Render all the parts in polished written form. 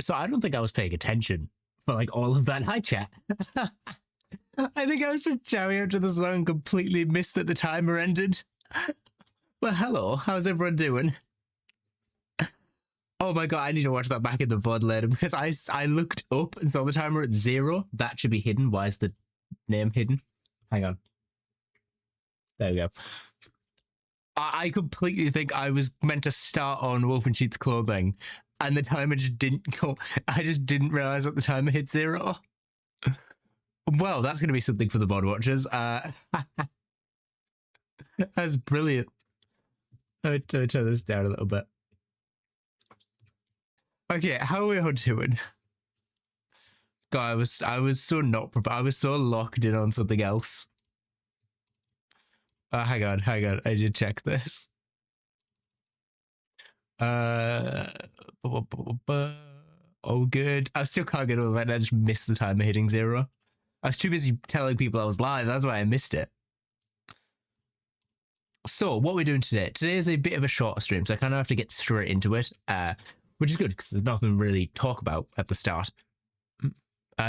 So I don't think I was paying attention for like all of that. Hi, chat. I think I was just jamming out to the song, completely missed that the timer ended. Well, hello. How's everyone doing? Oh my god, I need to watch that back in the VOD later because I looked up and saw the timer at 0. That should be hidden. Why is the name hidden? Hang on. There we go. I completely think I was meant to start on Wolf in Sheep's Clothing and the timer just didn't go. I just didn't realize that the timer hit 0. Well, that's going to be something for the VOD watchers. That's brilliant. Let me turn this down a little bit. Okay, how are we all doing? God, I was so not prepared. I was so locked in on something else. Hang on. I did check this. All good. I still can't get over it. I just missed the timer hitting 0. I was too busy telling people I was live. That's why I missed it. So, what we're doing today? Today is a bit of a shorter stream, so I kind of have to get straight into it, which is good because there's nothing really to talk about at the start.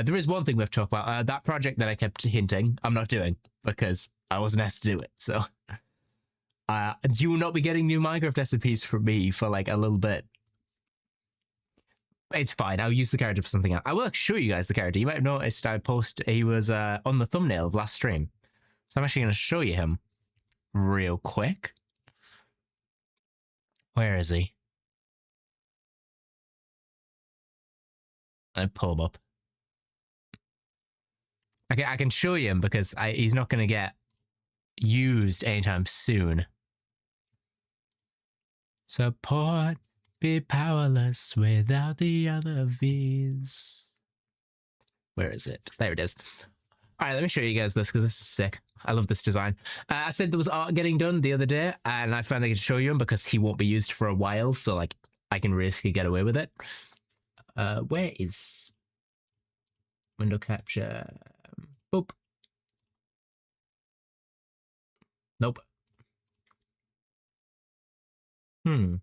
There is one thing we have to talk about. That project that I kept hinting, I'm not doing because I wasn't asked to do it. So, you will not be getting new Minecraft recipes from me for like a little bit. It's fine. I'll use the character for something else. I will show you guys the character. You might have noticed he was on the thumbnail of last stream. So I'm actually going to show you him real quick. Where is he? I pull him up. Okay, I can show you him because he's not going to get used anytime soon. Support be powerless without the other V's. Where is it? There it is. All right, let me show you guys this because this is sick. I love this design. I said there was art getting done the other day, and I finally could show you him because he won't be used for a while, so like I can risk get away with it. Where is window capture? Boop. Nope. It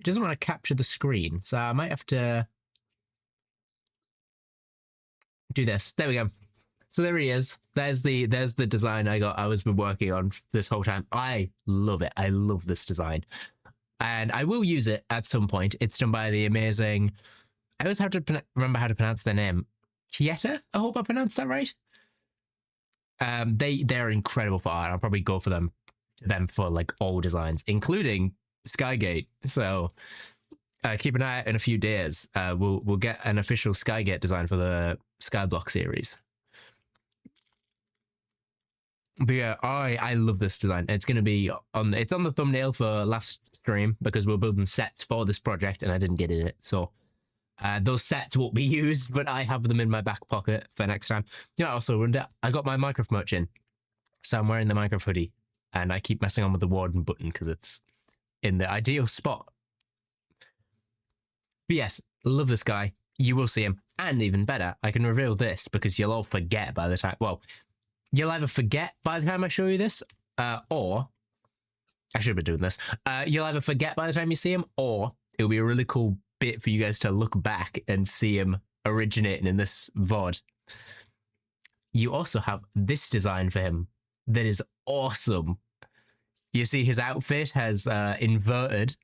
doesn't want to capture the screen, so I might have to do this. There we go. So there he is. There's the design I was been working on this whole time. I love it. I love this design. And I will use it at some point. It's done by the amazing, I always have to remember how to pronounce their name. Kieta? I hope I pronounced that right. They're incredible for art. I'll probably go for them for like all designs, including Skygate. So keep an eye out in a few days. We'll get an official Skygate design for the Skyblock series. But yeah, I love this design. It's going to be on the thumbnail for last stream because we're building sets for this project and I didn't get in it. So those sets won't be used, but I have them in my back pocket for next time. You know, I also wonder, I got my Minecraft merch in. So I'm wearing the Minecraft hoodie and I keep messing on with the warden button because it's in the ideal spot. But yes, love this guy. You will see him. And even better, I can reveal this because you'll all forget by the time, well, you'll either forget by the time I show you this, or I should have been doing this. You'll either forget by the time you see him, or it'll be a really cool bit for you guys to look back and see him originating in this VOD. You also have this design for him that is awesome. You see his outfit has inverted,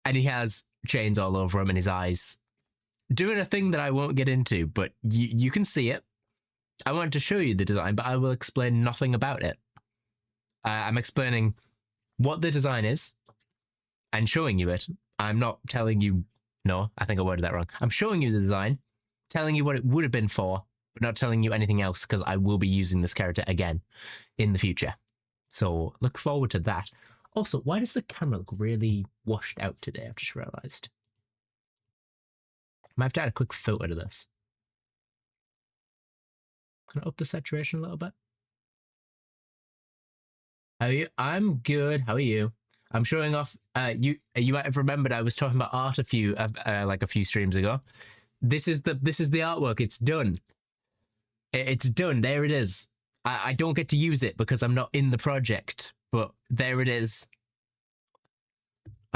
and he has chains all over him and his eyes. Doing a thing that I won't get into, but you can see it. I wanted to show you the design, but I will explain nothing about it. I'm explaining what the design is and showing you it. I'm not telling you, no, I think I worded that wrong. I'm showing you the design, telling you what it would have been for, but not telling you anything else because I will be using this character again in the future. So look forward to that. Also, why does the camera look really washed out today? I've just realized. I might have to add a quick filter to this. Can I up the saturation a little bit? How are you? I'm good. How are you? I'm showing off. You might have remembered I was talking about art a few streams ago. This is the artwork. It's done. It's done. There it is. I don't get to use it because I'm not in the project, but there it is.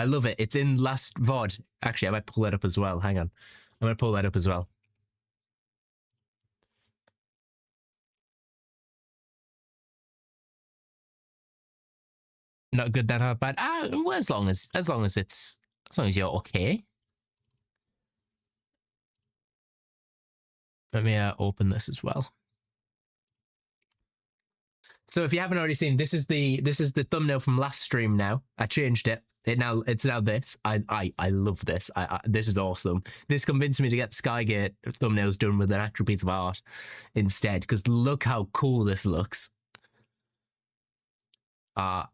I love it. It's in last VOD. Actually, I might pull that up as well. Hang on. I'm going to pull that up as well. Not good, that hard, bad. Well, as long as you're okay. Let me open this as well. So if you haven't already seen, this is the thumbnail from last stream. Now I changed it. It's now this. I love this. This is awesome. This convinced me to get Skygate thumbnails done with an actual piece of art instead. Because look how cool this looks. I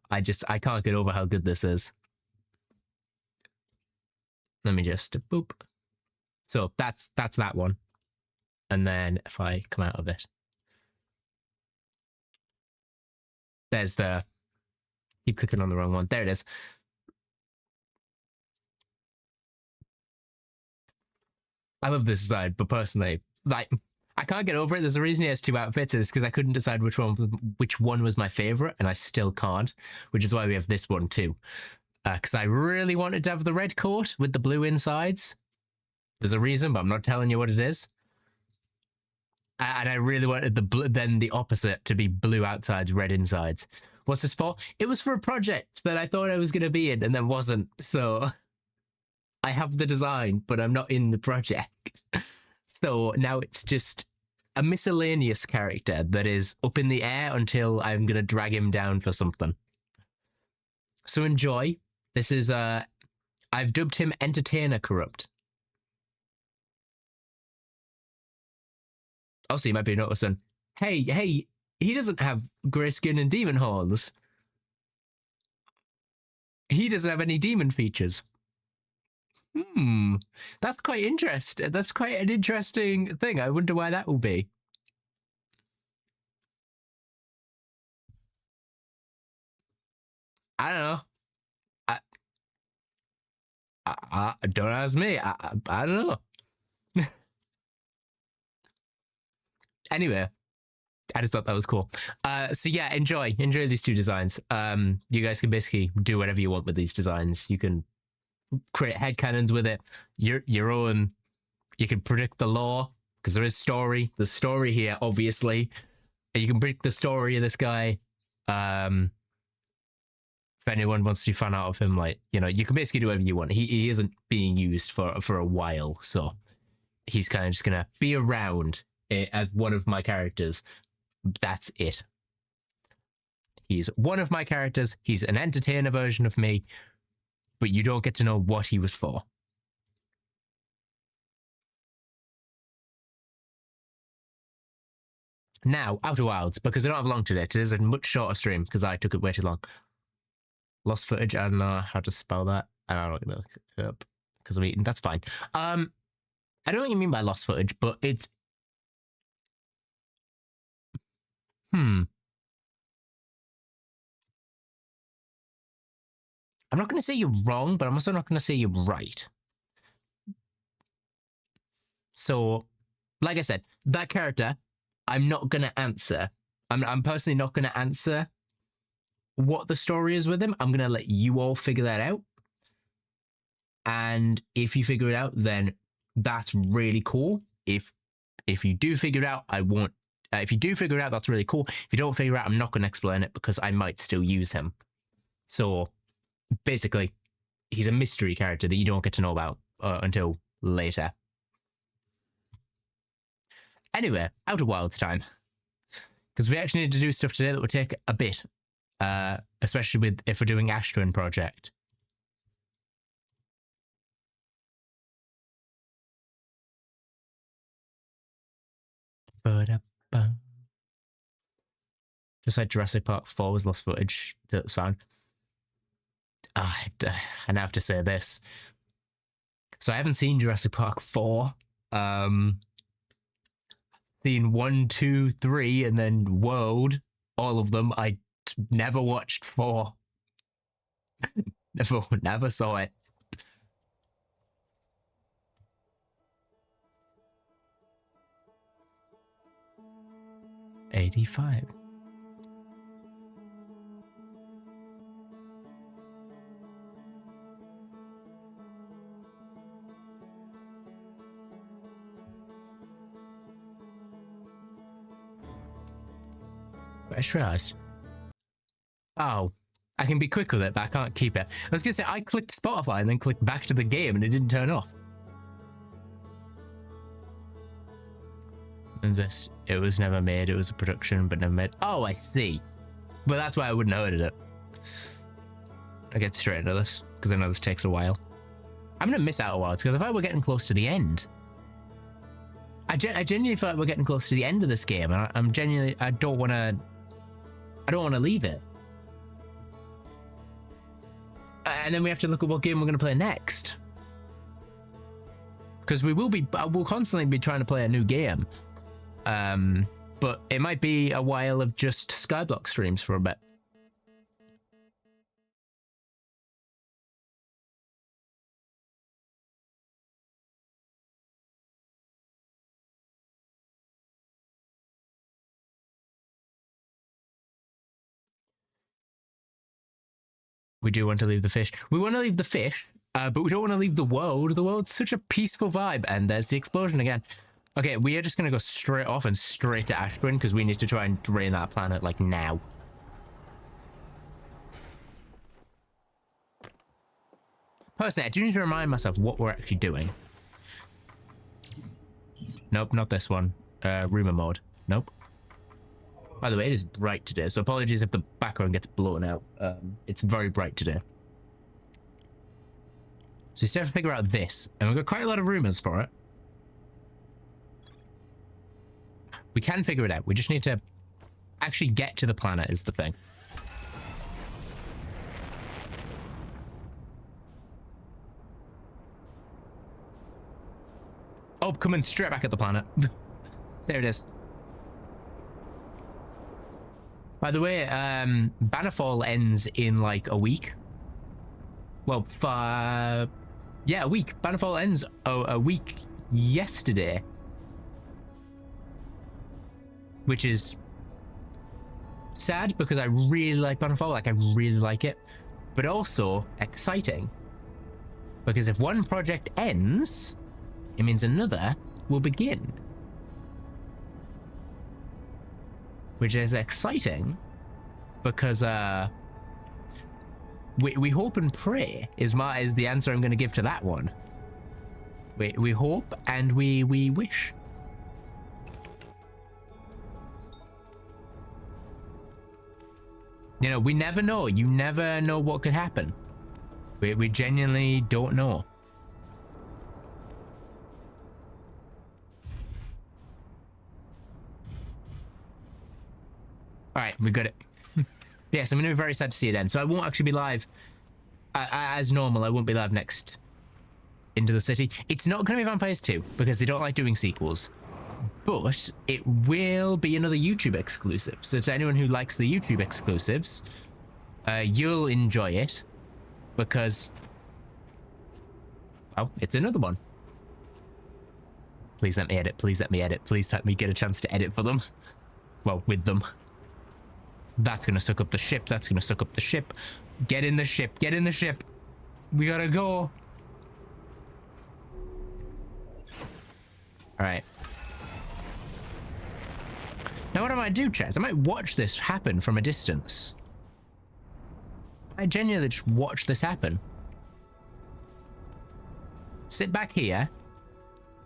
can't get over how good this is. Let me just boop. So that's that one. And then if I come out of it, there's the, keep clicking on the wrong one. There it is. I love this design, but personally, like, I can't get over it. There's a reason he has two outfits, is because I couldn't decide which one was my favorite, and I still can't, which is why we have this one too. Because I really wanted to have the red coat with the blue insides. There's a reason, but I'm not telling you what it is. And I really wanted then the opposite to be blue outsides, red insides. What's this for? It was for a project that I thought I was going to be in and then wasn't. So I have the design, but I'm not in the project. So now it's just a miscellaneous character that is up in the air until I'm going to drag him down for something. So enjoy. This is, I've dubbed him Entertainer Corrupt. Also, you might be noticing, hey, he doesn't have grey skin and demon horns. He doesn't have any demon features. That's quite interesting. That's quite an interesting thing. I wonder why that will be. I don't know. Don't ask me. I don't know. Anyway, I just thought that was cool. So yeah, enjoy these two designs. You guys can basically do whatever you want with these designs. You can create headcanons with it. Your own. You can predict the lore because there is story. There's story here, obviously. You can predict the story of this guy. If anyone wants to fan out of him, like, you know, you can basically do whatever you want. He isn't being used for a while, so he's kind of just gonna be around as one of my characters. That's it. He's one of my characters. He's an entertainer version of me, but you don't get to know what he was for. Now, Outer Wilds, because I don't have long today. Today's a much shorter stream because I took it way too long. Lost footage, I don't know how to spell that. I'm not gonna look it up because I'm eating. That's fine. I don't know what you mean by lost footage, but it's I'm not going to say you're wrong, but I'm also not going to say you're right. So, like I said, that character, I'm not going to answer. I'm personally not going to answer what the story is with him. I'm going to let you all figure that out. And if you figure it out, then that's really cool. If you do figure it out, I won't. If you do figure it out, that's really cool. If you don't figure it out, I'm not going to explain it because I might still use him. So basically, he's a mystery character that you don't get to know about until later. Anyway, Outer Wilds time. Because we actually need to do stuff today that will take a bit. Especially if we're doing Ashtwin Project. Just like Jurassic Park 4 was lost footage that was found. I now have to say this. So I haven't seen Jurassic Park 4. Seen 1, 2, 3, and then World. All of them. I never watched 4. never saw it. $85. I just realized. Oh, I can be quick with it, but I can't keep it. I was gonna say, I clicked Spotify and then clicked back to the game and it didn't turn off. And this, it was never made, it was a production, but never made. Oh, I see. Well, that's why I wouldn't have heard it. I get straight into this, because I know this takes a while. I'm gonna miss out a while, because I feel like we're getting close to the end. I genuinely feel like we're getting close to the end of this game, and I'm genuinely, I don't want to leave it. And then we have to look at what game we're going to play next. Because we'll constantly be trying to play a new game. But it might be a while of just Skyblock streams for a bit. We do want to leave the fish. We want to leave the fish, but we don't want to leave the world. The world's such a peaceful vibe. And there's the explosion again. Okay, we are just going to go straight off and straight to Ashburn because we need to try and drain that planet, like, now. Personally, I do need to remind myself what we're actually doing. Nope, not this one. Rumor mode. Nope. By the way, it is bright today, so apologies if the background gets blown out. It's very bright today. So we still have to figure out this, and we've got quite a lot of rumors for it. We can figure it out. We just need to actually get to the planet is the thing. Oh, coming straight back at the planet. There it is. By the way, Bannerfall ends in like a week. Well, yeah, a week. Bannerfall ends a week yesterday. Which is sad because I really like Bannerfall, like I really like it. But also exciting. Because if one project ends, it means another will begin. Which is exciting because we hope and pray is the answer I'm going to give to that one. We hope and we wish. You know, we never know. You never know what could happen. We genuinely don't know. All right, we got it. Yes, I'm going to be very sad to see it end. So I won't actually be live as normal. I won't be live next Into the City. It's not going to be Vampires 2 because they don't like doing sequels. But it will be another YouTube exclusive. So to anyone who likes the YouTube exclusives, you'll enjoy it because, oh, it's another one. Please let me edit. Please let me edit. Please let me get a chance to edit for them. Well, with them. That's gonna suck up the ship. That's gonna suck up the ship. Get in the ship. Get in the ship. We gotta go. All right. Now what I might do, Chaz, I might watch this happen from a distance. I genuinely just watch this happen. Sit back here.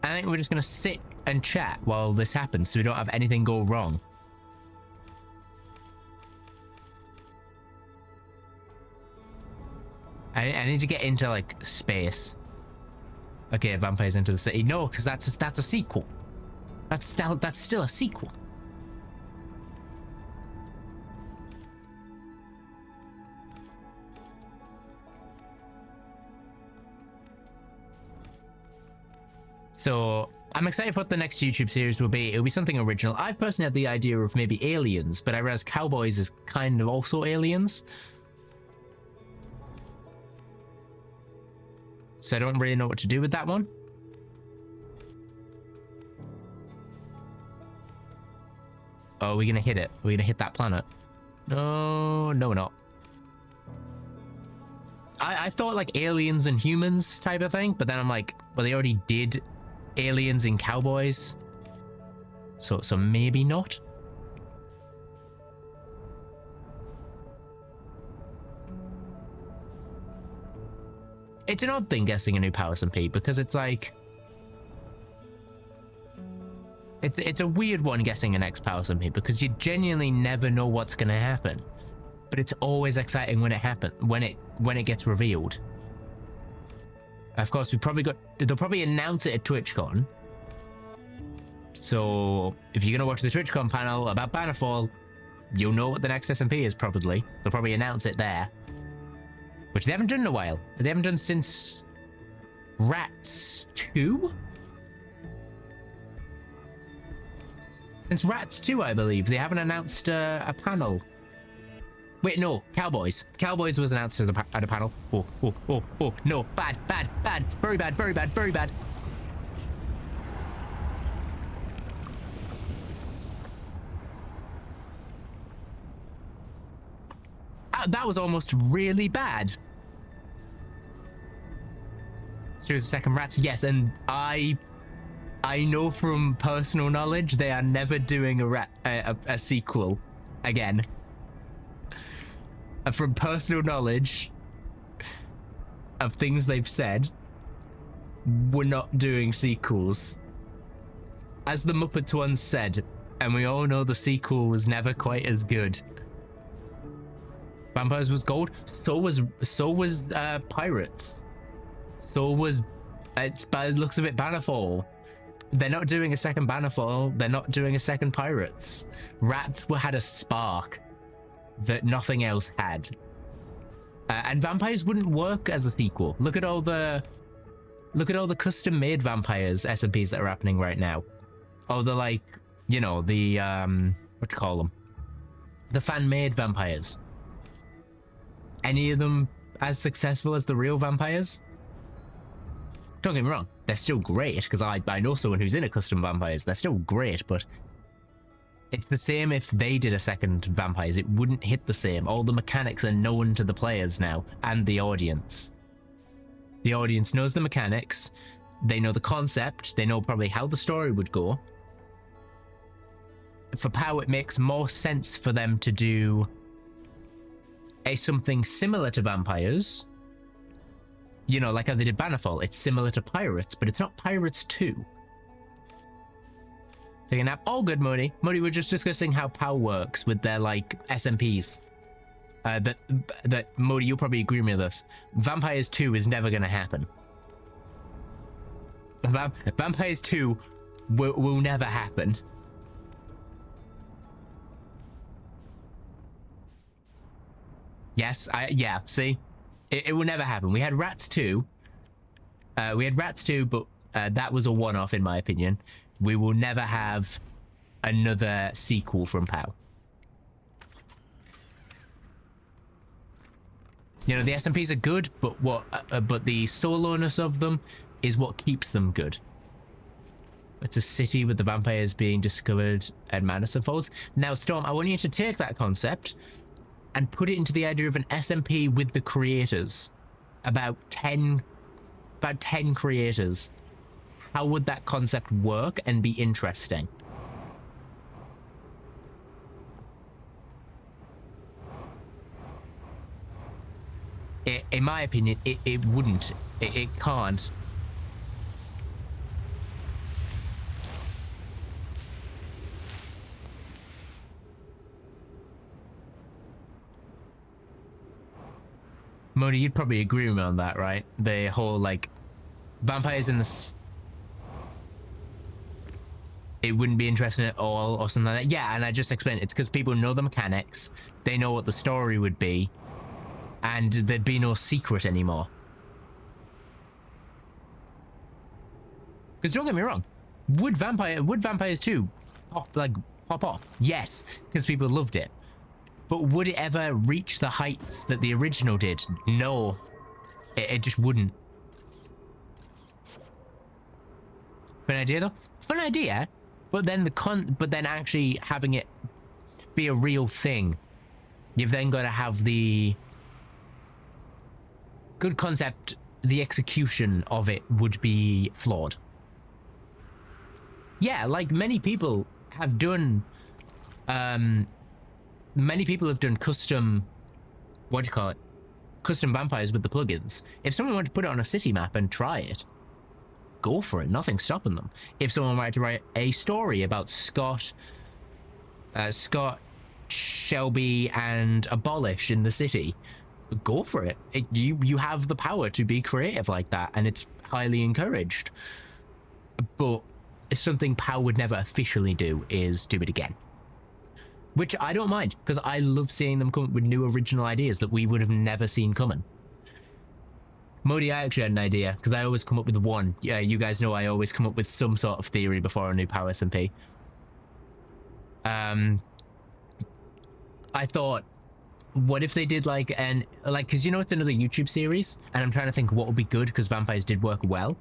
I think we're just gonna sit and chat while this happens so we don't have anything go wrong. I need to get into like space. Okay, Vampires Into the City. No, because that's a sequel. That's still a sequel. So I'm excited for what the next YouTube series will be. It'll be something original. I've personally had the idea of maybe aliens, but I realize cowboys is kind of also aliens. So I don't really know what to do with that one. Oh, are we gonna hit it? Are we gonna hit that planet? No, no, we're not. I thought like aliens and humans type of thing, but then I'm like, well, they already did aliens and cowboys. So maybe not. It's an odd thing guessing a new power SMP because it's like it's a weird one guessing an X power SMP because you genuinely never know what's gonna happen. But it's always exciting when it gets revealed. Of course, they'll probably announce it at TwitchCon. So if you're gonna watch the TwitchCon panel about Bannerfall, you'll know what the next SMP is probably. They'll probably announce it there. Which they haven't done in a while. They haven't done since Rats 2? Since Rats 2, I believe. They haven't announced a panel. Wait, no. Cowboys. Cowboys was announced at a panel. Oh, no. Bad. Very bad. That was almost really bad. Here's the second Rats. Yes, and I know from personal knowledge they are never doing a sequel again. From personal knowledge of things they've said, we're not doing sequels. As the Muppets once said, and we all know the sequel was never quite as good. Vampires was gold. So was Pirates. So was, it's by the looks of it, Bannerfall. They're not doing a second Bannerfall. They're not doing a second Pirates. Rats had a spark that nothing else had. And Vampires wouldn't work as a sequel. Look at all the custom-made Vampires SMPs that are happening right now. Oh, the like, you know, the what you call them? The fan-made Vampires. Any of them as successful as the real Vampires? Don't get me wrong, they're still great, because I know someone who's in a custom Vampires. They're still great, but it's the same if they did a second Vampires. It wouldn't hit the same. All the mechanics are known to the players now, and the audience. The audience knows the mechanics, they know the concept, they know probably how the story would go. For PoW, it makes more sense for them to do something similar to Vampires. You know, like how they did Bannerfall. It's similar to Pirates, but it's not Pirates 2. Taking a nap. All good, Modi. Modi, we're just discussing how PoW works with their, like, SMPs. That Modi, you'll probably agree with me with this. Vampires 2 is never going to happen. Vampires 2 will never happen. Yes, yeah, see? It will never happen. We had Rats 2. But that was a one-off in my opinion. We will never have another sequel from PoW. You know, the SMPs are good, but the solo-ness of them is what keeps them good. It's a city with the vampires being discovered at Madison Falls. Now, Storm, I want you to take that concept and put it into the idea of an SMP with the creators. About 10 creators. How would that concept work and be interesting? In my opinion, it wouldn't. It can't. Modi, you'd probably agree with me on that, right? The whole, like, vampires in this... It wouldn't be interesting at all, or something like that. Yeah, and I just explained it's because people know the mechanics, they know what the story would be, and there'd be no secret anymore. Because don't get me wrong, would Vampires 2 pop off? Yes, because people loved it. But would it ever reach the heights that the original did? No, it just wouldn't. Fun idea though. Fun idea, but then but then actually having it be a real thing, you've then got to have the good concept. The execution of it would be flawed. Yeah, like many people have done. Many people have done custom, what do you call it? custom vampires with the plugins. If someone wanted to put it on a city map and try it, go for it. Nothing's stopping them. If someone wanted to write a story about Scott, Shelby, and Abolish in the city, go for it. You have the power to be creative like that, and it's highly encouraged. But something POW would never officially do is do it again. Which I don't mind, because I love seeing them come up with new original ideas that we would have never seen coming. Modi, I actually had an idea, because I always come up with one. Yeah, you guys know I always come up with some sort of theory before a new POW SMP. I thought, what if they did because you know it's another YouTube series, and I'm trying to think what would be good, because vampires did work well.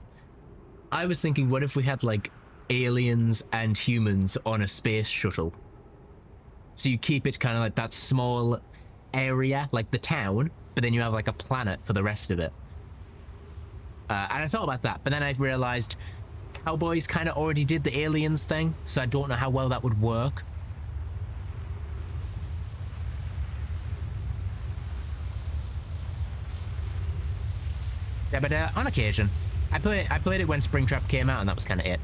I was thinking, what if we had like aliens and humans on a space shuttle? So you keep it kind of like that small area, like the town, but then you have like a planet for the rest of it. And I thought about that, but then I realized Cowboys kind of already did the aliens thing, so I don't know how well that would work. Yeah, but on occasion, I played it when Springtrap came out, and that was kind of it.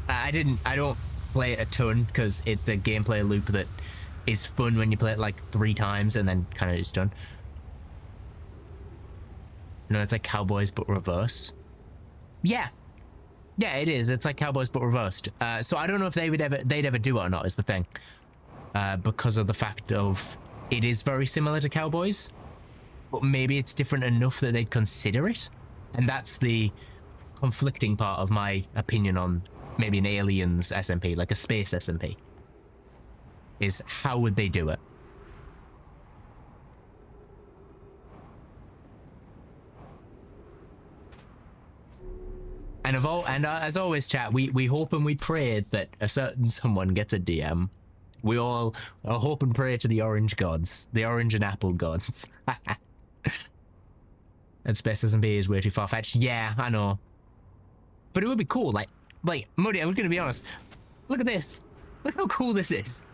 I don't play it a ton because it's a gameplay loop that is fun when you play it like 3 times and then kind of just done. No, it's like Cowboys but reverse. Yeah, it is. It's like Cowboys but reversed. So I don't know if they'd ever do it or not is the thing, because of the fact of it is very similar to Cowboys, but maybe it's different enough that they'd consider it, and that's the conflicting part of my opinion on maybe an aliens SMP, like a space SMP, is how would they do it? And as always, chat, we hope and we pray that a certain someone gets a DM. We all hope and pray to the orange gods, the orange and apple gods. And space SMP is way too far-fetched. Yeah, I know. But it would be cool, like Muddy, I'm gonna be honest. Look at this. Look how cool this is.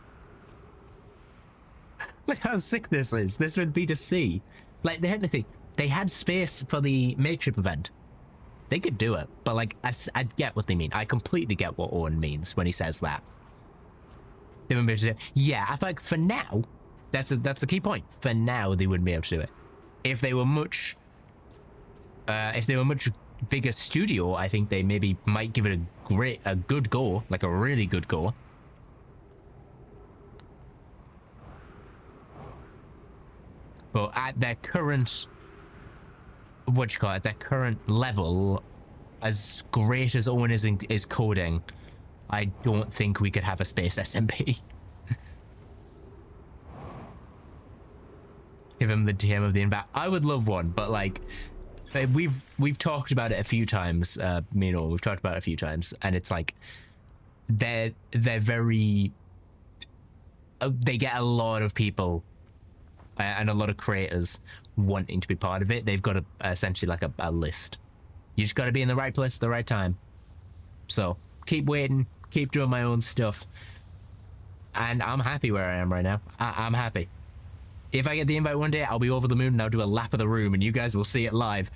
Look how sick this is. This would be to see. Like, they had the thing. They had space for the makeshift event. They could do it, but like, I get what they mean. I completely get what Owen means when he says that. They wouldn't be able to do it. Yeah, I think for now, that's the key point. For now, they wouldn't be able to do it. If they were much bigger studio, I think they maybe might give it a good go, like a really good go. But at their current, their current level, as great as Owen is coding, I don't think we could have a space SMP. Give him the DM of the invite. I would love one, but like, we've talked about it a few times. We've talked about it a few times, and it's like they're very. They get a lot of people and a lot of creators wanting to be part of it. They've got essentially like a list. You just got to be in the right place at the right time. So keep waiting, keep doing my own stuff, and I'm happy where I am right now. I'm happy. If I get the invite one day, I'll be over the moon and I'll do a lap of the room and you guys will see it live.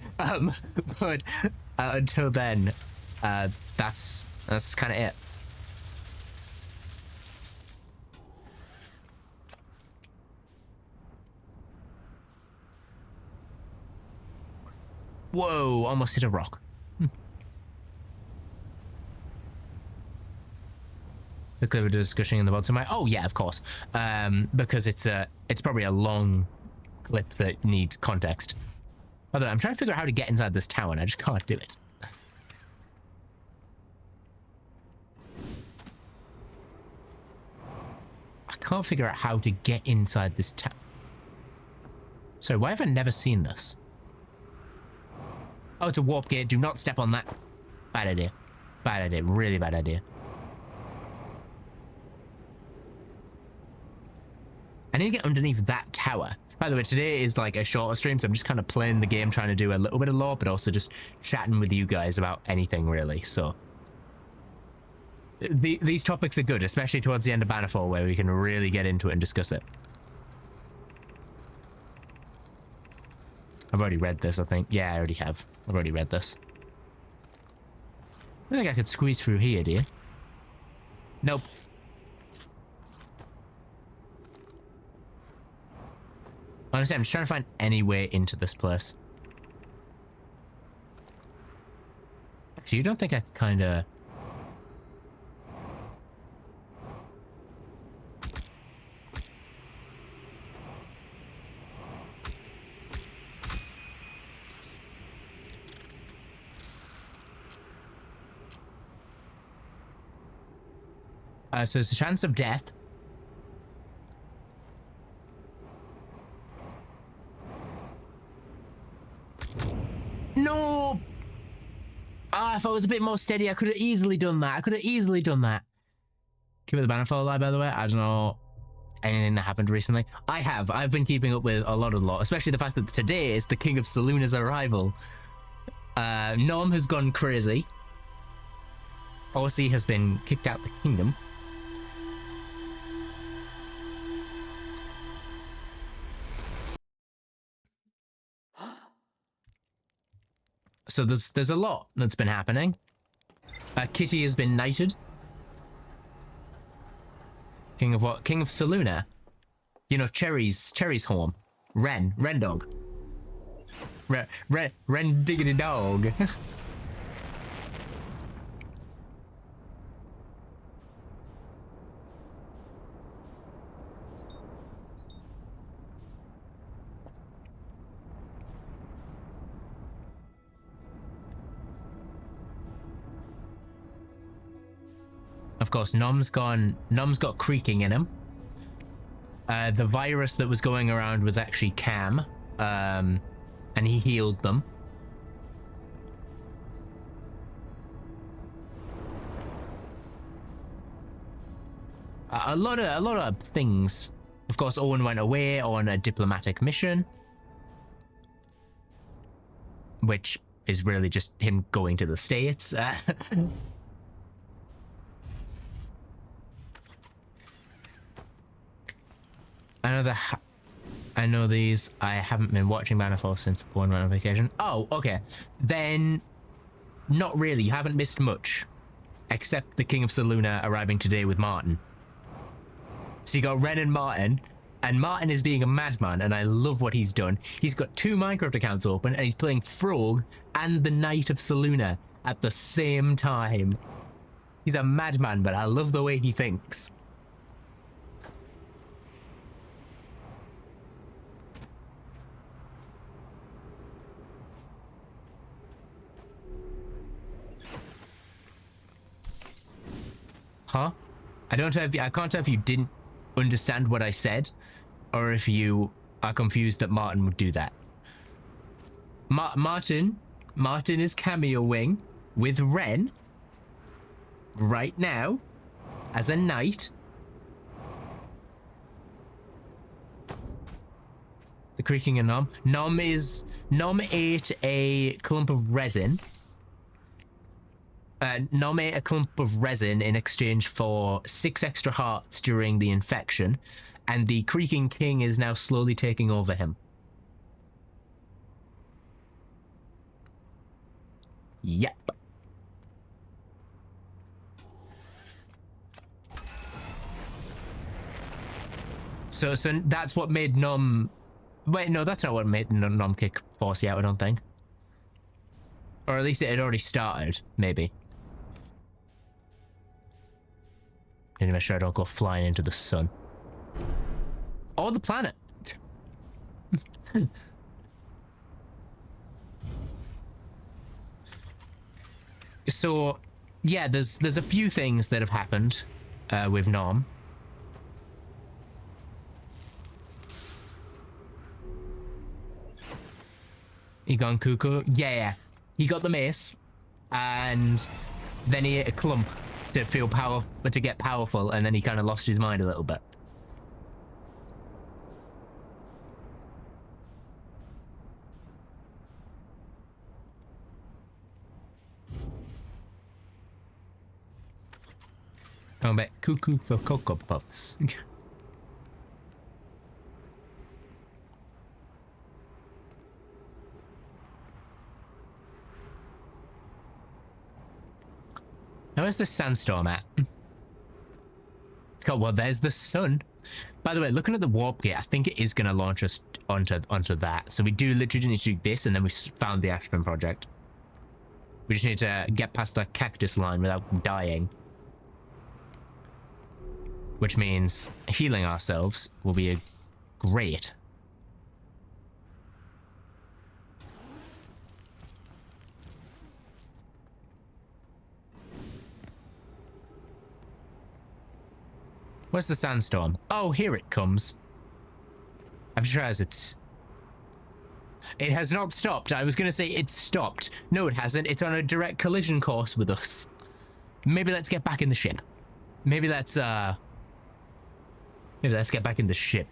But until then, that's kind of it. Whoa, almost hit a rock. The clip of discussion in the bottom. Oh yeah, of course. Because it's probably a long clip that needs context. Although I'm trying to figure out how to get inside this tower and I just can't do it. I can't figure out how to get inside this tower. Sorry, why have I never seen this? Oh, it's a warp gate. Do not step on that. Bad idea. Bad idea. Really bad idea. I need to get underneath that tower. By the way, today is like a shorter stream, so I'm just kind of playing the game, trying to do a little bit of lore, but also just chatting with you guys about anything, really. So these topics are good, especially towards the end of Bannerfall, where we can really get into it and discuss it. I've already read this, I think. Yeah, I already have. I've already read this. I think I could squeeze through here, dear. Nope. Honestly, I'm just trying to find any way into this place. Actually, you don't think I could kind of... so there's a chance of death. No! Ah, if I was a bit more steady, I could have easily done that. I could have easily done that. Keep it the banner for a lie, by the way. I don't know anything that happened recently. I've been keeping up with a lot, especially the fact that today is the King of Seluna's arrival. Norm has gone crazy. Orsi has been kicked out the kingdom. So there's a lot that's been happening. Kitty has been knighted. King of what? King of Seluna. You know, Cherry's home. Ren dog. Ren diggity dog. Of course, Nom's got creaking in him. The virus that was going around was actually Cam, and he healed them. A lot of things. Of course, Owen went away on a diplomatic mission, which is really just him going to the States. I know these. I haven't been watching Bannerfall since Owen went on vacation. Oh, okay. Then, not really. You haven't missed much, except the King of Seluna arriving today with Martin. So you got Ren and Martin is being a madman, and I love what he's done. He's got 2 Minecraft accounts open, and he's playing Frog and the Knight of Seluna at the same time. He's a madman, but I love the way he thinks. Huh? I can't tell if you didn't understand what I said, or if you are confused that Martin would do that. Martin is cameoing with Ren right now as a knight. The creaking of Nom. Nom ate a clump of resin. Nom ate a clump of resin in exchange for 6 extra hearts during the infection, and the Creaking King is now slowly taking over him. Yep. So that's what made Nom... Wait, no, that's not what made Nom kick Forcey out, I don't think. Or at least it had already started, maybe. Need to make sure I don't go flying into the sun. Or the planet. So, yeah, there's a few things that have happened with Nom. He gone cuckoo? Yeah. He got the mace, and then he ate a clump to to get powerful, and then he kind of lost his mind a little bit. Going back cuckoo for Cocoa Puffs. Now, where's the sandstorm at? Oh, well, there's the sun. By the way, looking at the warp gate, I think it is going to launch us onto that. So we do literally need to do this, and then we found the Ashburn project. We just need to get past the cactus line without dying. Which means healing ourselves will be great. Where's the sandstorm? Oh, here it comes. I've just realized it has not stopped. I was going to say it's stopped. No, it hasn't. It's on a direct collision course with us. Maybe let's get back in the ship. Maybe let's get back in the ship.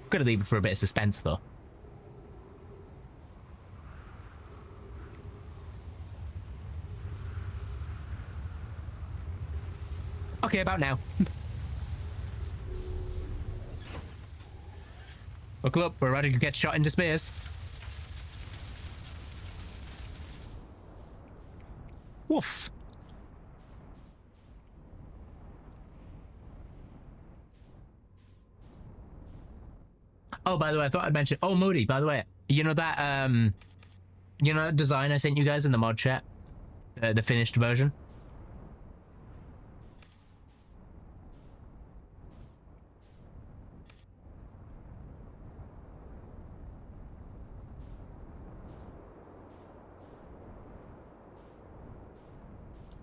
Gotta leave it for a bit of suspense, though. Okay, about now. Buckle up, we're ready to get shot into space. Woof. Oh, by the way, I thought I'd mention. Oh, Moody, by the way, you know that design I sent you guys in the mod chat, the finished version.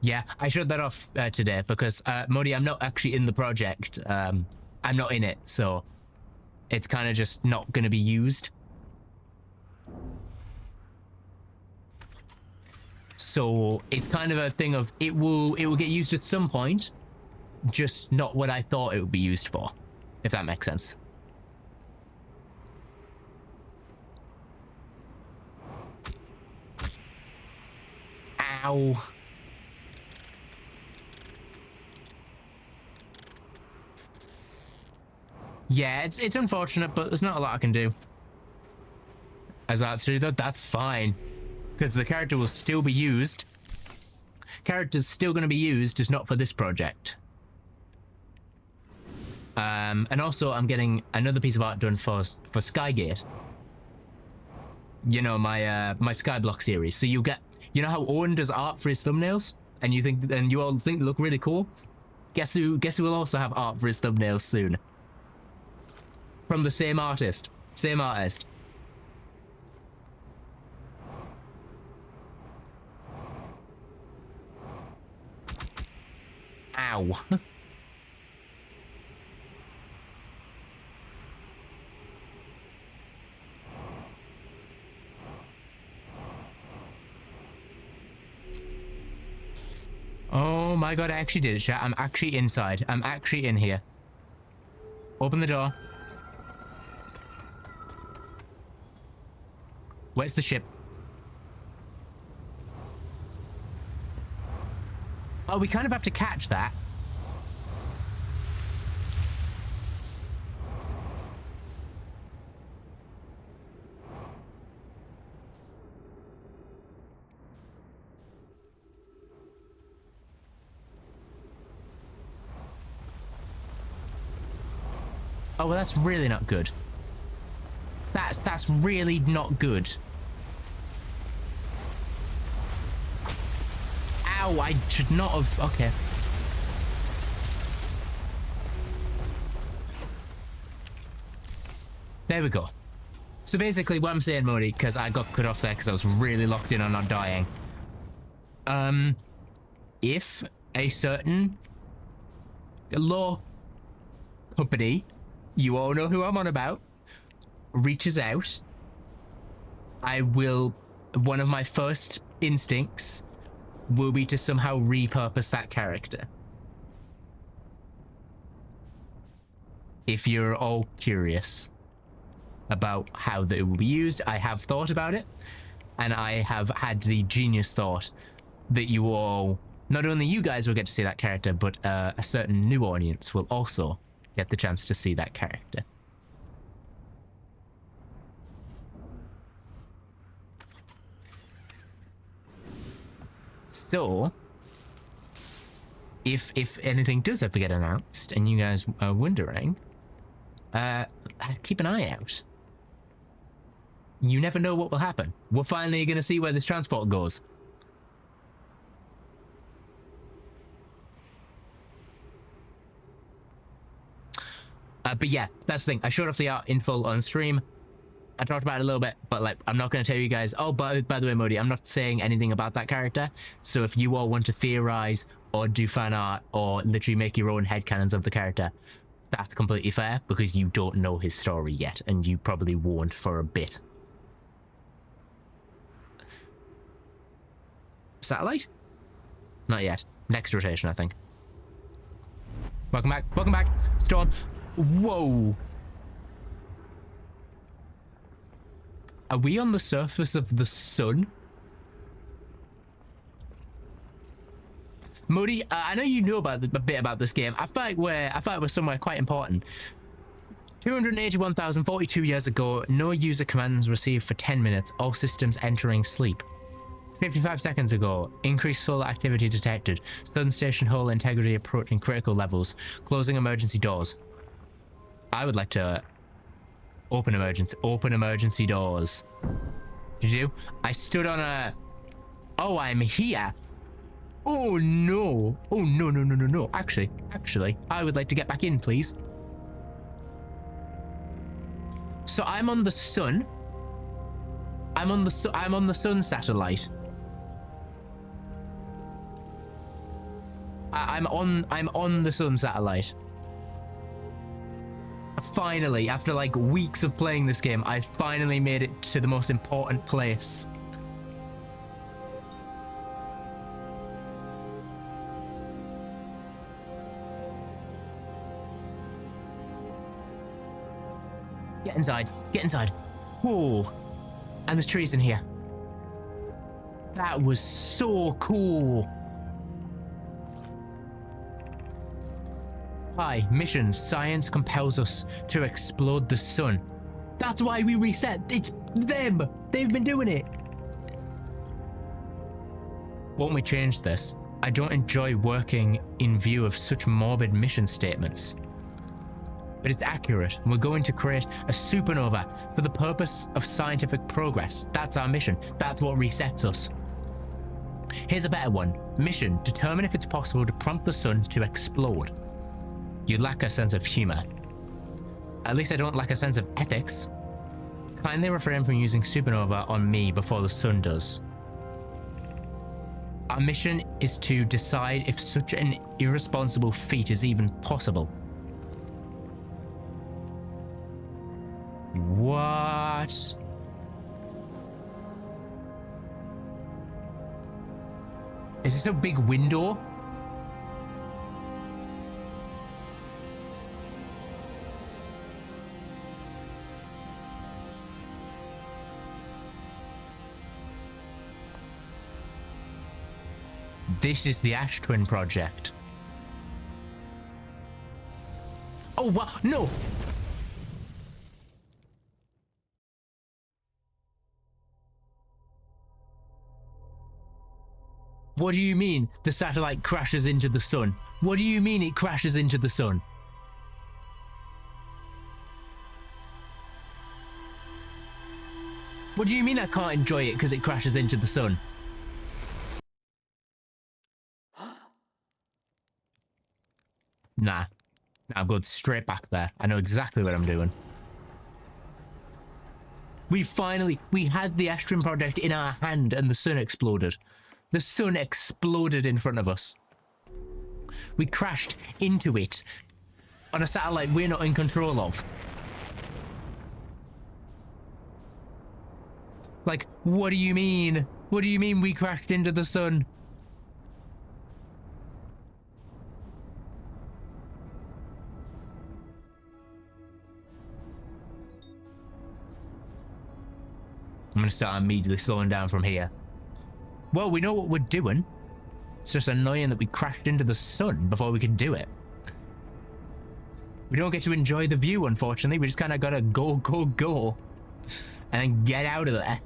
Yeah, I showed that off today because, Modi, I'm not actually in the project. I'm not in it, so it's kind of just not going to be used. So it's kind of a thing of it will get used at some point, just not what I thought it would be used for, if that makes sense. Ow. Yeah, it's unfortunate, but there's not a lot I can do. As that's true, though, that's fine. Because the character will still be used. Character's still going to be used, just not for this project. And also, I'm getting another piece of art done for Skygate. You know, my my Skyblock series. So you get, you know how Owen does art for his thumbnails, and you all think they look really cool. Guess who will also have art for his thumbnails soon? From the same artist. Same artist. Ow. Oh my god, I actually did it, chat. I'm actually inside. I'm actually in here. Open the door. Where's the ship? Oh, we kind of have to catch that. Oh, well, that's really not good. That's really not good. Ow, I should not have... Okay. There we go. So basically what I'm saying, Modi, because I got cut off there because I was really locked in on not dying. If a certain law company, you all know who I'm on about, reaches out, I will... One of my first instincts will be to somehow repurpose that character. If you're all curious about how they will be used, I have thought about it, and I have had the genius thought that you all, not only you guys will get to see that character, but a certain new audience will also get the chance to see that character. So, if anything does ever get announced and you guys are wondering, keep an eye out. You never know what will happen. We're finally going to see where this transport goes. But yeah, that's the thing. I showed off the art in full on stream. I talked about it a little bit, but like, I'm not going to tell you guys, oh, by the way, Modi, I'm not saying anything about that character. So if you all want to theorize or do fan art or literally make your own headcanons of the character, that's completely fair because you don't know his story yet and you probably won't for a bit. Satellite? Not yet. Next rotation, I think. Welcome back. Welcome back. Storm. Whoa. Are we on the surface of the sun? Modi, I know you know about a bit about this game. I thought it was somewhere quite important. 281,042 years ago, no user commands received for 10 minutes, all systems entering sleep. 55 seconds ago, increased solar activity detected, sun station hull integrity approaching critical levels, closing emergency doors. I would like to open emergency doors. Did you? I stood on a... Oh, I'm here. Oh no. Oh no. Actually, I would like to get back in, please. So I'm on the sun. I'm on the sun satellite. I'm on the sun satellite. Finally, after like weeks of playing this game, I finally made it to the most important place. Get inside. Get inside. Whoa. And there's trees in here. That was so cool. Hi, mission. Science compels us to explode the sun. That's why we reset. It's them. They've been doing it. Won't we change this? I don't enjoy working in view of such morbid mission statements. But it's accurate. We're going to create a supernova for the purpose of scientific progress. That's our mission. That's what resets us. Here's a better one. Mission. Determine if it's possible to prompt the sun to explode. You lack a sense of humor. At least I don't lack a sense of ethics. Kindly refrain from using supernova on me before the sun does. Our mission is to decide if such an irresponsible feat is even possible. What? Is this a big window? This is the Ash Twin Project. Oh, wow, no! What do you mean the satellite crashes into the sun? What do you mean it crashes into the sun? What do you mean I can't enjoy it because it crashes into the sun? Nah. I'm going straight back there. I know exactly what I'm doing. We had the Ash Twin Project in our hand and the sun exploded. The sun exploded in front of us. We crashed into it on a satellite we're not in control of. Like, what do you mean? What do you mean we crashed into the sun? I'm gonna start immediately slowing down from here. Well, we know what we're doing. It's just annoying that we crashed into the sun before we could do it. We don't get to enjoy the view, unfortunately. We just kind of gotta go, and then get out of there.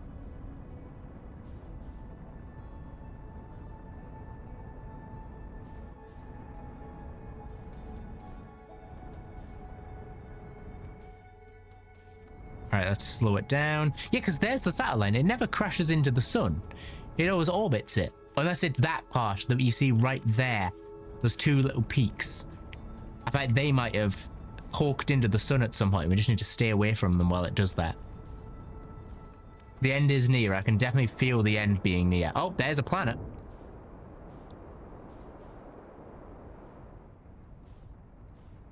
All right, let's slow it down. Yeah, because there's the satellite. It never crashes into the sun. It always orbits it. Unless it's that part that you see right there. Those two little peaks. I bet they might have poked into the sun at some point. We just need to stay away from them while it does that. The end is near. I can definitely feel the end being near. Oh, there's a planet.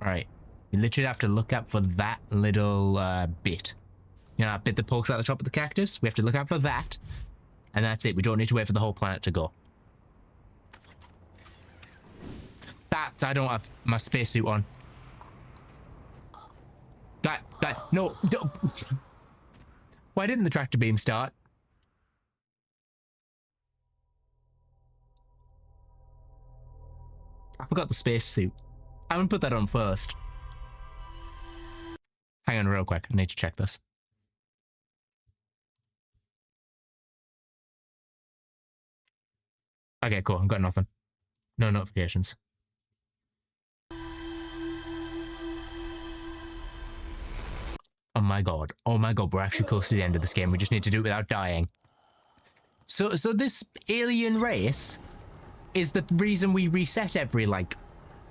All right. You literally have to look out for that little bit. You know, that bit that pokes out the top of the cactus? We have to look out for that. And that's it. We don't need to wait for the whole planet to go. That, I don't have my spacesuit on. No, don't. Why didn't the tractor beam start? I forgot the spacesuit. I'm gonna put that on first. Hang on real quick. I need to check this. Okay, cool. I've got nothing. No notifications. Oh my god. Oh my god, we're actually close to the end of this game. We just need to do it without dying. So this alien race is the reason we reset every, like,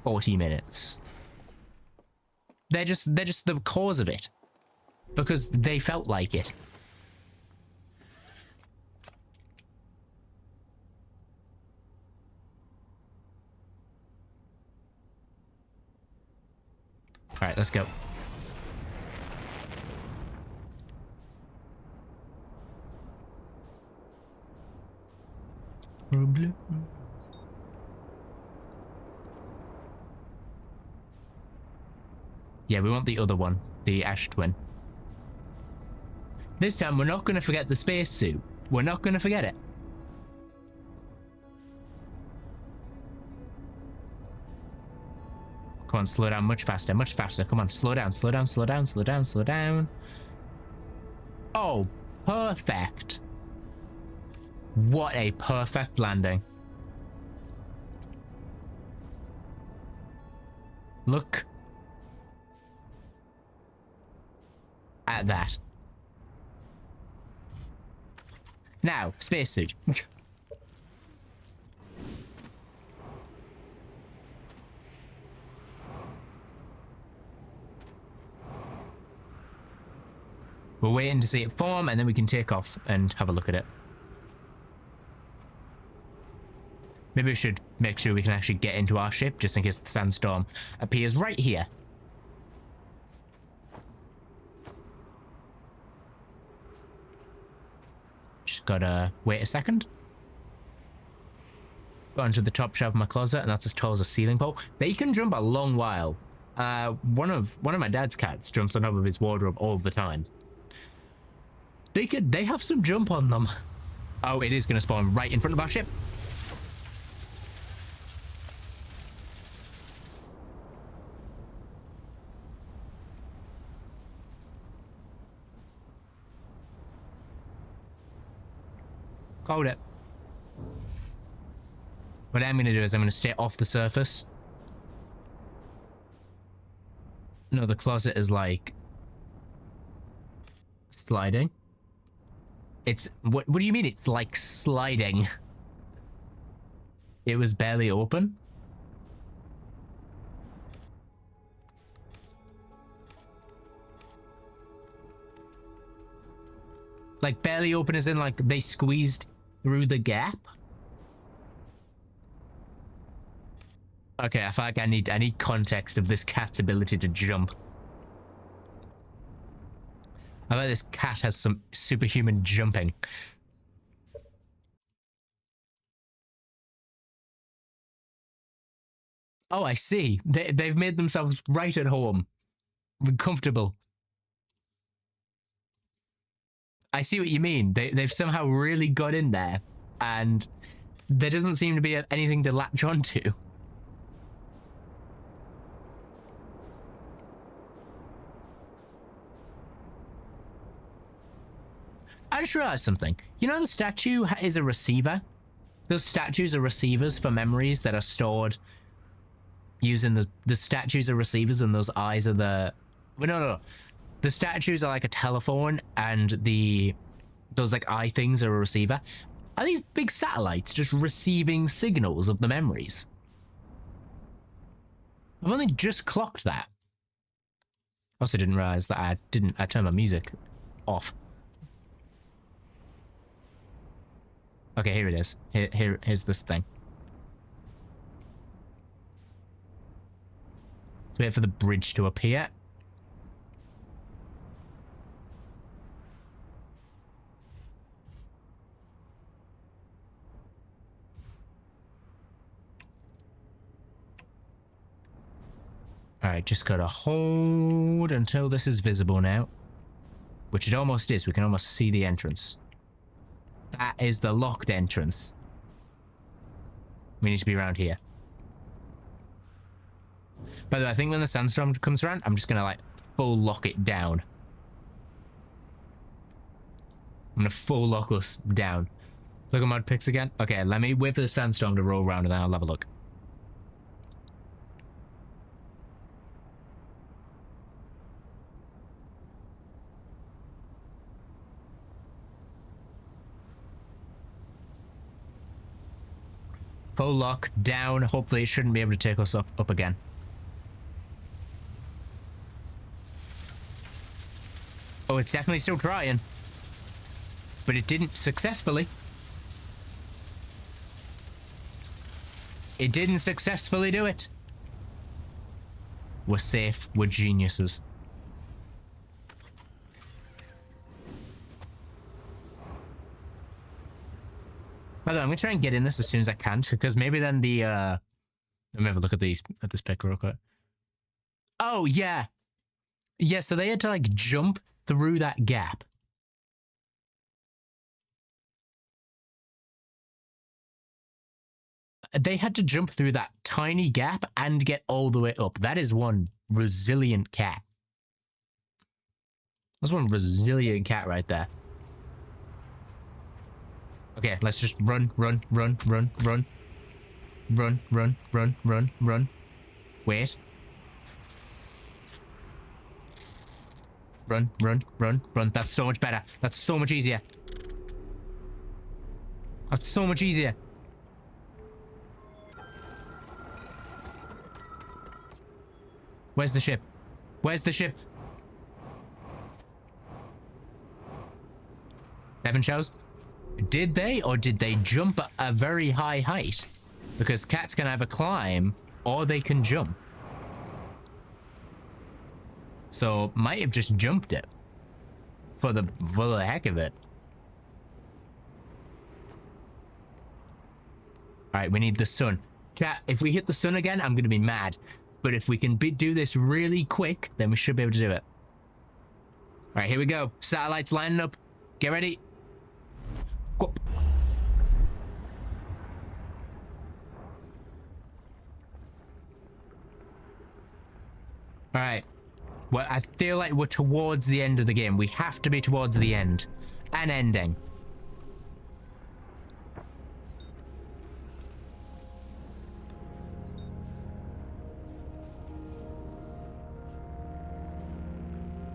40 minutes. They're just the cause of it. Because they felt like it. Alright, let's go. Yeah, we want the other one, the Ash Twin. This time, we're not going to forget the spacesuit. We're not going to forget it. Come on, slow down much faster, much faster. Come on, slow down, slow down, slow down, slow down, slow down. Oh, perfect. What a perfect landing. Look at that. Now, spacesuit. We're waiting to see it form, and then we can take off and have a look at it. Maybe we should make sure we can actually get into our ship, just in case the sandstorm appears right here. Just gotta wait a second. Got onto the top shelf of my closet, and that's as tall as a ceiling pole. They can jump a long while. One of my dad's cats jumps on top of his wardrobe all the time. They have some jump on them. Oh, it is gonna spawn right in front of our ship. Hold it. What I'm going to do is I'm going to stay off the surface. No, the closet is like sliding. It's what do you mean it's like sliding? It was barely open. Like barely open as in like they squeezed through the gap. Okay, I feel like I need context of this cat's ability to jump. I bet this cat has some superhuman jumping. Oh, I see. They've made themselves right at home. Comfortable. I see what you mean. They've somehow really got in there, and there doesn't seem to be anything to latch onto. I just realized something. You know the statue is a receiver? Those statues are receivers for memories that are stored using the statues are receivers, and those eyes are the... Well, no. The statues are like a telephone, and those like eye things are a receiver. Are these big satellites just receiving signals of the memories? I've only just clocked that. Also didn't realize that I turned my music off. Okay, here it is. Here's this thing. Let's wait for the bridge to appear. Alright, just gotta hold until this is visible now. Which it almost is. We can almost see the entrance. That is the locked entrance. We need to be around here. By the way, I think when the sandstorm comes around, I'm just gonna like full lock it down. I'm gonna full lock us down. Look at mod picks again. Okay, let me wait for the sandstorm to roll around and then I'll have a look. Full lock down. Hopefully it shouldn't be able to take us up again. Oh, it's definitely still trying. But it didn't successfully. It didn't successfully do it. We're safe. We're geniuses. By the way, I'm gonna try and get in this as soon as I can, because maybe then the let me have a look at this pic real quick. Oh yeah. Yeah, so they had to like jump through that gap. They had to jump through that tiny gap and get all the way up. That is one resilient cat. That's one resilient cat right there. Okay, let's just run. Wait. Run. That's so much better. That's so much easier. That's so much easier. Where's the ship? Where's the ship? Seven shows? Did they, or did they jump at a very high height? Because cats can either climb or they can jump. So might have just jumped it for the heck of it. All right, we need the sun. Cat, if we hit the sun again, I'm gonna be mad. But if we can do this really quick, then we should be able to do it. All right, here we go. Satellites lining up. Get ready. Whoop. All right. Well, I feel like we're towards the end of the game. We have to be towards the end. An ending.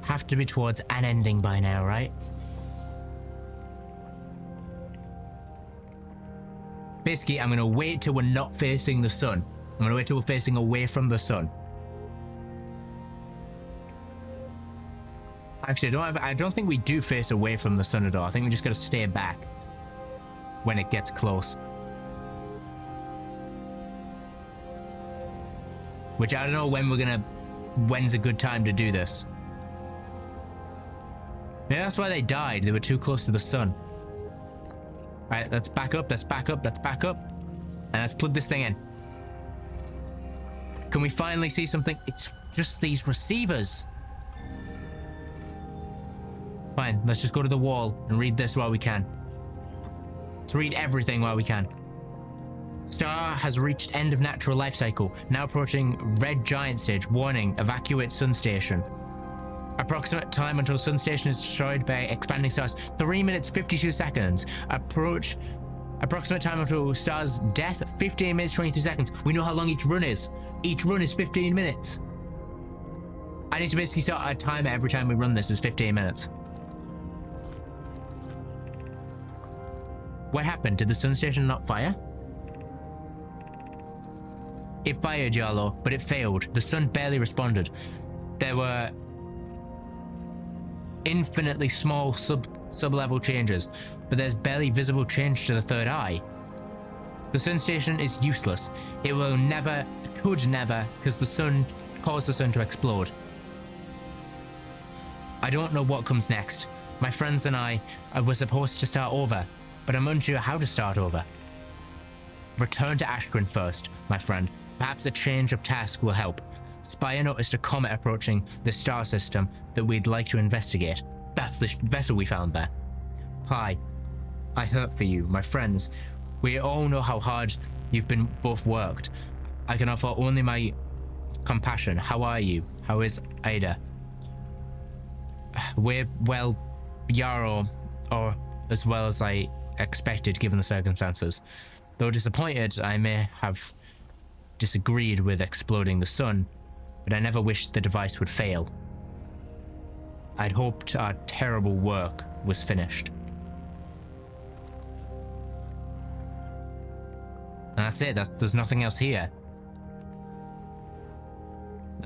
Have to be towards an ending by now, right? Basically, I'm gonna wait till we're not facing the sun. I'm gonna wait till we're facing away from the sun. Actually, I don't think we do face away from the sun at all. I think we just gotta stay back when it gets close. Which I don't know when's a good time to do this. Maybe that's why they died. They were too close to the sun. All right, let's back up. And let's plug this thing in. Can we finally see something? It's just these receivers. Fine, let's just go to the wall and read this while we can. Let's read everything while we can. Star has reached end of natural life cycle. Now approaching red giant stage. Warning, evacuate sun station. Approximate time until sun station is destroyed by expanding stars, 3 minutes 52 seconds. Approximate time until star's death, 15 minutes 23 seconds. We know how long each run is. Each run is 15 minutes. I need to basically start a timer every time we run this is 15 minutes. What happened? Did the sun station not fire? It fired, Yarlo, but it failed. The sun barely responded. There were infinitely small sub-level changes, but there's barely visible change to the third eye. The sun station is useless. It will never, could never, because the sun caused the sun to explode. I don't know what comes next. My friends and I were supposed to start over, but I'm unsure how to start over. Return to Ashgren first, my friend. Perhaps a change of task will help. Spire noticed a comet approaching the star system that we'd like to investigate. That's the vessel we found there. Pi, I hurt for you, my friends. We all know how hard you've been both worked. I can offer only my compassion. How are you? How is Ada? We're, well, Yarrow, or as well as I expected given the circumstances. Though disappointed, I may have disagreed with exploding the sun, but I never wished the device would fail. I'd hoped our terrible work was finished. And that's it. There's nothing else here.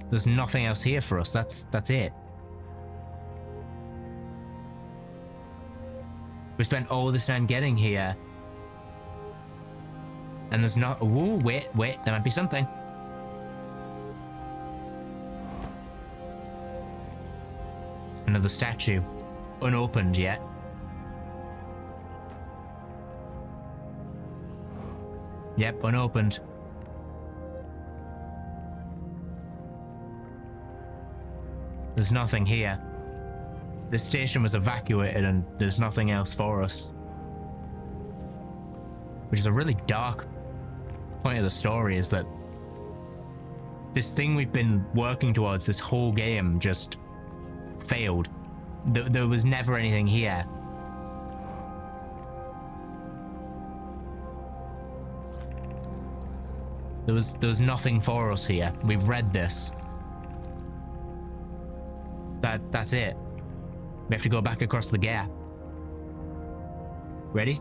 There's nothing else here for us. That's it. We spent all this time getting here. And there's not... Ooh, wait, there might be something. Another statue. Unopened yet. Yep, unopened. There's nothing here. The station was evacuated and there's nothing else for us. Which is a really dark point of the story, is that this thing we've been working towards this whole game just failed. There was never anything here. There was nothing for us here. We've read this. That's it. We have to go back across the gap. Ready?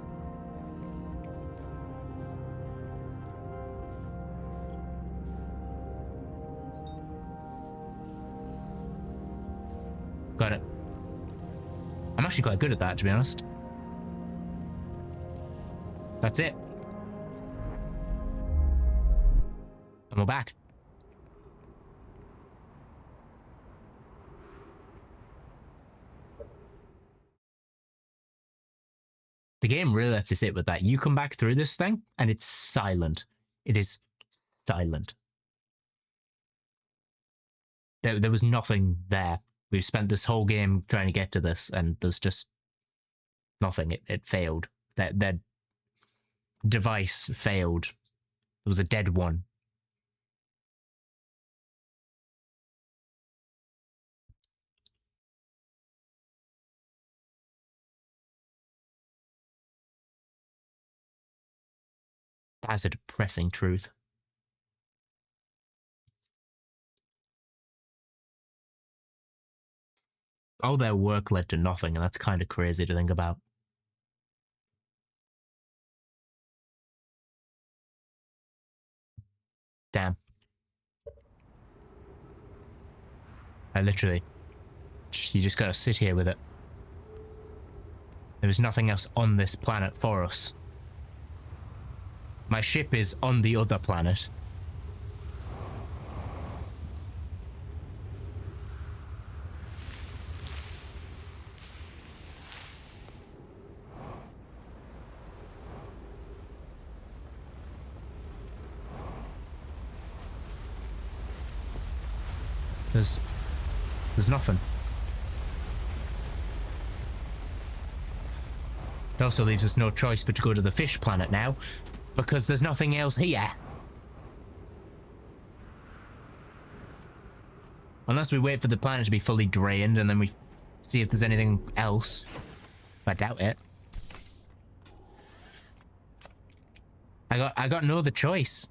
Got it. I'm actually quite good at that, to be honest. That's it. And we're back. The game really lets you sit with that. You come back through this thing, and it's silent. It is silent. There was nothing there. We've spent this whole game trying to get to this, and there's just nothing. It failed. That device failed. It was a dead one. That's a depressing truth. All their work led to nothing, and that's kind of crazy to think about. Damn. I literally... You just gotta sit here with it. There was nothing else on this planet for us. My ship is on the other planet. There's nothing. It also leaves us no choice but to go to the fish planet now, because there's nothing else here. Unless we wait for the planet to be fully drained and then we see if there's anything else. I doubt it. I got no other choice.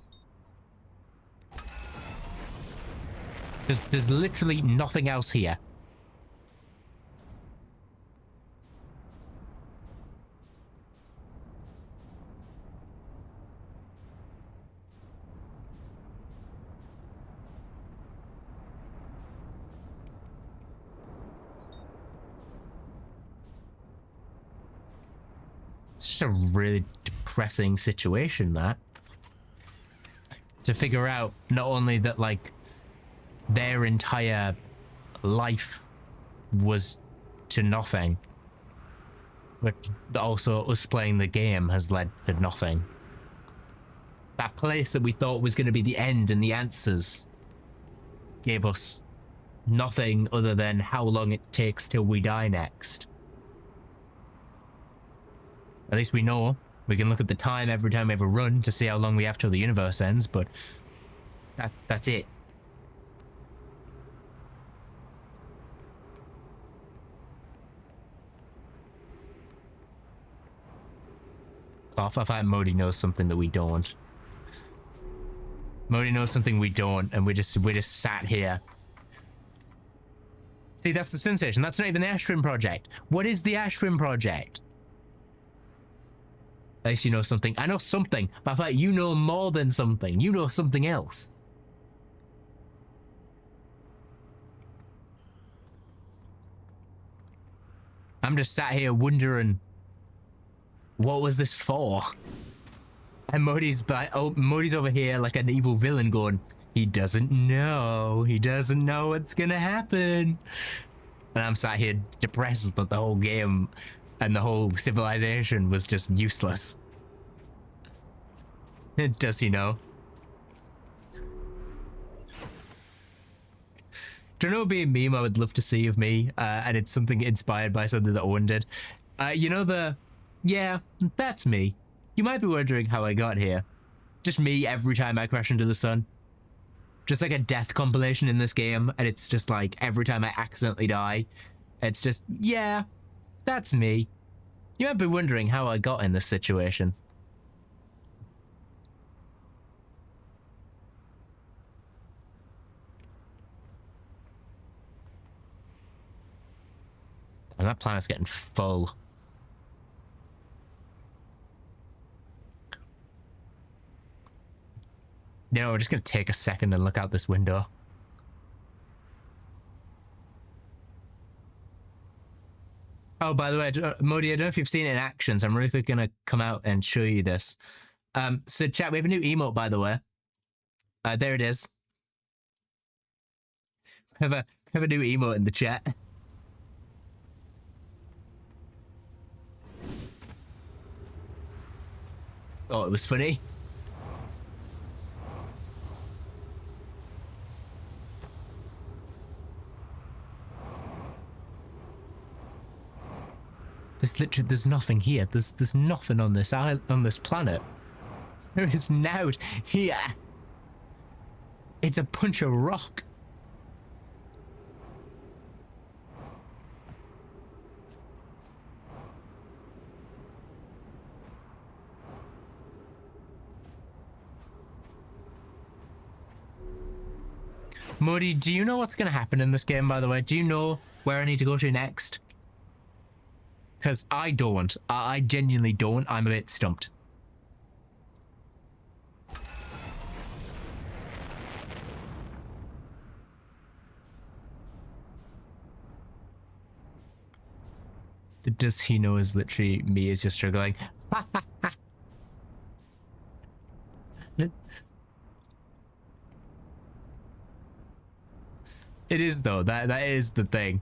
There's literally nothing else here. It's just a really depressing situation, that. To figure out not only that, like, their entire life was to nothing, but also us playing the game has led to nothing. That place that we thought was going to be the end and the answers gave us nothing other than how long it takes till we die next. At least we know. We can look at the time every time we have a run to see how long we have till the universe ends, but that's it. I find Modi knows something that we don't. Modi knows something we don't, and we're just sat here. See, that's the sensation. That's not even the Ashram Project. What is the Ashram Project? At least you know something. I know something, but I thought you know more than something. You know something else. I'm just sat here wondering, what was this for? And Modi's over here like an evil villain going, he doesn't know. He doesn't know what's gonna happen. And I'm sat here depressed that the whole game and the whole civilization was just useless. Does he know? Do you know what would be a meme I would love to see of me? And it's something inspired by something that Owen did. You know the... Yeah, that's me. You might be wondering how I got here. Just me every time I crash into the sun. Just like a death compilation in this game, and it's just like every time I accidentally die, it's just, yeah, that's me. You might be wondering how I got in this situation. And that planet's getting full. You know, we're just gonna take a second and look out this window. Oh, by the way, Modi, I don't know if you've seen it in actions. I'm really gonna come out and show you this. So chat, we have a new emote, by the way. There it is. We have a new emote in the chat. Oh, it was funny. There's nothing here. There's nothing on this island, on this planet. There is now here. It's a bunch of rock. Modi, do you know what's going to happen in this game, by the way? Do you know where I need to go to next? Because I don't. I genuinely don't. I'm a bit stumped. Does he know is literally me is just struggling? It is though. That is the thing.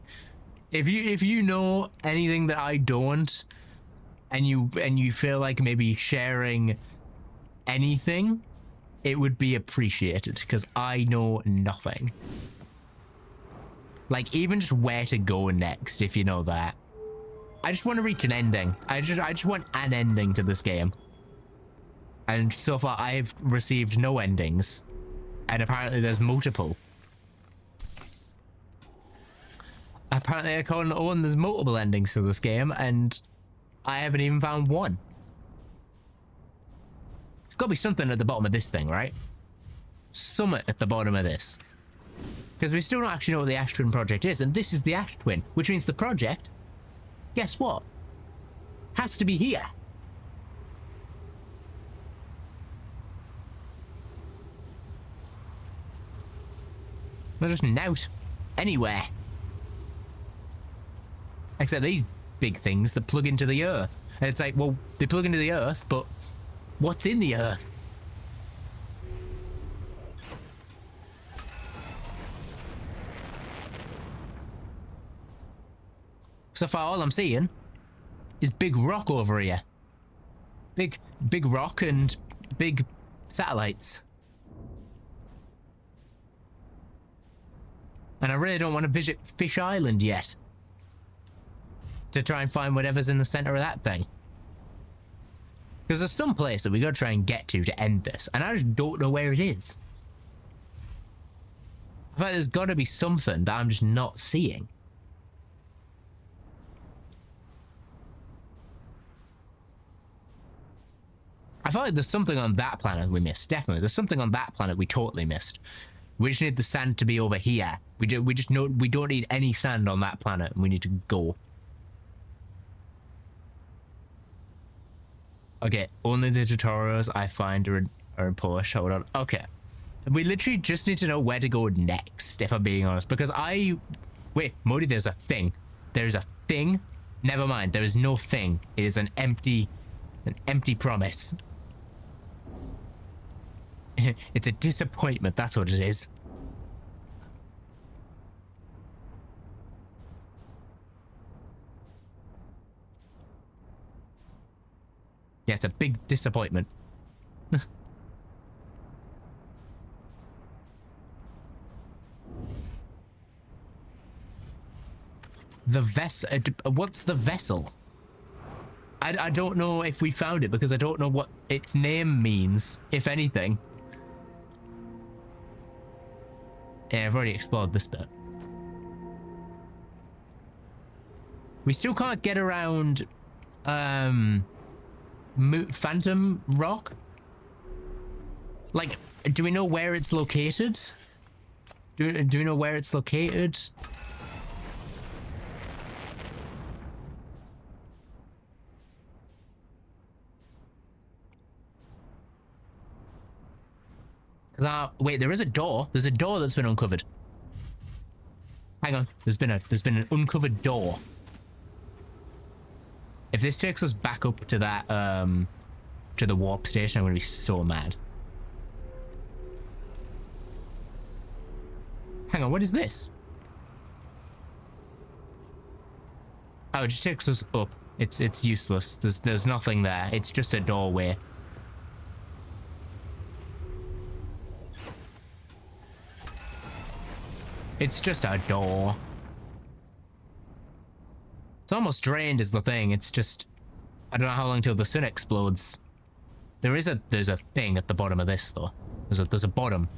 If you know anything that I don't, and you feel like maybe sharing anything, it would be appreciated, because I know nothing. Like even just where to go next, if you know that. I just want to reach an ending. I just want an ending to this game. And so far I've received no endings. And apparently there's multiple. Apparently, according to Owen, there's multiple endings to this game, and I haven't even found one. There's got to be something at the bottom of this thing, right? Something at the bottom of this. Because we still don't actually know what the Ash Twin project is, and this is the Ash Twin, which means the project, guess what? Has to be here. They're just out anywhere. Except these big things that plug into the earth. And it's like, well, they plug into the earth, but what's in the earth? So far, all I'm seeing is big rock over here. Big rock and big satellites. And I really don't want to visit Fish Island yet. To try and find whatever's in the center of that thing. Because there's some place that we gotta try and get to end this. And I just don't know where it is. I feel like there's gotta be something that I'm just not seeing. I feel like there's something on that planet we missed. Definitely. There's something on that planet we totally missed. We just need the sand to be over here. We just know we don't need any sand on that planet, and we need to go. Okay, only the tutorials I find are in Polish. Hold on. Okay. We literally just need to know where to go next, if I'm being honest. Because wait, Modi, there's a thing. There's a thing? Never mind, there is no thing. It is an empty promise. It's a disappointment, that's what it is. Yeah, it's a big disappointment. The vessel. What's the vessel? I don't know if we found it because I don't know what its name means, if anything. Yeah, I've already explored this bit. We still can't get around Phantom Rock? Like, do we know where it's located? Do we know where it's located? Wait, there is a door. There's a door that's been uncovered. Hang on. There's been an uncovered door. If this takes us back up to that to the warp station, I'm gonna be so mad. Hang on, what is this? Oh, it just takes us up. It's useless. There's nothing there. It's just a doorway. It's just a door. It's almost drained is the thing. It's just, I don't know how long till the sun explodes. There's a thing at the bottom of this though. There's a bottom.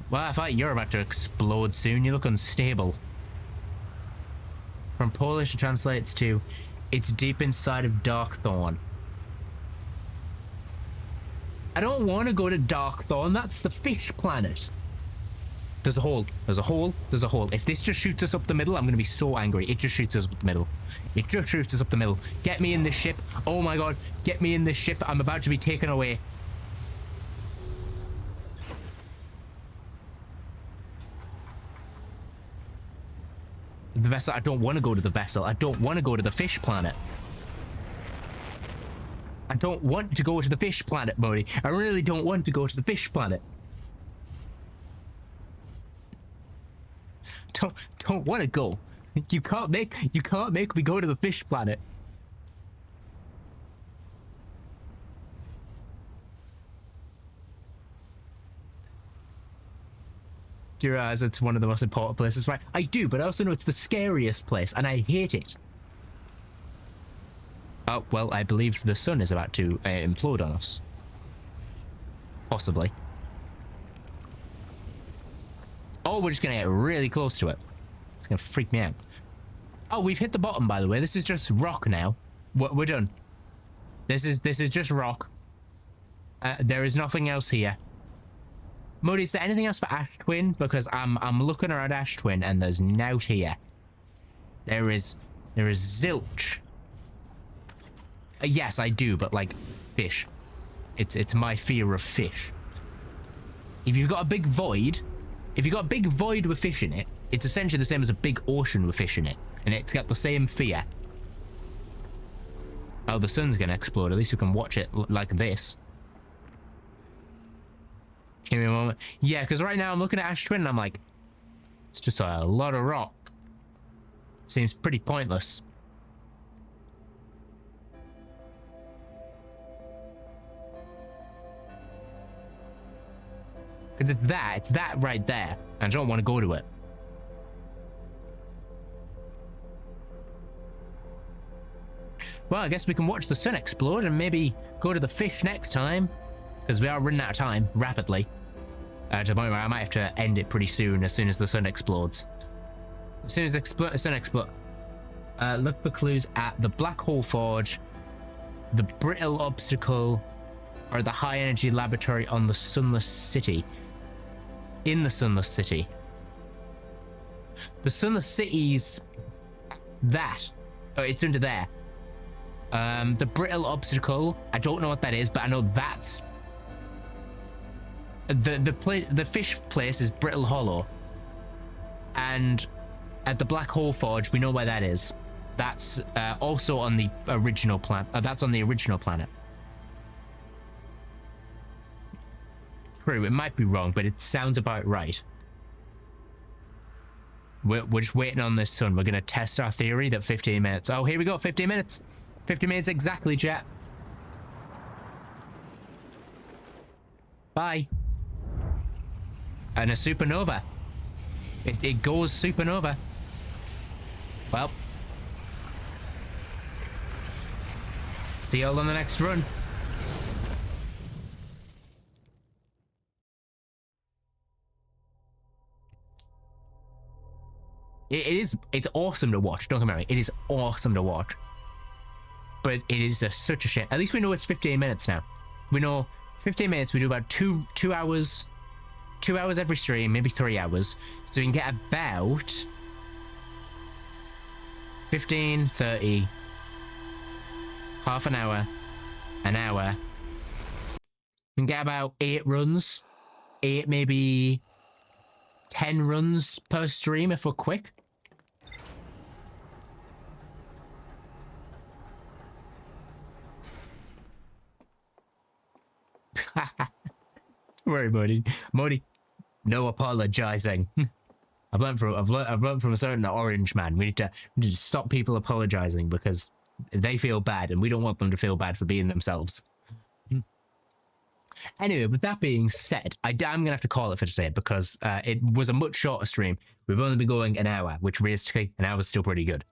Well, I thought you're about to explode soon. You look unstable. From Polish it translates to, it's deep inside of Darkthorn. I don't want to go to Darkthorn. That's the fish planet. There's a hole. There's a hole. There's a hole. If this just shoots us up the middle, I'm going to be so angry. It just shoots us up the middle. It just shoots us up the middle. Get me in this ship. Oh my god. Get me in this ship. I'm about to be taken away. The vessel. I don't want to go to the vessel. I don't want to go to the fish planet. I don't want to go to the fish planet, buddy. I really don't want to go to the fish planet. Don't want to go. You can't make me go to the fish planet. Do you realize it's one of the most important places, right? I do, but I also know it's the scariest place, and I hate it. Oh, well, I believe the sun is about to implode on us. Possibly. Oh, we're just gonna get really close to it. It's gonna freak me out. Oh, we've hit the bottom, by the way. This is just rock now. We're done. This is just rock. There is nothing else here. Muddy, is there anything else for Ash Twin? Because I'm looking around Ash Twin and there's nout here. There is zilch. Yes, I do, but like fish. It's my fear of fish. If you've got a big void with fish in it, it's essentially the same as a big ocean with fish in it, and it's got the same fear. Oh, the sun's gonna explode. At least we can watch it like this. Give me a moment. Yeah, because right now I'm looking at Ash Twin and I'm like, it's just a lot of rock. Seems pretty pointless. Because it's that right there. And I don't want to go to it. Well, I guess we can watch the sun explode and maybe go to the fish next time. Because we are running out of time, rapidly. To the point where I might have to end it pretty soon as the sun explodes. As soon as the sun explodes. Look for clues at the Black Hole Forge, the Brittle Obstacle, or the High Energy Laboratory on the Sunless City. In the Sunless City. The Sunless City's that. Oh, it's under there. The Brittle Obstacle, I don't know what that is, but I know that's the fish place is Brittle Hollow. And at the Black Hole Forge, we know where that is. That's also on the original planet. That's on the original planet. True, it might be wrong, but it sounds about right. We're just waiting on this sun. We're going to test our theory that 15 minutes. Oh, here we go, 15 minutes. 50 minutes exactly, chat. Bye. And a supernova. It goes supernova. Well. See you all on the next run. It's awesome to watch, don't get me wrong. It is awesome to watch. But it is such a shame. At least we know it's 15 minutes now. We know 15 minutes, we do about two hours. 2 hours every stream, maybe 3 hours. So we can get about 15, 30, half an hour, an hour. We can get about 8 runs. 8, maybe 10 runs per stream if we're quick. Don't worry, Modi. No apologizing. I've learned from a certain orange man. We need to stop people apologizing because they feel bad, and we don't want them to feel bad for being themselves. Anyway, with that being said, I'm gonna have to call it for today because it was a much shorter stream. We've only been going an hour, which realistically, an hour is still pretty good.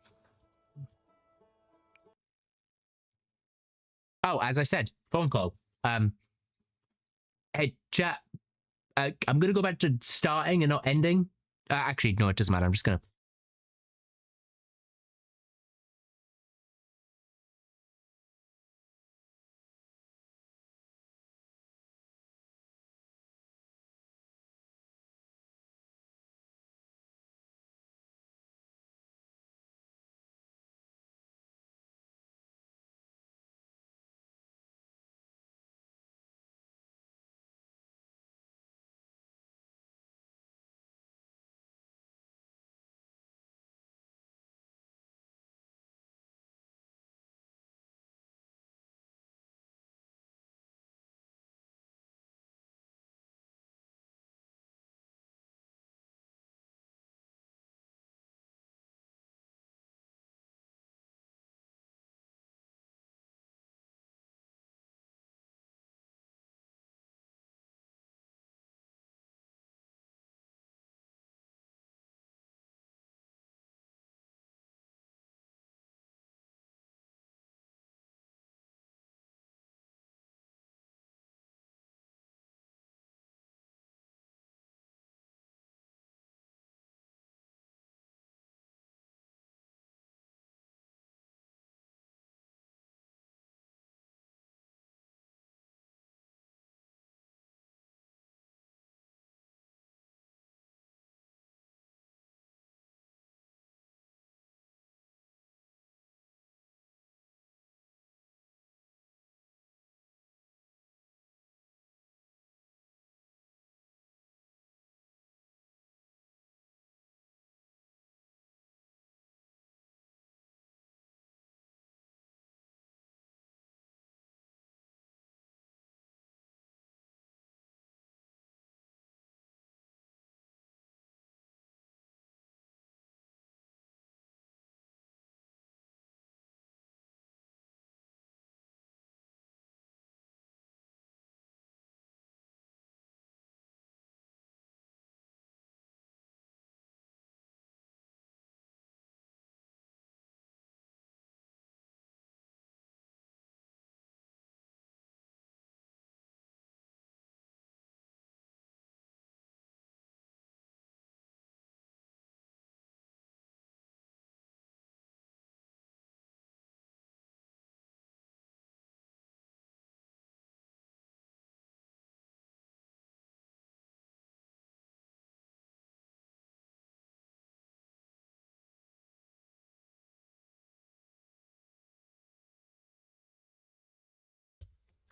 Oh, as I said, phone call. Hey, chat. I'm gonna go back to starting and not ending. Actually, no, it doesn't matter. I'm just gonna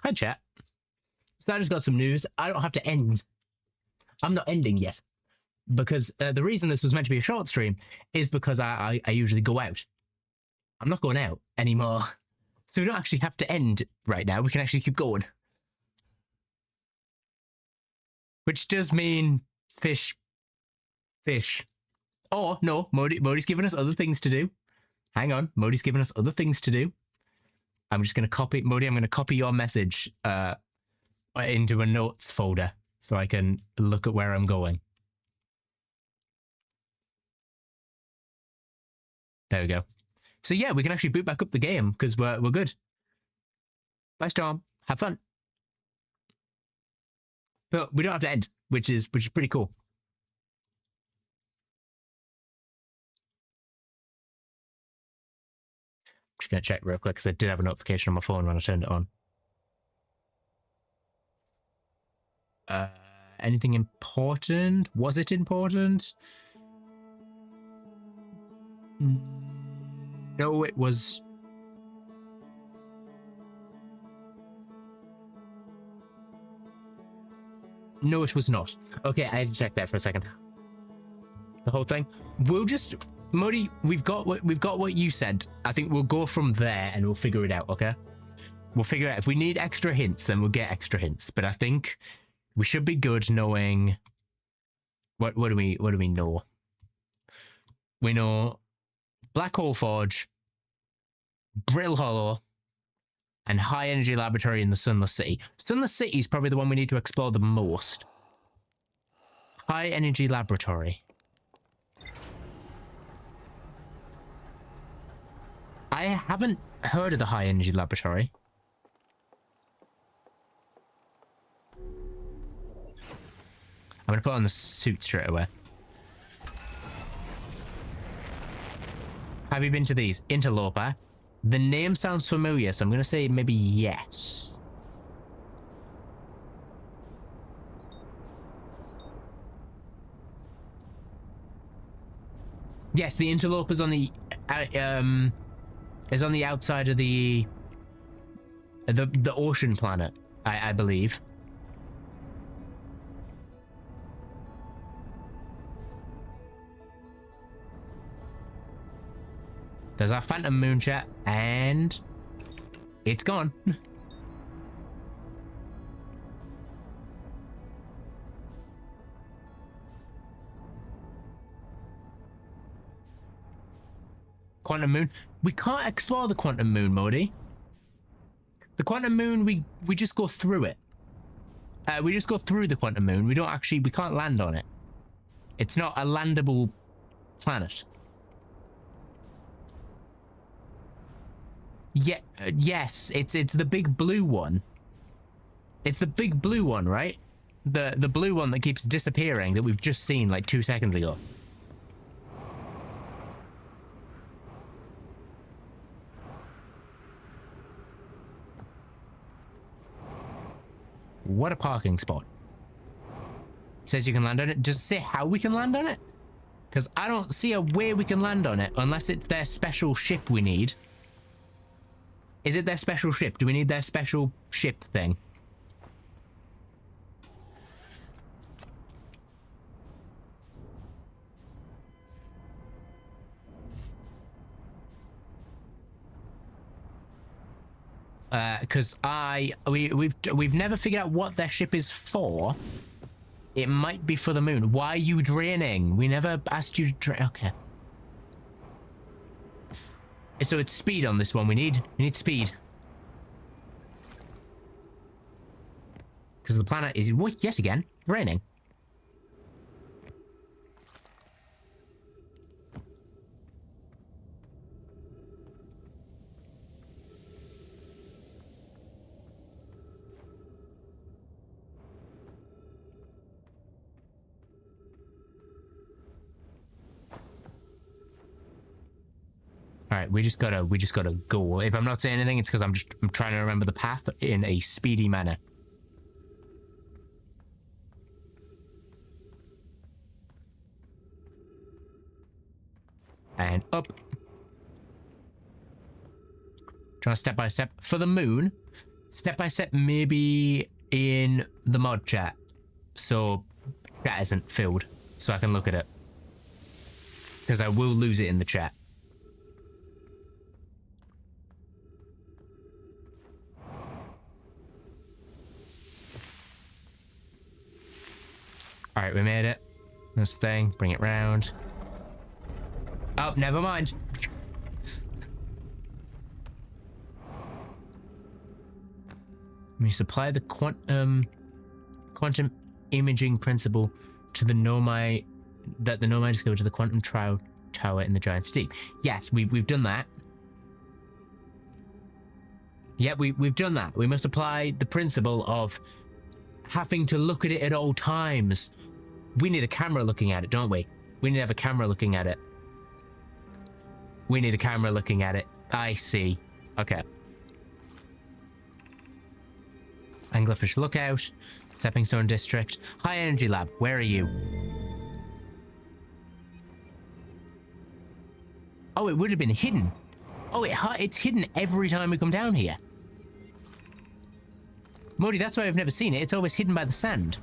Hi, chat. So I just got some news. I don't have to end. I'm not ending yet. Because the reason this was meant to be a short stream is because I usually go out. I'm not going out anymore. So we don't actually have to end right now. We can actually keep going. Which does mean fish. Oh, no. Modi's giving us other things to do. Hang on. Modi's giving us other things to do. I'm just going to copy. Modi, I'm going to copy your message into a notes folder so I can look at where I'm going. There we go. So yeah, we can actually boot back up the game because we're good. Bye, Storm. Have fun. But we don't have to end, which is pretty cool. I'm just gonna check real quick because I did have a notification on my phone when I turned it on. Anything important? Was it important? No, it was. No, it was not. Okay, I had to check that for a second. The whole thing. We'll just, Modi, we've got what you said. I think we'll go from there and we'll figure it out. Okay, we'll figure it out. If we need extra hints, then we'll get extra hints. But I think we should be good knowing. What do we know? We know Black Hole Forge, Brill Hollow, and High Energy Laboratory in the Sunless City. Sunless City is probably the one we need to explore the most. High Energy Laboratory. I haven't heard of the High Energy Laboratory. I'm going to put on the suit straight away. Have you been to these? Interloper. The name sounds familiar, so I'm going to say maybe yes. Yes, the interloper's on the is on the outside of the ocean planet, I believe. There's our Phantom Moon chat, and it's gone. Quantum Moon. We can't explore the Quantum Moon, Modi. The Quantum Moon, we just go through it. We just go through the Quantum Moon. We can't land on it. It's not a landable planet. Yeah, yes, it's the big blue one. It's the big blue one, right? The blue one that keeps disappearing that we've just seen like 2 seconds ago. What a parking spot. Says you can land on it. Does it say how we can land on it? Because I don't see a way we can land on it unless it's their special ship we need. Is it their special ship? Do we need their special ship thing? Because we've never figured out what their ship is for. It might be for the moon. Why are you draining? We never asked you to drain. Okay. So it's speed on this one. We need speed. Because the planet is yet again raining. All right, we just gotta go. If I'm not saying anything, it's because I'm trying to remember the path in a speedy manner. And up. Trying step by step for the moon. Step by step, maybe in the mod chat. So chat isn't filled. So I can look at it. Because I will lose it in the chat. Alright, we made it. This thing, bring it round. Oh, never mind. We supply the quantum imaging principle to the Nomai that the Nomai discovered to the quantum tower in the giant's deep. Yes, we've done that. Yeah, we've done that. We must apply the principle of having to look at it at all times. We need a camera looking at it, don't we? We need to have a camera looking at it. We need a camera looking at it. I see. Okay. Anglerfish Lookout, Stepping Stone District, High Energy Lab, where are you? Oh, it would have been hidden. Oh, it's hidden every time we come down here. Modi, that's why I've never seen it. It's always hidden by the sand.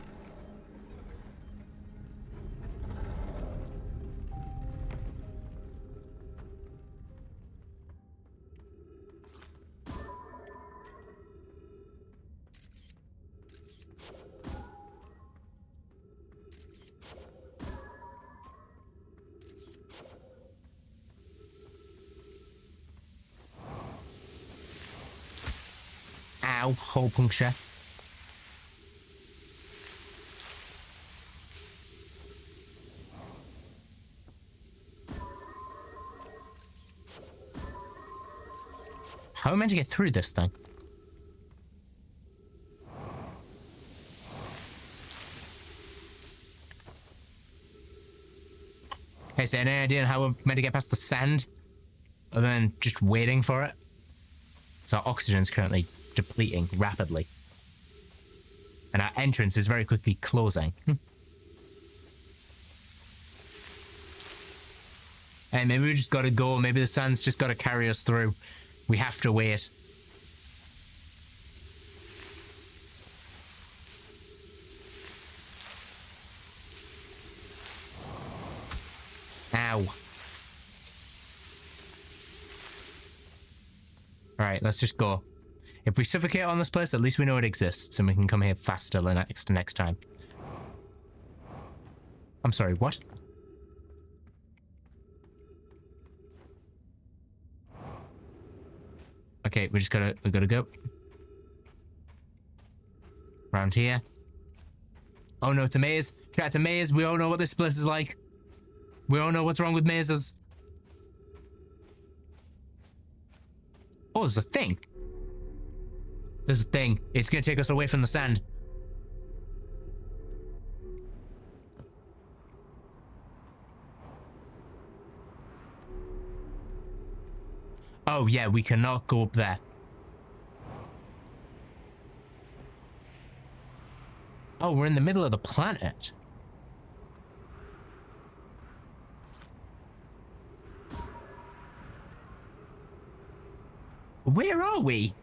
Ow, hole puncture. How am I meant to get through this thing? Hey, so any idea how we're meant to get past the sand? Other than just waiting for it? So our oxygen's currently depleting rapidly. And our entrance is very quickly closing. Hey, maybe we just gotta go. Maybe the sand's just gotta carry us through. We have to wait. Ow. Alright, let's just go. If we suffocate on this place, at least we know it exists and we can come here faster the next time. I'm sorry, what? Okay, we gotta go. Around here. Oh no, it's a maze. Chat, it's a maze. We all know what this place is like. We all know what's wrong with mazes. Oh, there's a thing. There's a thing. It's gonna take us away from the sand. Oh yeah, we cannot go up there. Oh, we're in the middle of the planet. Where are we?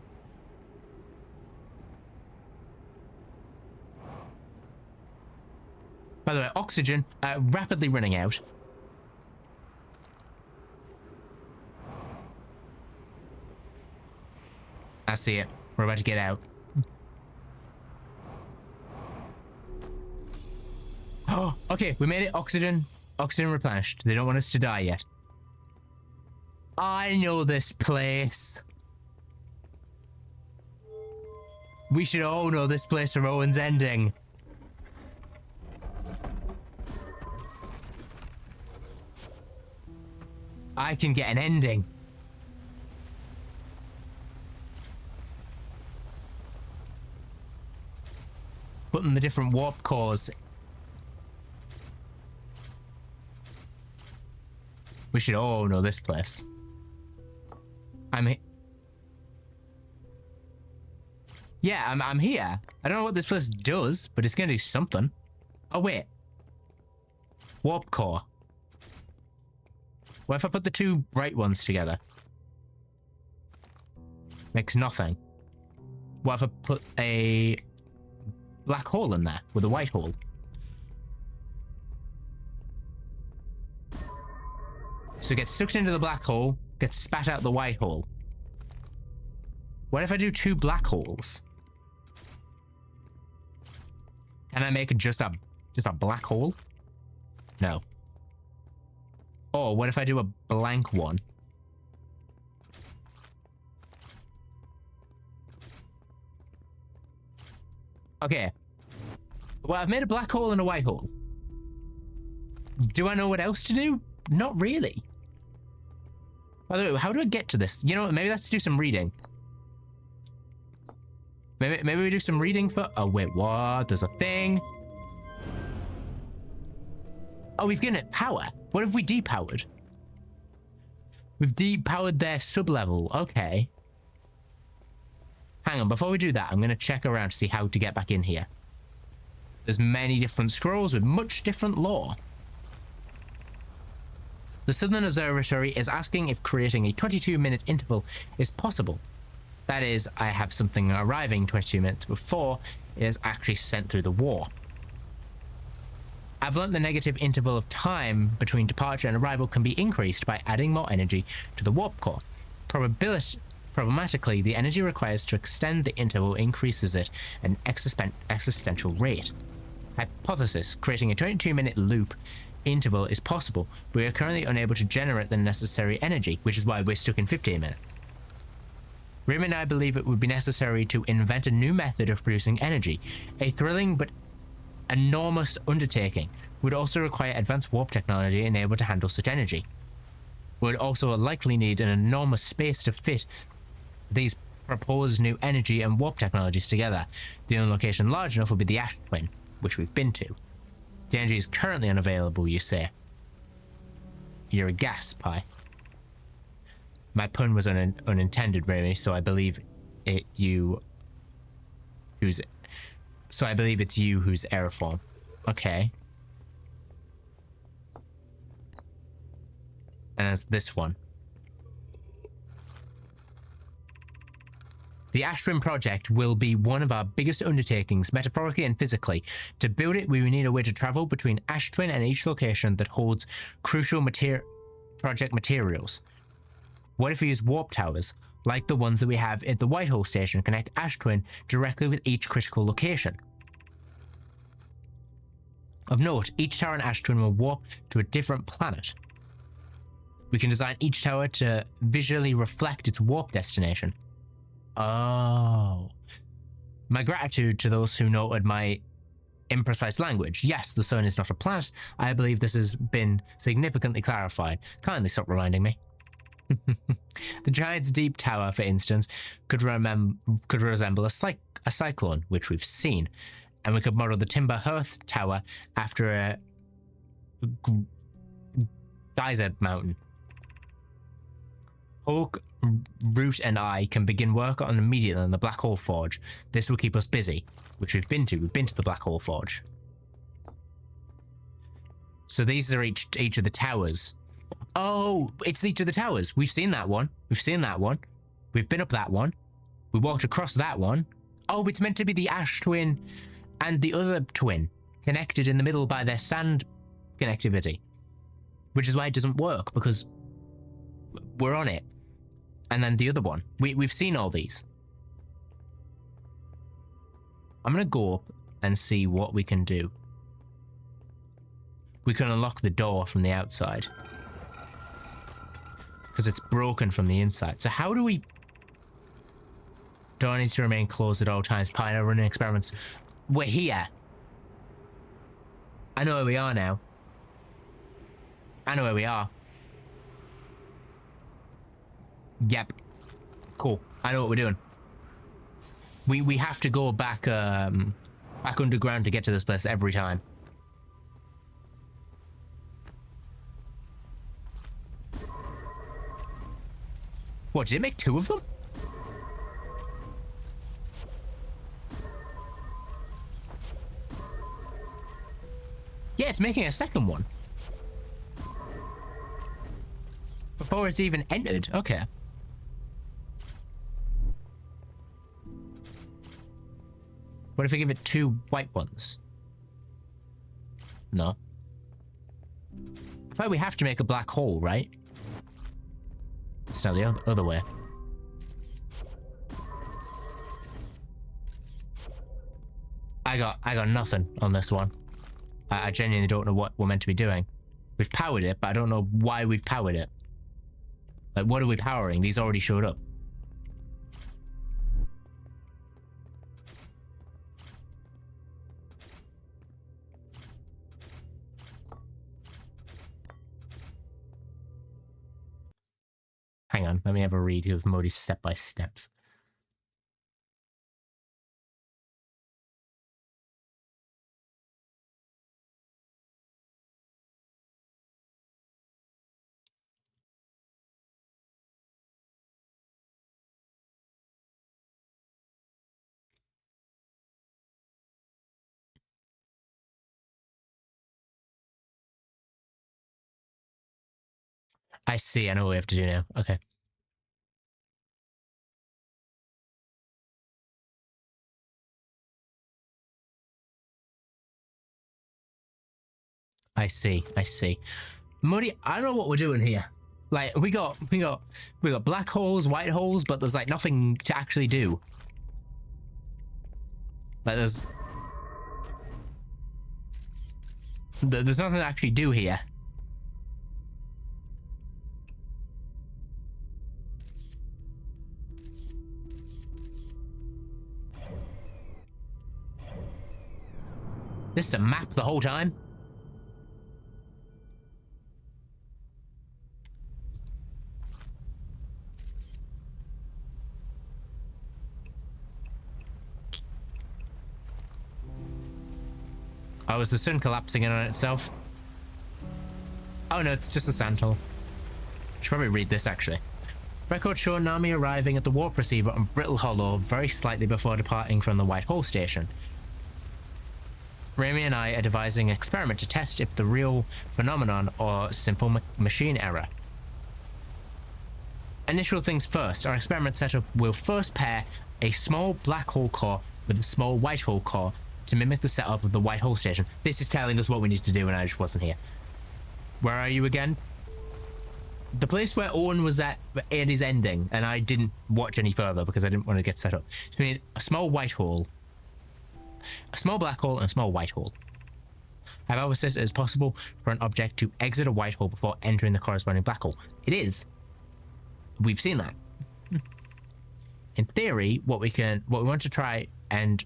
By the way, oxygen rapidly running out. I see it. We're about to get out. Oh, okay, we made it. Oxygen replenished. They don't want us to die yet. I know this place. We should all know this place for Owen's ending. I can get an ending. Putting the different warp cores. We should all know this place. Yeah, I'm here. I don't know what this place does, but it's gonna do something. Oh wait. Warp core. What if I put the two right ones together? Makes nothing. What if I put a black hole in there with a white hole? So it gets sucked into the black hole, gets spat out the white hole. What if I do 2 black holes? Can I make it just a black hole? No. Or what if I do a blank one? Okay. Well, I've made a black hole and a white hole. Do I know what else to do? Not really. By the way, how do I get to this? You know what? Maybe let's do some reading. Maybe we do some reading for... Oh, wait, what? There's a thing. Oh, we've given it power. What have we depowered? We've depowered their sub-level. Okay. Hang on, before we do that, I'm going to check around to see how to get back in here. There's many different scrolls with much different lore. The Southern Observatory is asking if creating a 22-minute interval is possible. That is, I have something arriving 22 minutes before it is actually sent through the war. I've learned the negative interval of time between departure and arrival can be increased by adding more energy to the warp core. Problematically, the energy required to extend the interval increases it at an existential rate. Hypothesis: creating a 22-minute loop interval is possible. We are currently unable to generate the necessary energy, which is why we're stuck in 15 minutes. Rim and I believe it would be necessary to invent a new method of producing energy. A thrilling but enormous undertaking would also require advanced warp technology enabled to handle such energy. We would also likely need an enormous space to fit these proposed new energy and warp technologies together. The only location large enough would be the Ash Twin, which we've been to. The energy is currently unavailable, you say. You're a gas pie. My pun was unintended, Remy, so I believe it's you who's aeriform. Okay. And there's this one. The Ashwin project will be one of our biggest undertakings, metaphorically and physically. To build it, we will need a way to travel between Ashtwin and each location that holds crucial project materials. What if we use warp towers, like the ones that we have at the Whitehall station, connect Ashtwin directly with each critical location? Of note, each tower in Ashtwin will warp to a different planet. We can design each tower to visually reflect its warp destination. Oh. My gratitude to those who noted my imprecise language. Yes, the sun is not a planet. I believe this has been significantly clarified. Kindly stop reminding me. The Giant's Deep Tower, for instance, could resemble a cyclone, which we've seen, and we could model the Timber Hearth Tower after a geyser mountain. Hulk, Root, and I can begin work on immediately on the Black Hole Forge. This will keep us busy, which we've been to. We've been to the Black Hole Forge. So these are each of the towers. Oh, it's each of the towers. We've seen that one. We've seen that one. We've been up that one. We walked across that one. Oh, it's meant to be the Ash Twin and the other twin connected in the middle by their sand connectivity. Which is why it doesn't work, because we're on it. And then the other one. We've seen all these. I'm going to go up and see what we can do. We can unlock the door from the outside. Because it's broken from the inside. So how do we... Door needs to remain closed at all times. Pioneer running experiments. We're here. I know where we are now. I know where we are. Yep. Cool. I know what we're doing. We have to go back back underground to get to this place every time. What, did it make 2 of them? Yeah, it's making a second one. Before it's even entered. Okay. What if I give it 2 white ones? No. I thought we have to make a black hole, right? It's now the other way. I got nothing on this one. I genuinely don't know what we're meant to be doing. We've powered it, but I don't know why we've powered it. Like, what are we powering? These already showed up. Hang on, let me have a read of Modi's step-by-steps. I see, I know what we have to do now. Okay. I see. Modi, I don't know what we're doing here. Like, we got black holes, white holes, but there's like nothing to actually do. Like there's nothing to actually do here. This is a map the whole time? Oh, is the sun collapsing in on itself? Oh no, it's just a sandhole. Should probably read this actually. Records show Nami arriving at the warp receiver on Brittle Hollow very slightly before departing from the White Hole station. Remy and I are devising an experiment to test if the real phenomenon or simple machine error. Initial things first, our experiment setup will first pair a small black hole core with a small white hole core to mimic the setup of the White Hole station. This is telling us what we need to do and I just wasn't here. Where are you again? The place where Owen was at his ending, and I didn't watch any further because I didn't want to get set up. So we need a small white hole, a small black hole, and a small white hole. I've always said it is possible for an object to exit a white hole before entering the corresponding black hole. It is. We've seen that. In theory, what we want to try and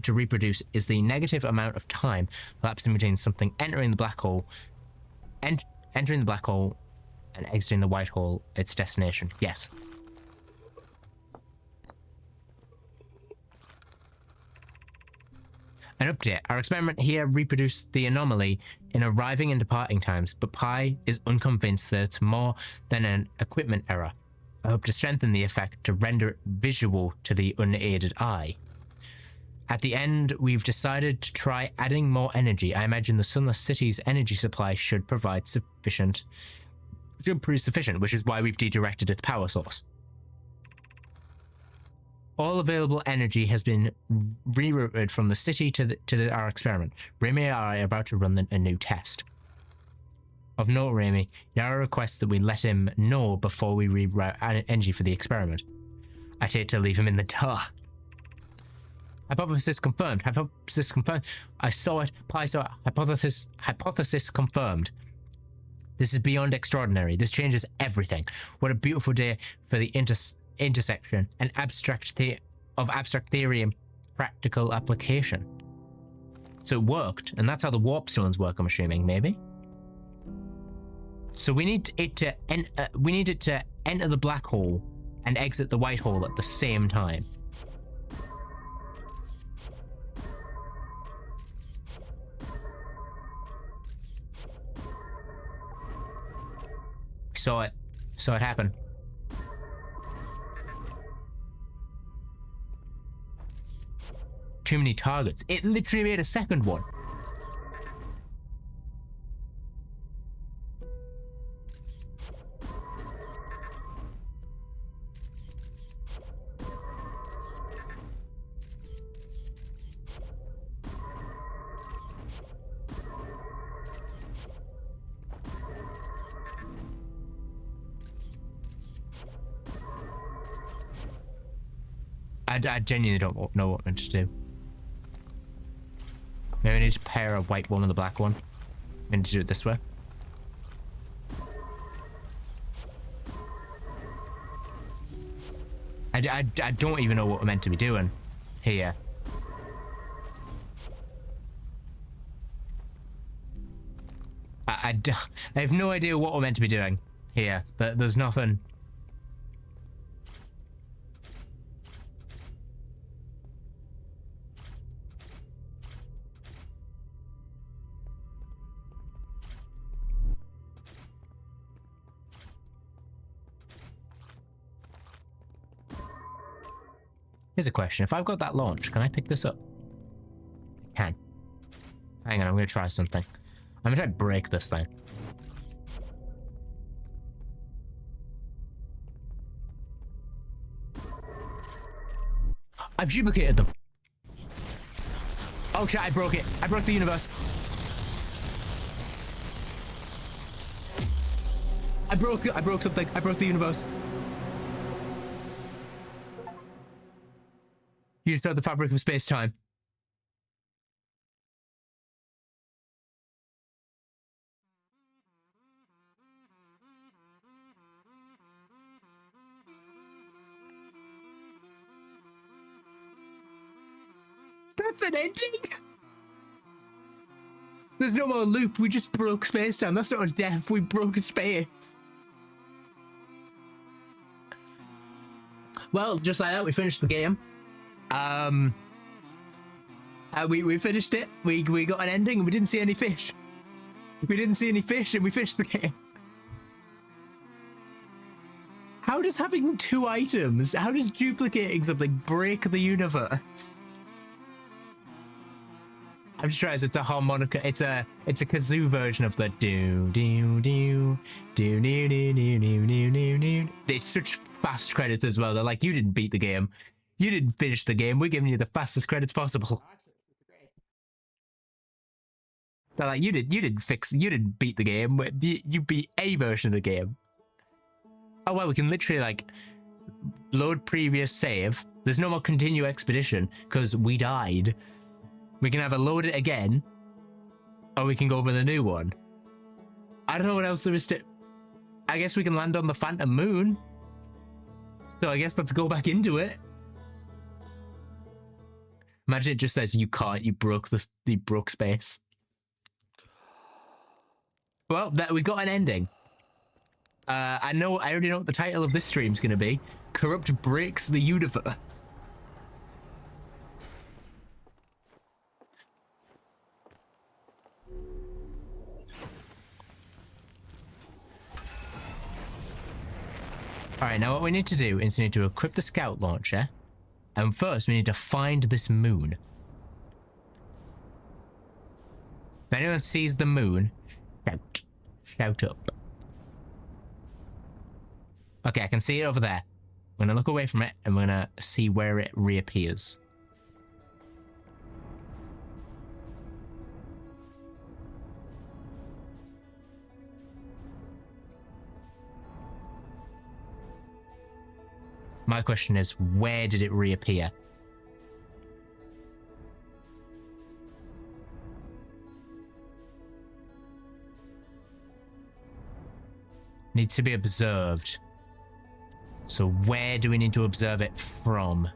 to reproduce is the negative amount of time elapsing between something entering the black hole, entering the black hole, and exiting the white hole, its destination. Yes. An update. Our experiment here reproduced the anomaly in arriving and departing times, but Pi is unconvinced that it's more than an equipment error. I hope to strengthen the effect to render it visual to the unaided eye. At the end, we've decided to try adding more energy. I imagine the Sunless City's energy supply should prove sufficient, which is why we've redirected its power source. All available energy has been rerouted from the city to our experiment. Remy and I are about to run a new test. Of note, Remy, Yara requests that we let him know before we reroute energy for the experiment. I'd hate to leave him in the dark. Hypothesis confirmed. Hypothesis confirmed. I saw it. Pi saw it. Hypothesis confirmed. This is beyond extraordinary. This changes everything. What a beautiful day for the intersection and abstract theory and practical application. So it worked, and that's how the warp stones work, I'm assuming, maybe. So we need it to enter the black hole and exit the white hole at the same time. Saw it happen. Too many targets. It literally made a second one. I genuinely don't know what I'm meant to do. Maybe I need to pair a white one with a black one. I need to do it this way. I don't even know what we're meant to be doing here. I have no idea what we're meant to be doing here. There's nothing. Here's a question. If I've got that launch, can I pick this up? I can. Hang on, I'm going to try something. I'm going to try to break this thing. I've duplicated them. Oh shit, I broke it. I broke the universe. I broke something. I broke the universe. You disturb the fabric of space-time. That's an ending? There's no more loop. We just broke space-time. That's not a death. We broke space. Well, just like that, we finished the game. We finished it. We got an ending and we didn't see any fish. We didn't see any fish and we finished the game. How does having 2 items, how does duplicating something break the universe? I'm just trying. It's a harmonica. It's a kazoo version of the do do do do do do do do do do. It's such fast credits as well. They're like, you didn't beat the game. You didn't finish the game. We're giving you the fastest credits possible. They're like, you didn't beat the game. You beat a version of the game. Oh well, we can literally like load previous save. There's no more continue expedition because we died. We can either load it again, or we can go over the new one. I don't know what else there is to. I guess we can land on the Phantom Moon. So I guess let's go back into it. Imagine it just says you can't. You broke space. Well, we got an ending. I already know what the title of this stream's gonna be. Corrupt breaks the universe. Alright, now what we need to do is we need to equip the scout launcher. And first we need to find this moon. If anyone sees the moon, shout. Shout up. Okay, I can see it over there. I'm gonna look away from it and we're gonna see where it reappears. My question is, where did it reappear? Needs to be observed. So where do we need to observe it from?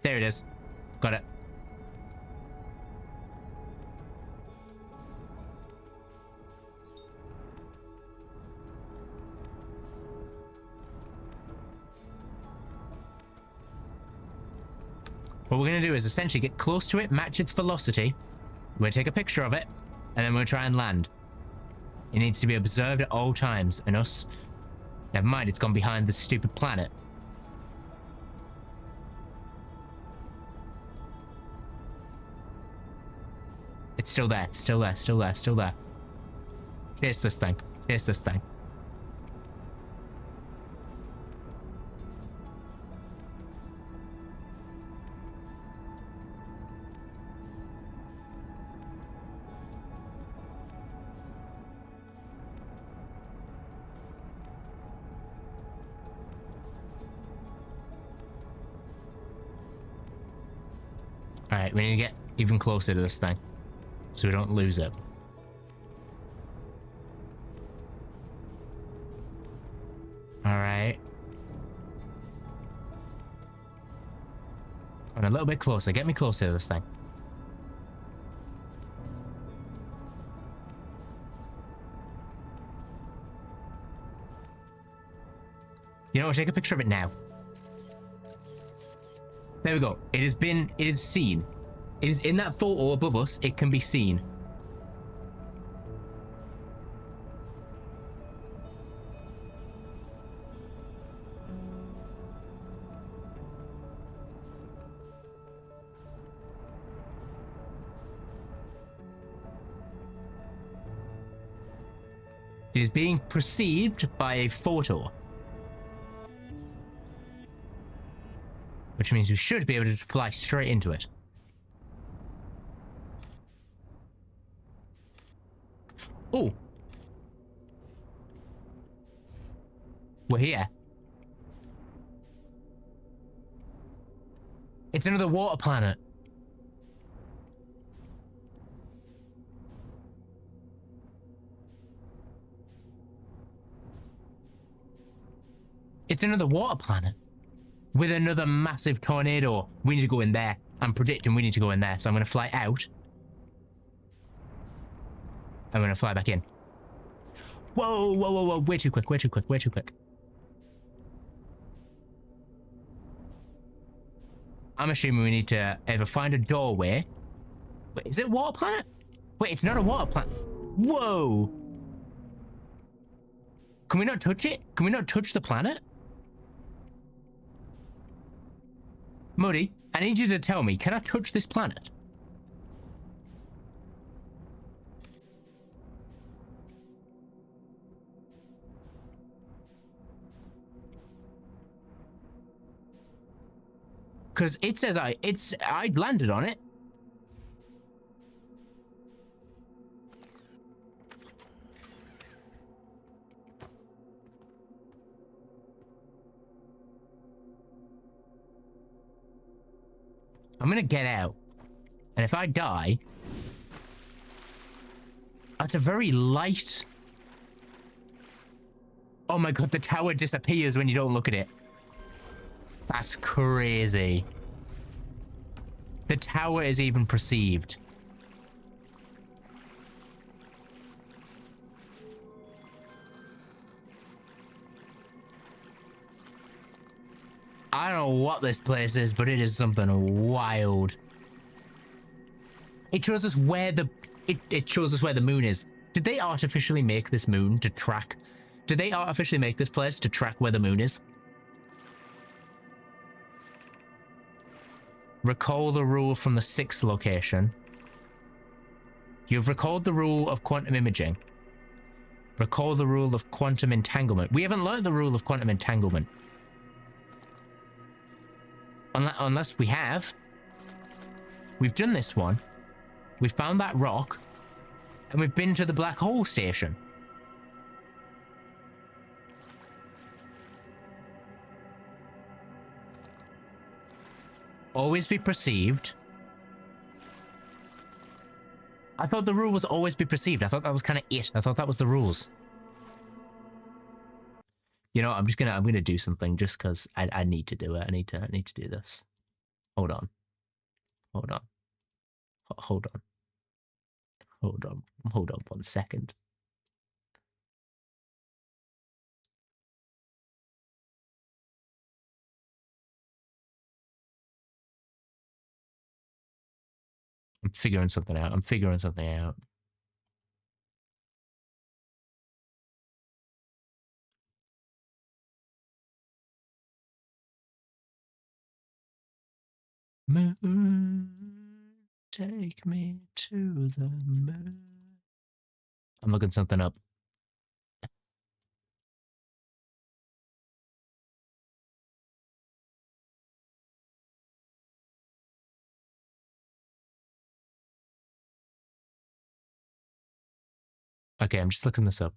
There it is. Got it. What we're going to do is essentially get close to it, match its velocity. We're going to take a picture of it, and then we'll try and land. It needs to be observed at all times, and us... Never mind, it's gone behind this stupid planet. It's still there, still there, still there, still there. Chase this thing, chase this thing. Alright, we need to get even closer to this thing so we don't lose it. Alright. Come on, a little bit closer. Get me closer to this thing. You know what? Take a picture of it now. There we go. It is seen. It is in that photo above us. It can be seen. It is being perceived by a photo. Which means we should be able to fly straight into it. Oh! We're here. It's another water planet. It's another water planet. With another massive tornado. We need to go in there. I'm predicting we need to go in there. So I'm going to fly out. I'm going to fly back in. Whoa, whoa, whoa, whoa. Way too quick, way too quick, way too quick. I'm assuming we need to either find a doorway. Wait, is it a water planet? Wait, it's not a water planet. Whoa. Can we not touch it? Can we not touch the planet? Muddy, I need you to tell me, can I touch this planet? Because it says I'd landed on it. I'm gonna get out. And if I die, that's a very light. Oh my god, the tower disappears when you don't look at it. That's crazy. The tower is even perceived. I don't know what this place is, but it is something wild. It shows us where it shows us where the moon is. Did they artificially make this moon to track? Did they artificially make this place to track where the moon is? Recall the rule from the 6th location. You've recalled the rule of quantum imaging. Recall the rule of quantum entanglement. We haven't learned the rule of quantum entanglement. Unless we have. We've done this one. We've found that rock. And we've been to the black hole station. Always be perceived. I thought the rule was always be perceived. I thought that was kind of it. I thought that was the rules. You know, I'm gonna do something just because I need to do it. I need to do this. Hold on. Hold on. Hold on. Hold on. Hold on 1 second. I'm figuring something out. I'm figuring something out. Moon, take me to the moon. I'm looking something up. Okay, I'm just looking this up.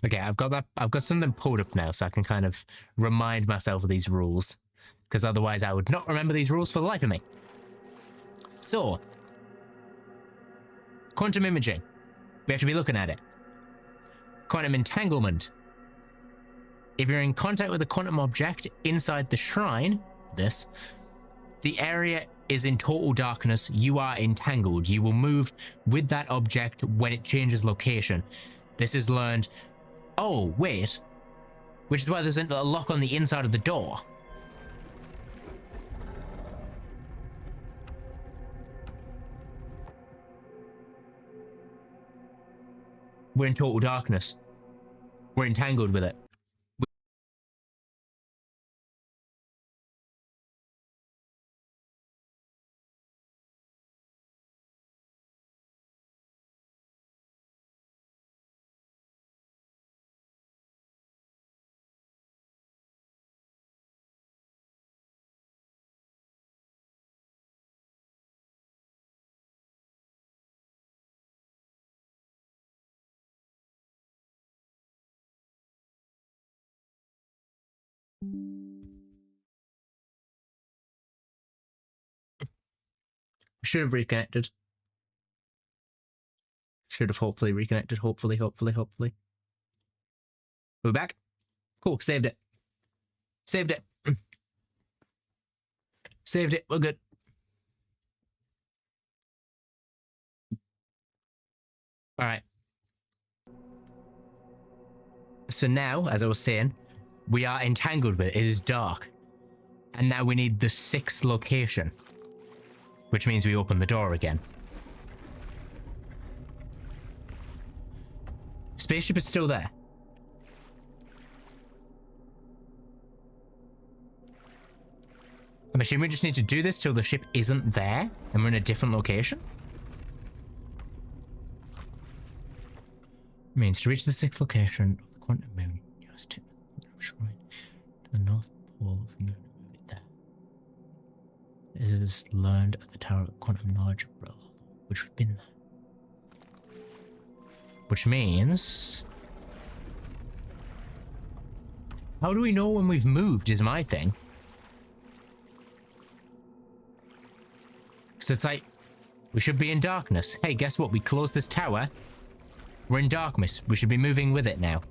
Okay, I've got that. I've got something pulled up now, so I can kind of remind myself of these rules, because otherwise I would not remember these rules for the life of me. So, quantum imaging. We have to be looking at it. Quantum entanglement. If you're in contact with a quantum object inside the shrine, the area is in total darkness. You are entangled. You will move with that object when it changes location. This is learned. Oh, wait. Which is why there's a lock on the inside of the door. We're in total darkness. We're entangled with it. Should have reconnected. Should have hopefully reconnected. Hopefully. We're back. Cool. Saved it. Saved it. Saved it. We're good. All right. So now, as I was saying, we are entangled with it. It is dark. And now we need the 6th location. Which means we open the door again. Spaceship is still there. I'm assuming we just need to do this till the ship isn't there and we're in a different location. Means to reach the 6th location of the quantum moon, you must tip the quantum shrine to the north pole of the moon and move it there. It is learned at the Tower of Quantum Knowledge of Brill, which we've been there. Which means... How do we know when we've moved is my thing. So it's like, we should be in darkness. Hey, guess what? We closed this tower. We're in darkness. We should be moving with it now.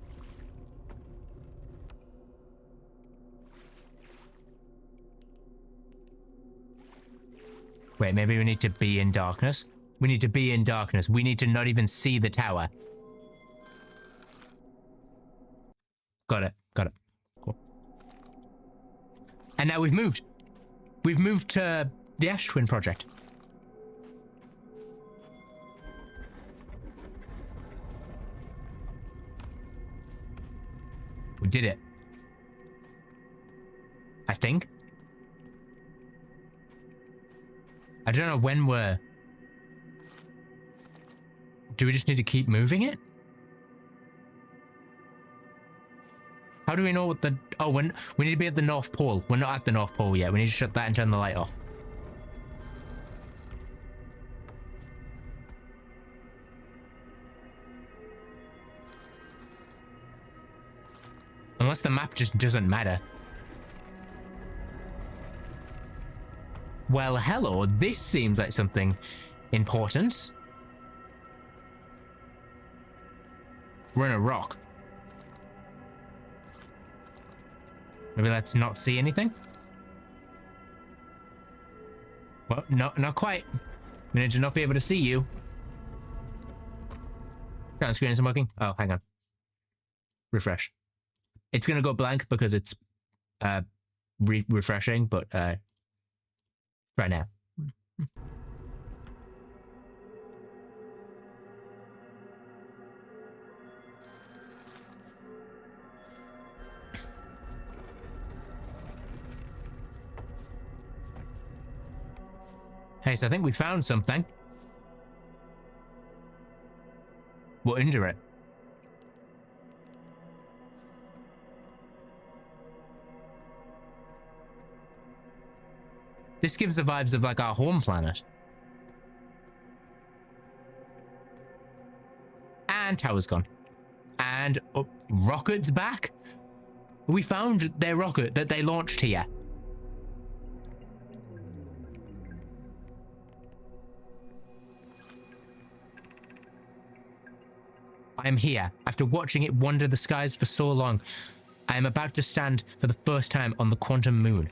Wait, maybe we need to be in darkness? We need to be in darkness. We need to not even see the tower. Got it. Got it. Cool. And now we've moved. We've moved to the Ash Twin Project. We did it. I think. I don't know when we're... Do we just need to keep moving it? How do we know what the... Oh, we need to be at the North Pole. We're not at the North Pole yet. We need to shut that and turn the light off. Unless the map just doesn't matter. Well, hello. This seems like something important. We're in a rock. Maybe let's not see anything? Well, no, not quite. We need to not be able to see you. Current screen isn't working. Oh, hang on. Refresh. It's gonna go blank because it's refreshing, but try now. Hey, so I think we found something. We'll injure it. This gives the vibes of like our home planet. And tower's gone. And rockets back? We found their rocket that they launched here. I am here. After watching it wander the skies for so long, I am about to stand for the first time on the quantum moon.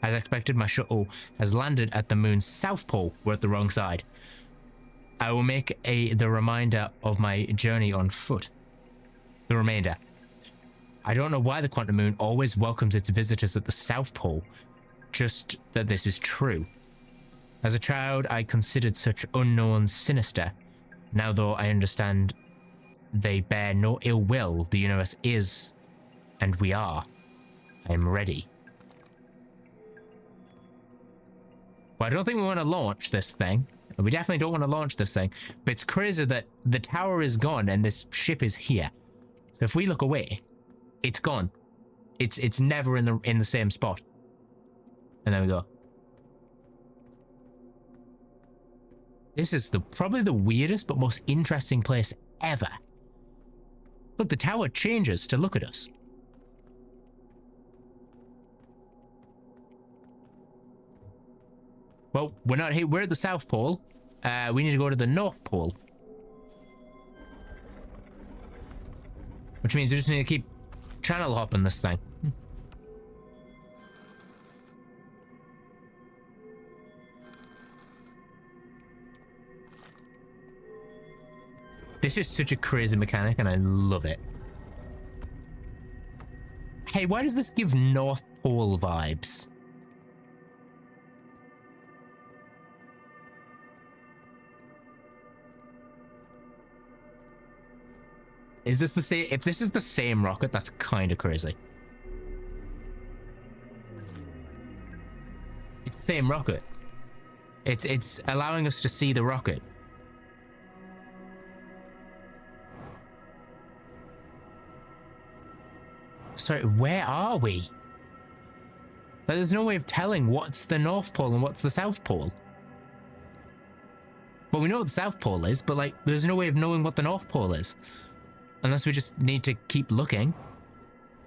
As expected, my shuttle has landed at the moon's south pole. We're at the wrong side. I will make the reminder of my journey on foot. The remainder. I don't know why the quantum moon always welcomes its visitors at the South Pole, just that this is true. As a child, I considered such unknowns sinister. Now, though, I understand they bear no ill will. The universe is, and we are. I am ready. Well, I don't think we want to launch this thing. We definitely don't want to launch this thing. But it's crazy that the tower is gone and this ship is here. So if we look away, it's gone. It's never in the same spot. And there we go. This is probably the weirdest but most interesting place ever. Look, the tower changes to look at us. Well, we're not here. We're at the South Pole. We need to go to the North Pole. Which means we just need to keep channel hopping this thing. This is such a crazy mechanic and I love it. Hey, why does this give North Pole vibes? Is this the same? If this is the same rocket, that's kind of crazy. It's the same rocket. It's allowing us to see the rocket. Sorry, where are we? Like, there's no way of telling what's the North Pole and what's the South Pole. Well, we know what the South Pole is, but like, there's no way of knowing what the North Pole is. Unless we just need to keep looking.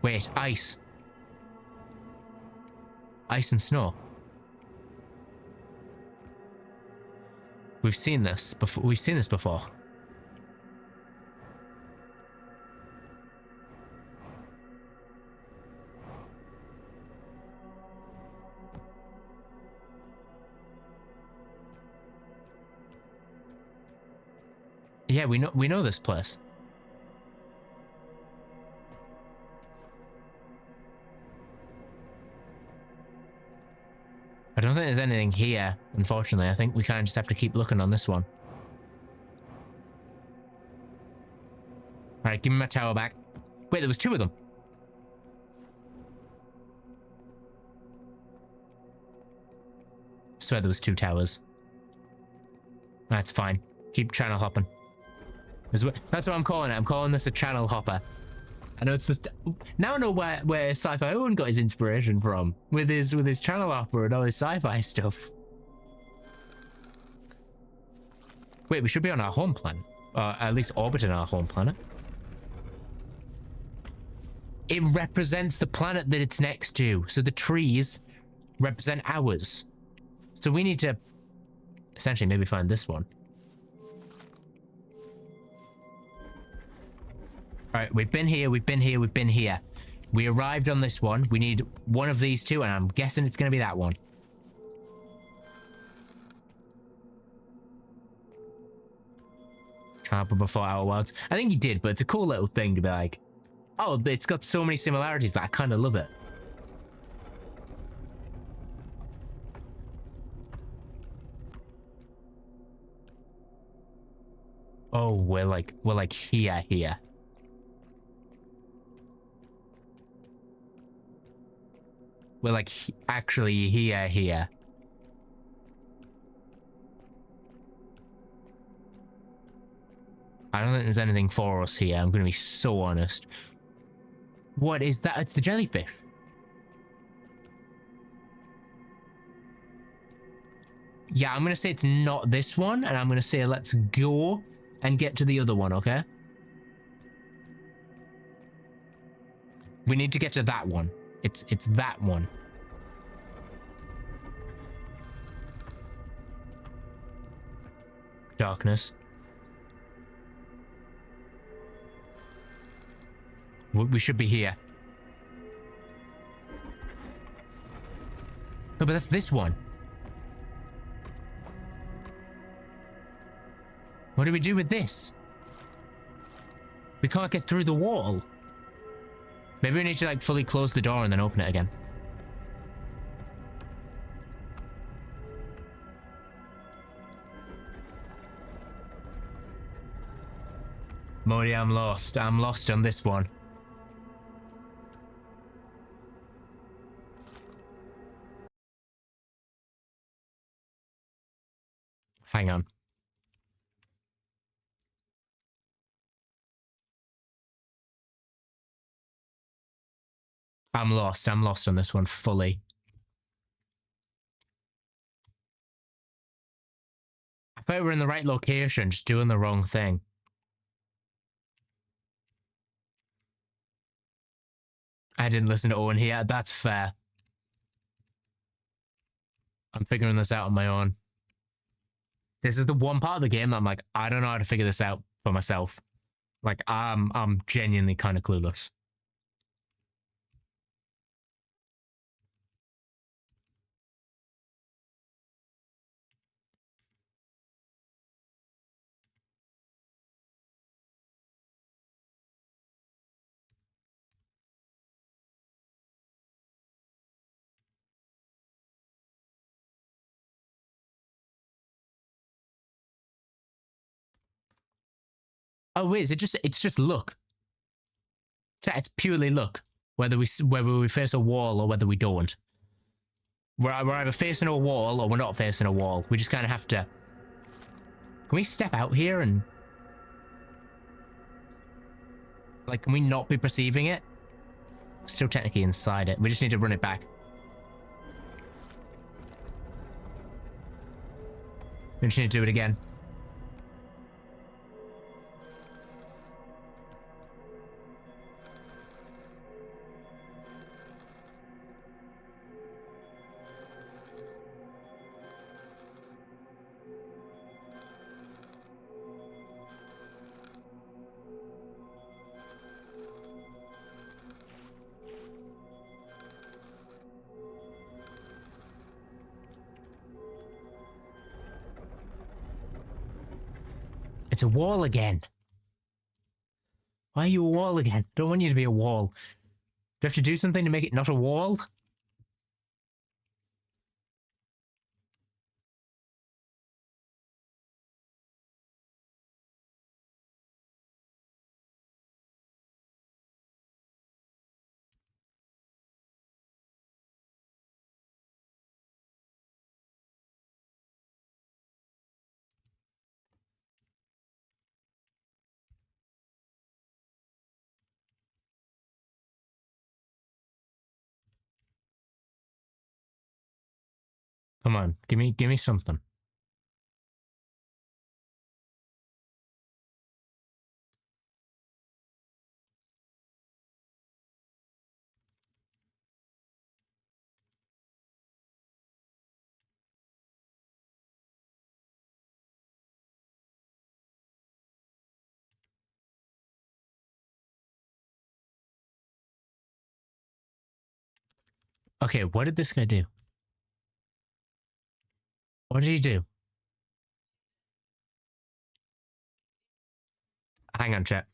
Wait, ice. Ice and snow. We've seen this before. We've seen this before. Yeah, we know this place. I don't think there's anything here, unfortunately. I think we kind of just have to keep looking on this one. Alright, give me my tower back. Wait, there was two of them. I swear there was two towers. That's fine. Keep channel hopping. That's what I'm calling it. I'm calling this a channel hopper. I know it's just now I know where Sci-Fi Owen got his inspiration from with his channel hopper and all his sci-fi stuff. Wait, we should be on our home planet, or at least orbiting our home planet. It represents the planet that it's next to, so the trees represent ours. So we need to essentially maybe find this one. All right, we've been here, we've been here, we've been here. We arrived on this one. We need one of these two, and I'm guessing it's going to be that one. Hopper before our worlds. I think he did, but it's a cool little thing to be like, oh, it's got so many similarities that I kind of love it. Oh, we're like here. We're like actually here. I don't think there's anything for us here. I'm going to be so honest. What is that? It's the jellyfish. Yeah, I'm going to say it's not this one, and I'm going to say let's go and get to the other one, okay? We need to get to that one. It's that one. Darkness. We should be here. No, but that's this one. What do we do with this? We can't get through the wall. Maybe we need to like fully close the door and then open it again. Modi, I'm lost. I'm lost on this one. Hang on. I'm lost. I'm lost on this one fully. I thought we were in the right location, just doing the wrong thing. I didn't listen to Owen here. That's fair. I'm figuring this out on my own. This is the one part of the game that I'm like, I don't know how to figure this out for myself. Like, I'm genuinely kind of clueless. Oh wait, is it just? It's just luck. It's purely luck. Whether we face a wall or whether we don't. We're either facing a wall or we're not facing a wall. We just kind of have to. Can we step out here and like? Can we not be perceiving it? Still technically inside it. We just need to run it back. We just need to do it again. It's a wall again. Why are you a wall again? Don't want you to be a wall. Do you have to do something to make it not a wall? Come on, give me something. Okay, what did this guy do? What did he do? Hang on, chat.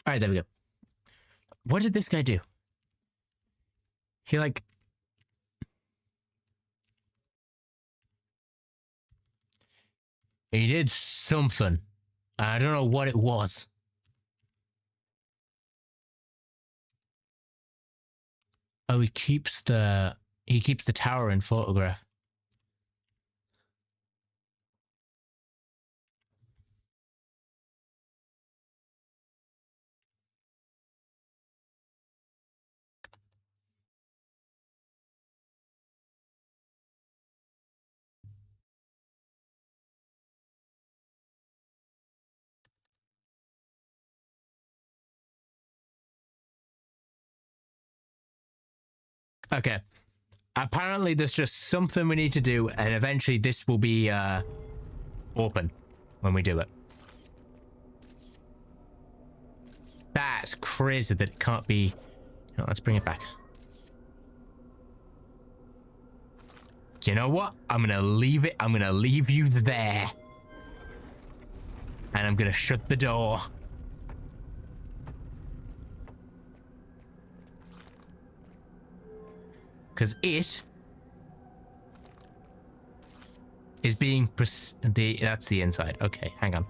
All right, there we go. What did this guy do? He like... He did something. I don't know what it was. Oh, he keeps the tower in photograph. Okay. Apparently there's just something we need to do, and eventually this will be open when we do it. That's crazy that it can't be... No, let's bring it back. Do you know what? I'm gonna leave it. I'm gonna leave you there. And I'm gonna shut the door. Because it is being... That's the inside. Okay, hang on.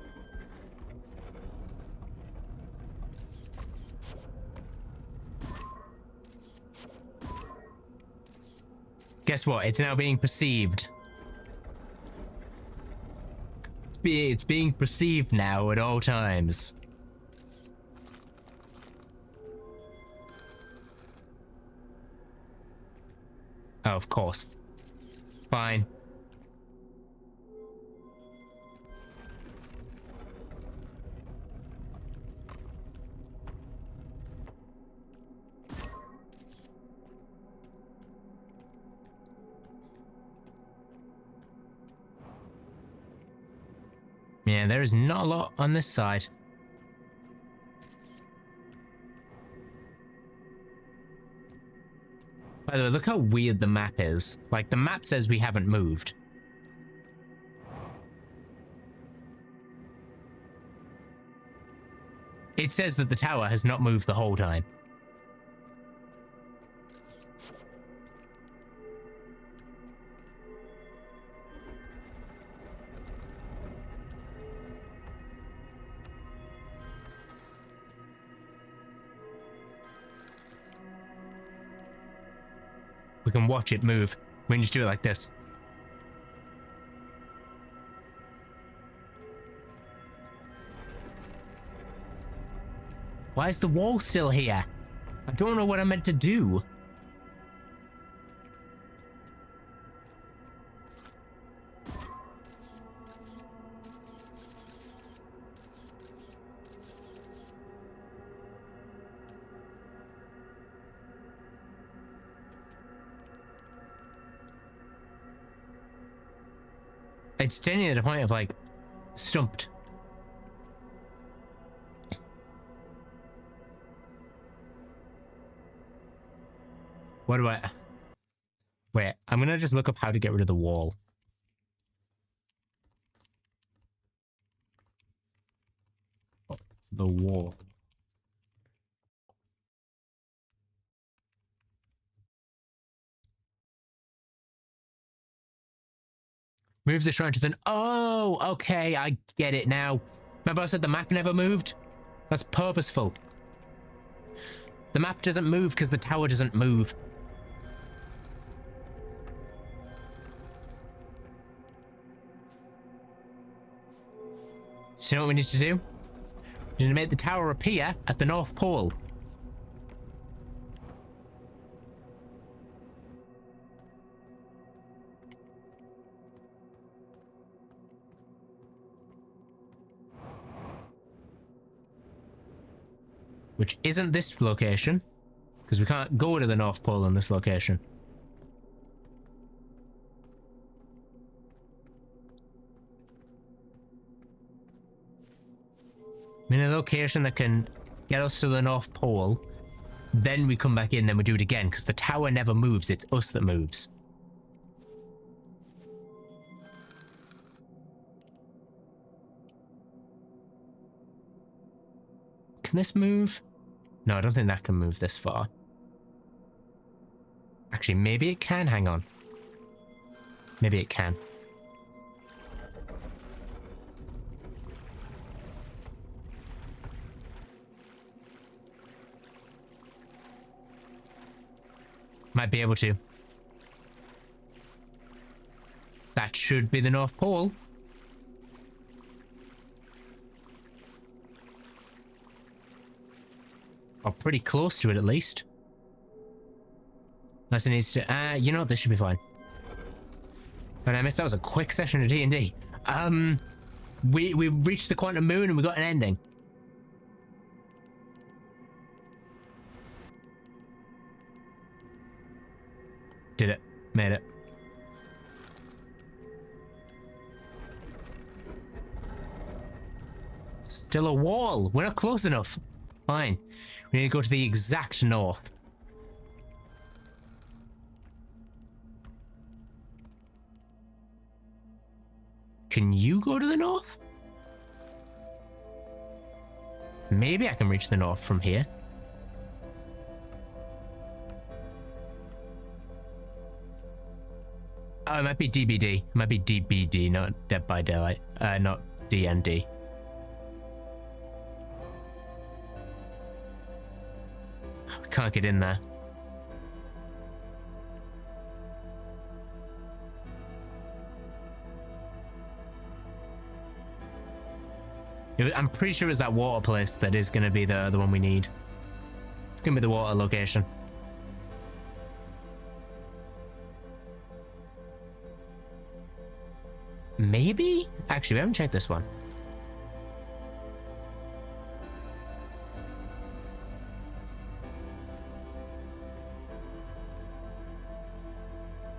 Guess what? It's now being perceived. It's being perceived now at all times. Oh, of course. Fine. Yeah, there is not a lot on this side. By the way, look how weird the map is. Like, the map says we haven't moved. It says that the tower has not moved the whole time. We can watch it move. We can just do it like this. Why is the wall still here? I don't know what I'm meant to do. It's genuinely at a point of like, stumped. What do I... Wait, I'm gonna just look up how to get rid of the wall. Oh, the wall. Move the shrine to the... Oh, okay, I get it now. Remember I said the map never moved? That's purposeful. The map doesn't move because the tower doesn't move. So you know what we need to do? We need to make the tower appear at the North Pole. Which isn't this location, because we can't go to the North Pole in this location. In a location that can get us to the North Pole, then we come back in and we do it again, because the tower never moves, it's us that moves. Can this move? No, I don't think that can move this far. Actually, maybe it can, hang on. Maybe it can. Might be able to. That should be the North Pole. Or pretty close to it, at least. Unless it needs to... you know what? This should be fine. But I missed. That was a quick session of D&D. We reached the quantum moon and we got an ending. Did it. Made it. Still a wall. We're not close enough. Fine. We need to go to the exact north. Can you go to the north? Maybe I can reach the north from here. Oh, it might be DBD. It might be DBD, not Dead by Daylight. Not DND. We can't get in there. I'm pretty sure it's that water place that is going to be the one we need. It's going to be the water location. Maybe? Actually, we haven't checked this one.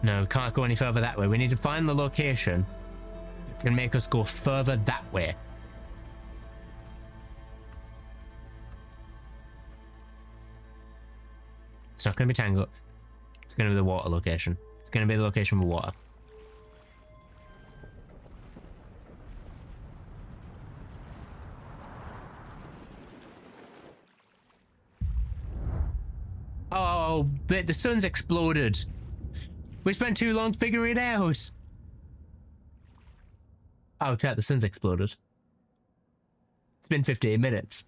No, we can't go any further that way. We need to find the location that can make us go further that way. It's not going to be Tango. It's going to be the water location. It's going to be the location with water. Oh, the sun's exploded. We spent too long figuring it out. Oh, chat, the sun's exploded. It's been 15 minutes.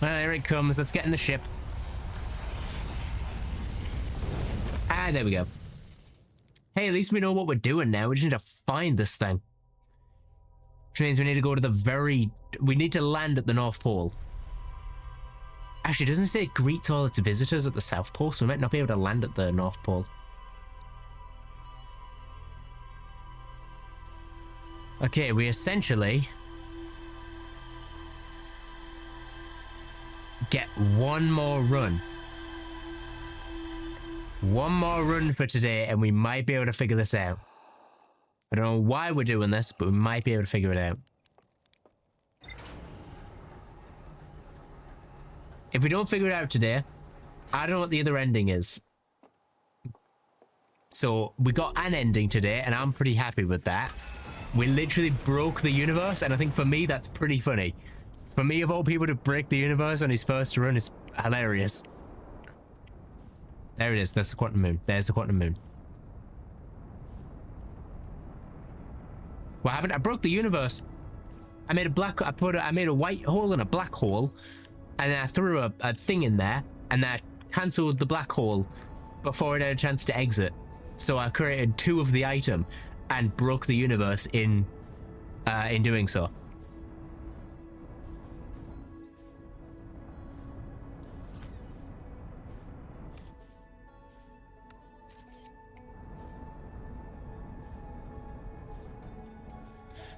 Well, here it comes. Let's get in the ship. Ah, there we go. Hey, at least we know what we're doing now. We just need to find this thing. Which means we need to go to the very... We need to land at the North Pole. Actually, doesn't it say greet all its visitors at the South Pole? So we might not be able to land at the North Pole. Okay, we essentially... get one more run. One more run for today, and we might be able to figure this out. I don't know why we're doing this, but we might be able to figure it out. If we don't figure it out today, I don't know what the other ending is. So, we got an ending today, and I'm pretty happy with that. We literally broke the universe, and I think for me, that's pretty funny. For me, of all people to break the universe on his first run is hilarious. There it is. That's the quantum moon. There's the quantum moon. What happened? I broke the universe. I made a white hole in a black hole, and then I threw a thing in there, and that cancelled the black hole before it had a chance to exit. So I created 2 of the item and broke the universe in doing so.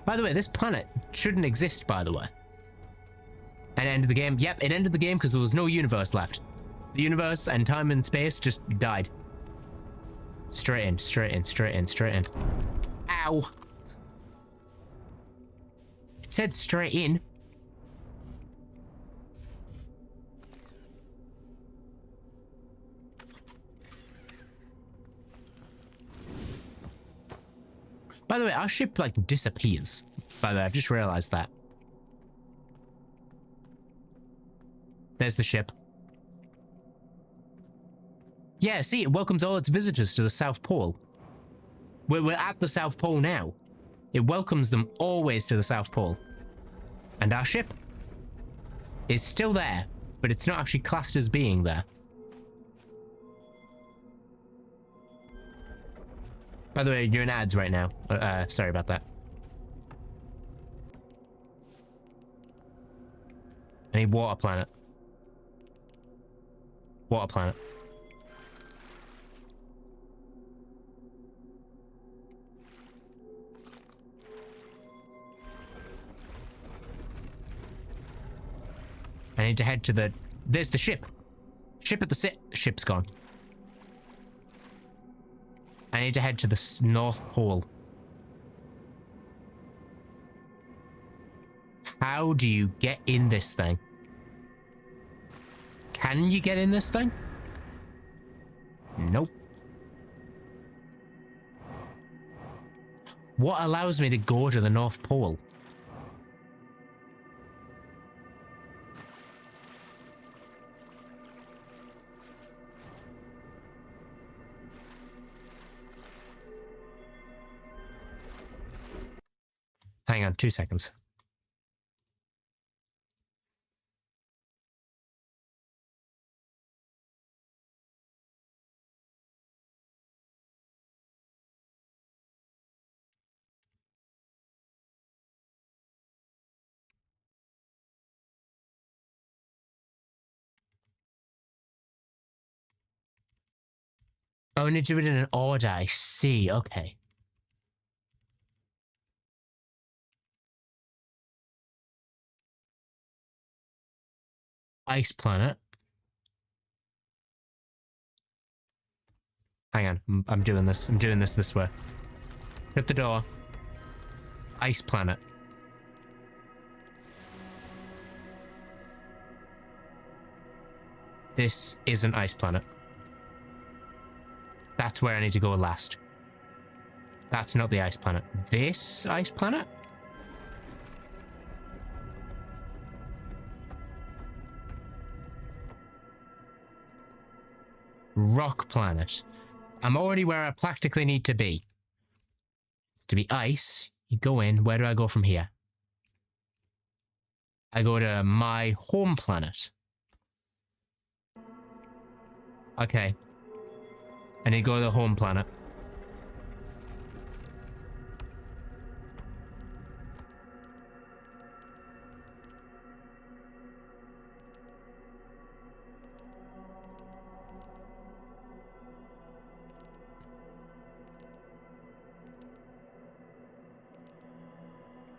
By the way, this planet shouldn't exist, by the way. And it ended the game. Yep, it ended the game because there was no universe left. The universe and time and space just died. Straight in, straight in, straight in, straight in. Ow. It said straight in. By the way, our ship, like, disappears. By the way, I've just realized that. There's the ship. Yeah, see, it welcomes all its visitors to the South Pole. We're at the South Pole now. It welcomes them always to the South Pole. And our ship? is still there, but it's not actually classed as being there. By the way, you're in ads right now. Sorry about that. I need water planet. Water planet. I need to head to the... There's the ship. Ship at the ship's gone. I need to head to the North Pole. How do you get in this thing? Can you get in this thing? Nope. What allows me to go to the North Pole? Hang on, 2 seconds. Oh, I need to do it in an order. I see. Okay. Ice planet. Hang on. I'm doing this. I'm doing this way. Shut the door. Ice planet. This is an ice planet. That's where I need to go last. That's not the ice planet. This ice planet? Rock planet. I'm already where I practically need to be. To be ice, you go in. Where do I go from here? I go to my home planet. Okay. I need to go to the home planet.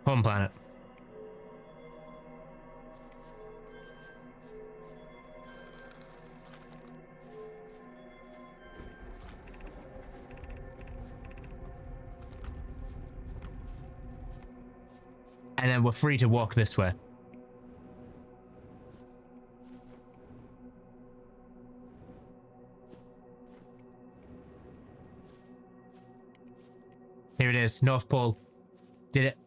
Home planet. And then we're free to walk this way. Here it is, North Pole. Did it.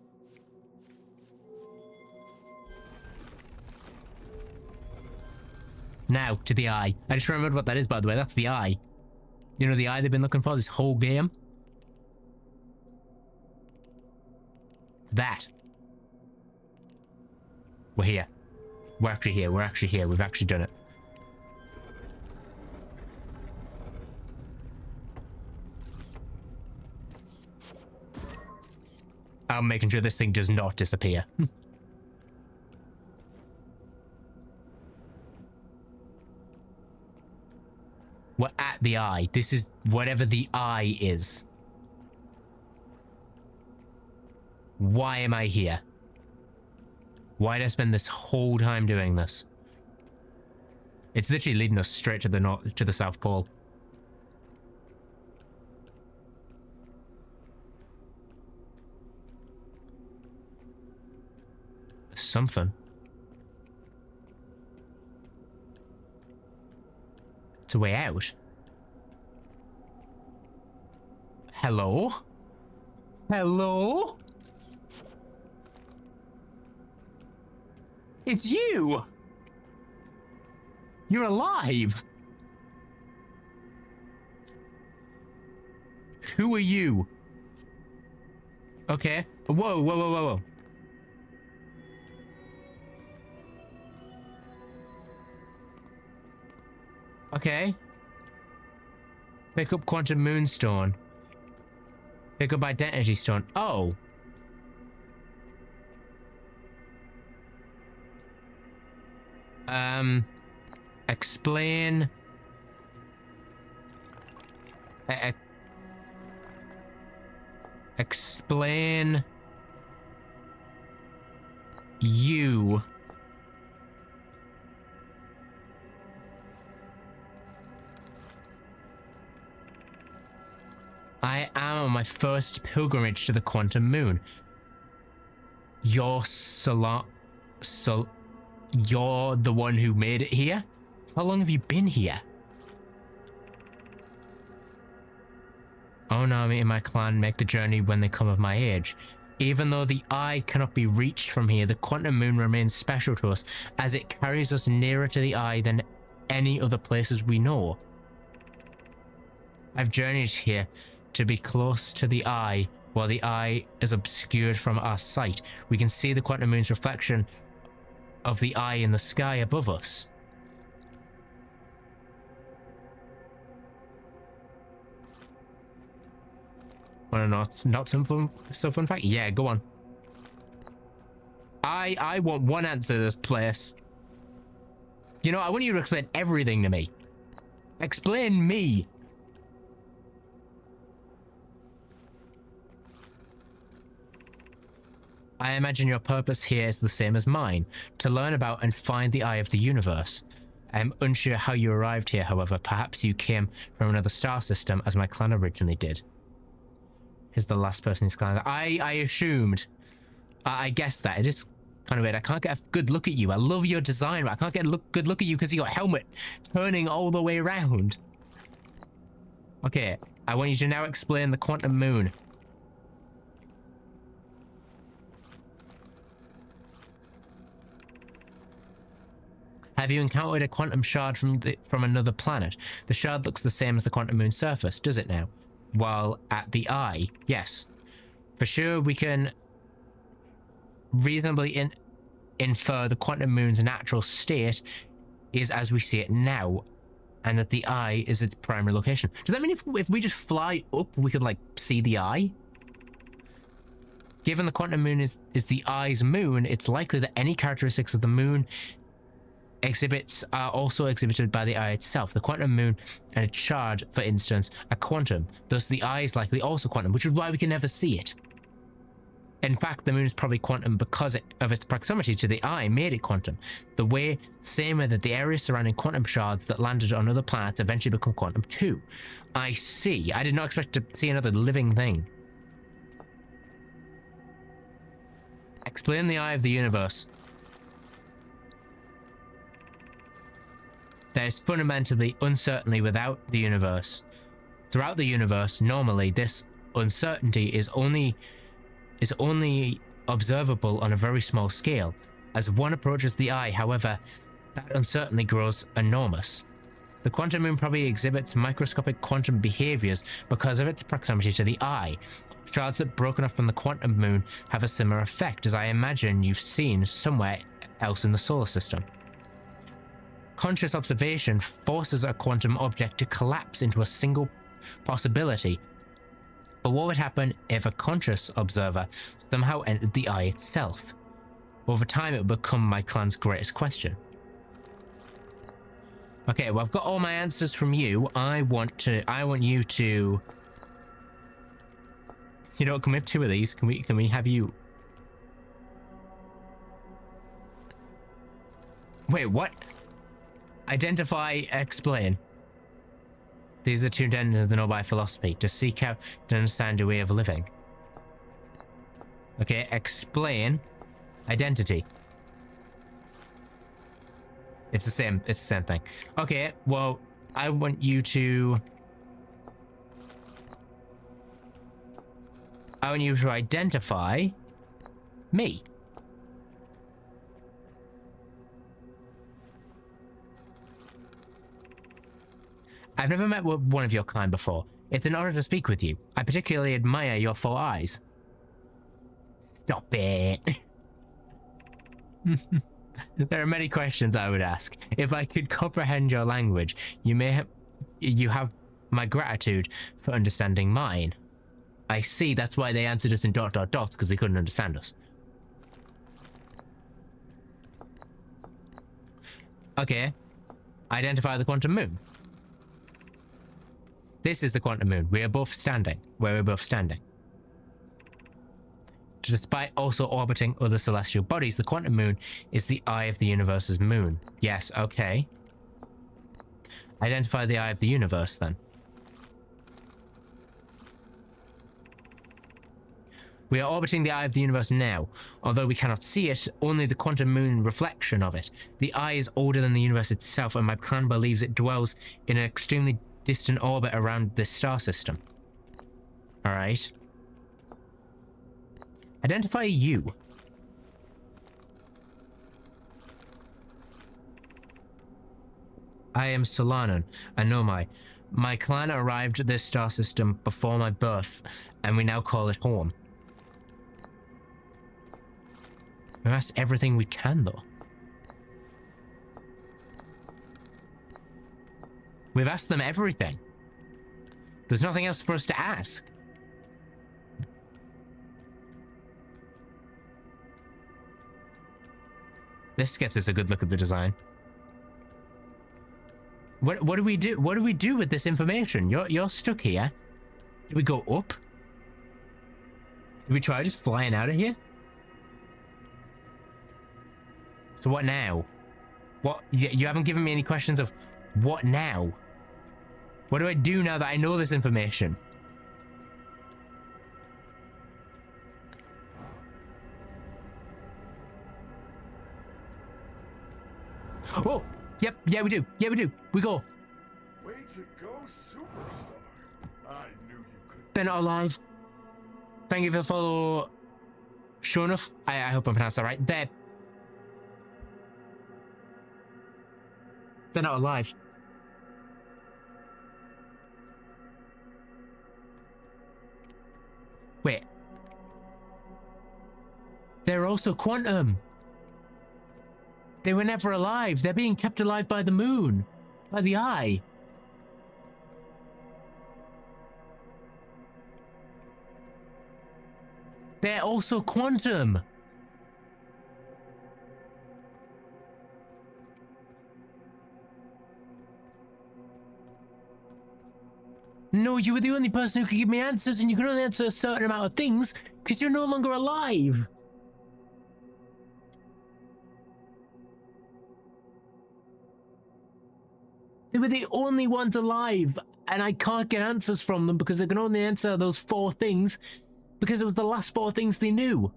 Now, to the eye. I just remembered what that is, by the way. That's the eye. You know the eye they've been looking for this whole game? That. We're here. We're actually here. We're actually here. We've actually done it. I'm making sure this thing does not disappear. We're at the eye. This is whatever the eye is. Why am I here? Why did I spend this whole time doing this? It's literally leading us straight to the north, to the South Pole. Something. It's a way out. Hello? Hello? It's you! You're alive! Who are you? Okay. Whoa, whoa, whoa, whoa, whoa. Okay. Pick up quantum moonstone. Pick up identity stone. Oh. Explain. Explain. You. I am on my first pilgrimage to the quantum moon. You're you're the one who made it here? How long have you been here? Oh no, me and my clan make the journey when they come of my age. Even though the eye cannot be reached from here, the quantum moon remains special to us as it carries us nearer to the eye than any other places we know. I've journeyed here to be close to the eye. While the eye is obscured from our sight, we can see the quantum moon's reflection of the eye in the sky above us. Wanna not some fun fact? Yeah, go on. I want one answer to this place. You know, I want you to explain everything to me. Explain me. I imagine your purpose here is the same as mine, to learn about and find the eye of the universe. I am unsure how you arrived here, however. Perhaps you came from another star system, as my clan originally did. Here's the last person who's clan. I assumed. I guessed that. It is kind of weird. I can't get a good look at you. I love your design, but I can't get a good look at you because you got helmet turning all the way around. Okay, I want you to now explain the quantum moon. Have you encountered a quantum shard from another planet? The shard looks the same as the quantum moon's surface, does it now? While at the eye, yes. For sure, we can reasonably infer the quantum moon's natural state is as we see it now, and that the eye is its primary location. Does that mean if we just fly up, we could, like, see the eye? Given the quantum moon is the eye's moon, it's likely that any characteristics of the moon exhibits are also exhibited by the eye itself. The quantum moon and its shard, for instance, are quantum. Thus, the eye is likely also quantum, which is why we can never see it. In fact, the moon is probably quantum because of its proximity to the eye made it quantum. Same way that the areas surrounding quantum shards that landed on other planets eventually become quantum too. I see. I did not expect to see another living thing. Explain the eye of the universe. There is fundamentally uncertainty without the universe. Throughout the universe, normally this uncertainty is only observable on a very small scale. As one approaches the eye, however, that uncertainty grows enormous. The quantum moon probably exhibits microscopic quantum behaviors because of its proximity to the eye. Shards that broken off from the quantum moon have a similar effect, as I imagine you've seen somewhere else in the solar system. Conscious observation forces a quantum object to collapse into a single possibility. But what would happen if a conscious observer somehow entered the eye itself? Over time, it would become my clan's greatest question. Okay, well, I've got all my answers from you. I want you to... You know, can we have two of these? Can we have you... Wait, what? Identify, explain. These are two tenets of the Noble philosophy, to seek out to understand your way of living. Okay, explain, identity. It's the same thing. Okay, well, I want you to identify me. I've never met one of your kind before. It's an honor to speak with you. I particularly admire your 4 eyes. Stop it. There are many questions I would ask. If I could comprehend your language, you have my gratitude for understanding mine. I see, that's why they answered us in ... because they couldn't understand us. Okay. Identify the quantum moon. This is the quantum moon. We are both standing where we're both standing. Despite also orbiting other celestial bodies, the quantum moon is the eye of the universe's moon. Yes, okay. Identify the eye of the universe, then. We are orbiting the eye of the universe now. Although we cannot see it, only the quantum moon reflection of it. The eye is older than the universe itself, and my clan believes it dwells in an extremely distant orbit around this star system. Alright. Identify you. I am Solanon, a Nomai. My clan arrived at this star system before my birth, and we now call it home. We've asked everything we can, though. We've asked them everything. There's nothing else for us to ask. This gets us a good look at the design. What do we do? What do we do with this information? You're stuck here. Do we go up? Do we try just flying out of here? So what now? What? You haven't given me any questions of what now? What do I do now that I know this information? Oh, yep, yeah we do. Yeah we do. We go. Way to go, superstar. I knew you could. They're not alive. Thank you for the follow. Sure enough, I hope I pronounced that right. They're not alive. Wait. They're also quantum. They were never alive. They're being kept alive by the moon. By the eye. They're also quantum. No, you were the only person who could give me answers, and you can only answer a certain amount of things because you're no longer alive. They were the only ones alive, and I can't get answers from them because they can only answer those 4 things because it was the last 4 things they knew.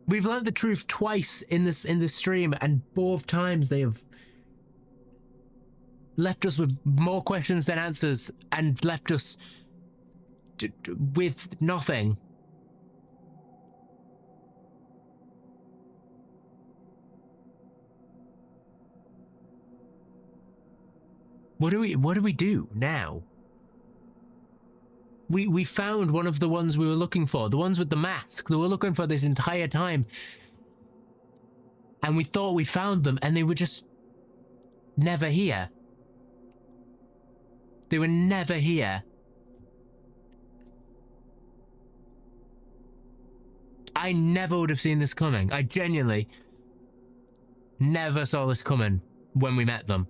We've learned the truth twice in this stream, and both times they have left us with more questions than answers and left us with nothing. What do we do now? We found one of the ones we were looking for, the ones with the mask. They were looking for this entire time. And we thought we found them, and they were just never here. They were never here. I never would have seen this coming. I genuinely never saw this coming when we met them.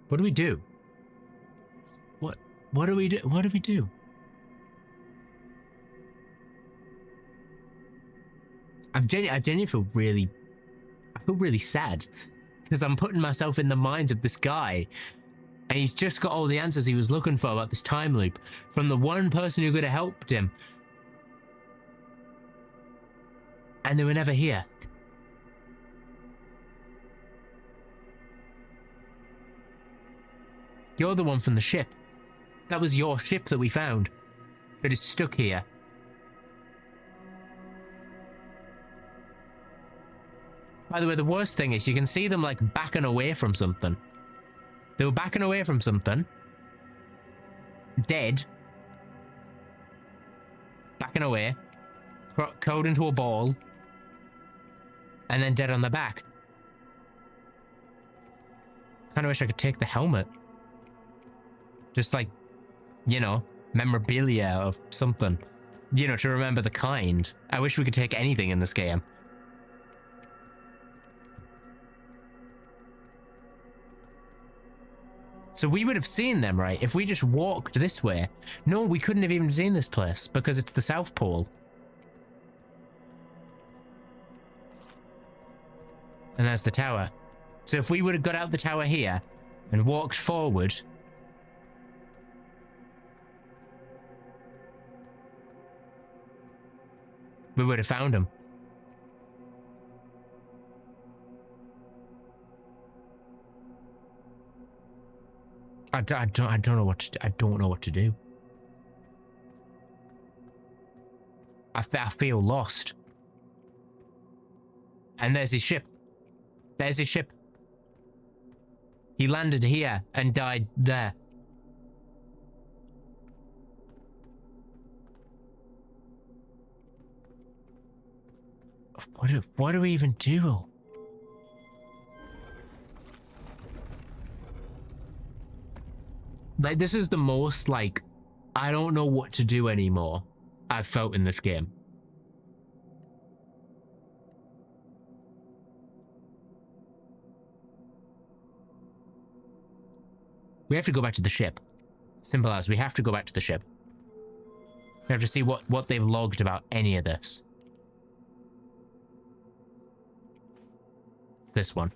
What do we do? What do we do? What do we do? I genuinely feel really sad because I'm putting myself in the minds of this guy, and he's just got all the answers he was looking for about this time loop from the one person who could have helped him, and they were never here. You're the one from the ship. That was your ship that we found. That is stuck here. By the way, the worst thing is you can see them like backing away from something. They were backing away from something. Dead. Backing away. Curled into a ball. And then dead on the back. Kind of wish I could take the helmet. Just like, you know, memorabilia of something. You know, to remember the kind. I wish we could take anything in this game. So we would have seen them, right? If we just walked this way. No, we couldn't have even seen this place because it's the South Pole. And there's the tower. So if we would have got out the tower here and walked forward, we would have found him. I don't know what to do. I don't know what to do. I feel lost. And there's his ship. There's his ship. He landed here and died there. What do we even do? Like, this is the most, like, I don't know what to do anymore I've felt in this game. We have to go back to the ship. Simple as, we have to go back to the ship. We have to see what they've logged about any of this. It's this one.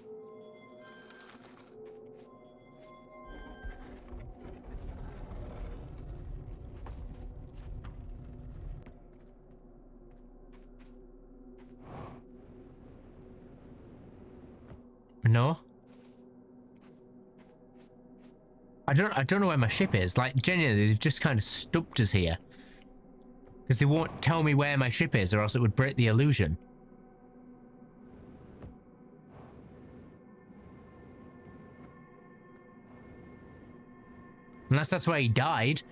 No? I don't know where my ship is. Like, genuinely, they've just kind of stumped us here. Because they won't tell me where my ship is, or else it would break the illusion. Unless that's where he died.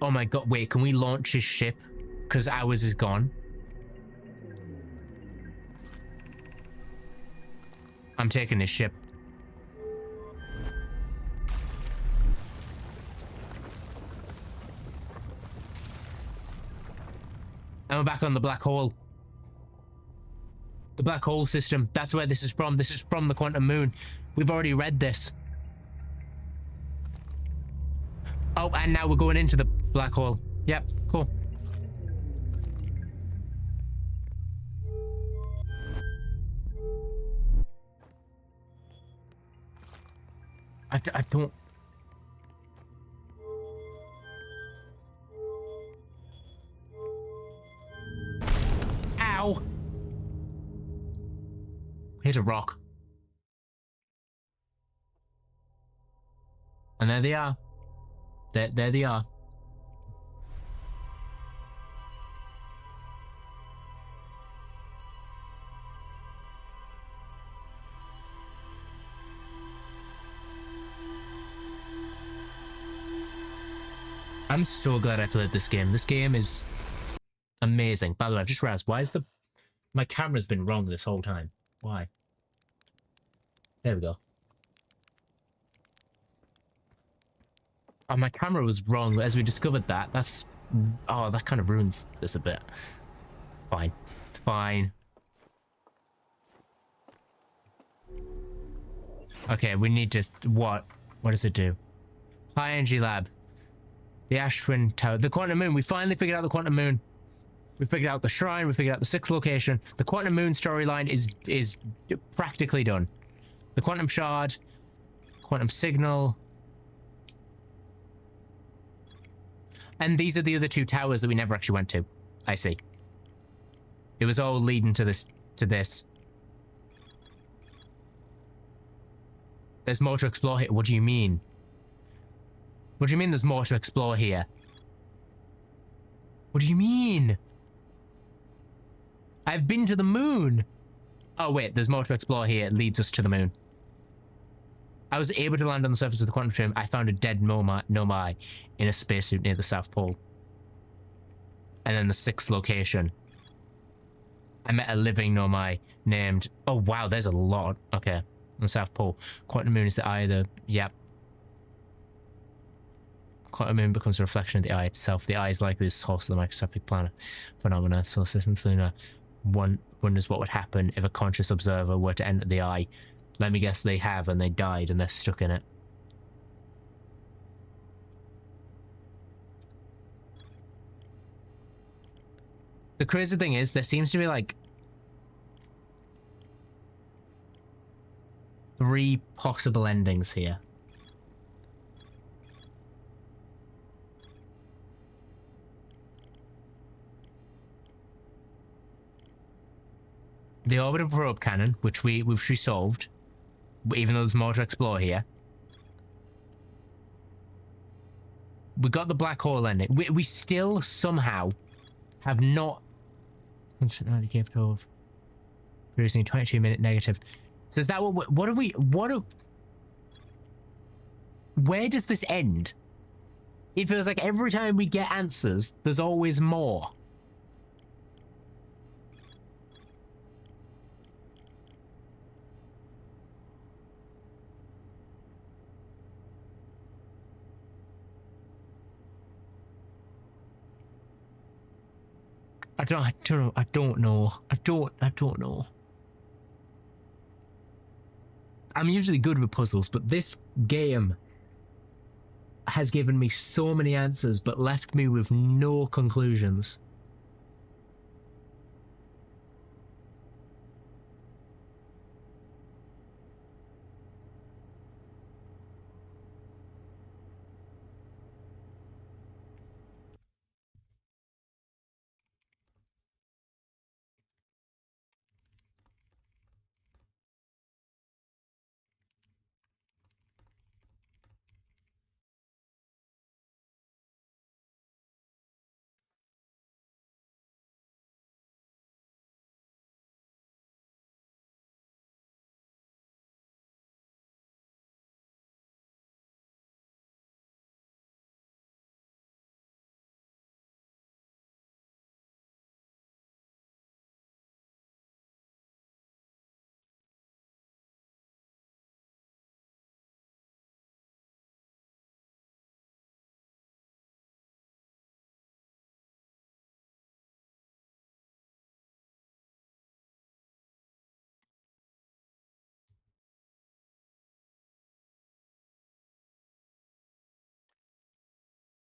Oh my god, wait, can we launch his ship? Because ours is gone. I'm taking his ship. And we're back on the black hole. The black hole system. That's where this is from. This is from the quantum moon. We've already read this. Oh, and now we're going into the black hole. Yep, cool. I don't... Ow! Hit a rock. And there they are. There they are. I'm so glad I played this game. This game is amazing. By the way, I've just realized, why is my camera's been wrong this whole time? Why? There we go. Oh, my camera was wrong as we discovered that. That's... Oh, that kind of ruins this a bit. It's fine. It's fine. Okay, we need to... What? What does it do? High energy lab. The Ash Twin Tower. The Quantum Moon. We finally figured out the Quantum Moon. We figured out the shrine. We figured out the sixth location. The Quantum Moon storyline is practically done. The Quantum Shard. Quantum Signal. And these are the other two towers that we never actually went to. I see. It was all leading to this. There's more to explore here. What do you mean? What do you mean there's more to explore here? What do you mean? I've been to the moon. Oh, wait, there's more to explore here. It leads us to the moon. I was able to land on the surface of the quantum stream. I found a dead Nomai in a spacesuit near the South Pole. And then the 6th location, I met a living Nomai named... Oh, wow, there's a lot. Okay, on the South Pole. Quantum moon is the eye of the... Yep. Quantum moon becomes a reflection of the eye itself. The eye is likely the source of the microscopic planet phenomena. Solar system Luna wonders what would happen if a conscious observer were to enter the eye. Let me guess they have, and they died, and they're stuck in it. The crazy thing is, there seems to be like 3 possible endings here. The orbital probe cannon, which we've resolved, even though there's more to explore here. We got the black hole ending. We still somehow have not functionality capable of producing a 22-minute negative. So is that what are we, where does this end? It feels like every time we get answers, there's always more. I don't know. I'm usually good with puzzles, but this game has given me so many answers, but left me with no conclusions.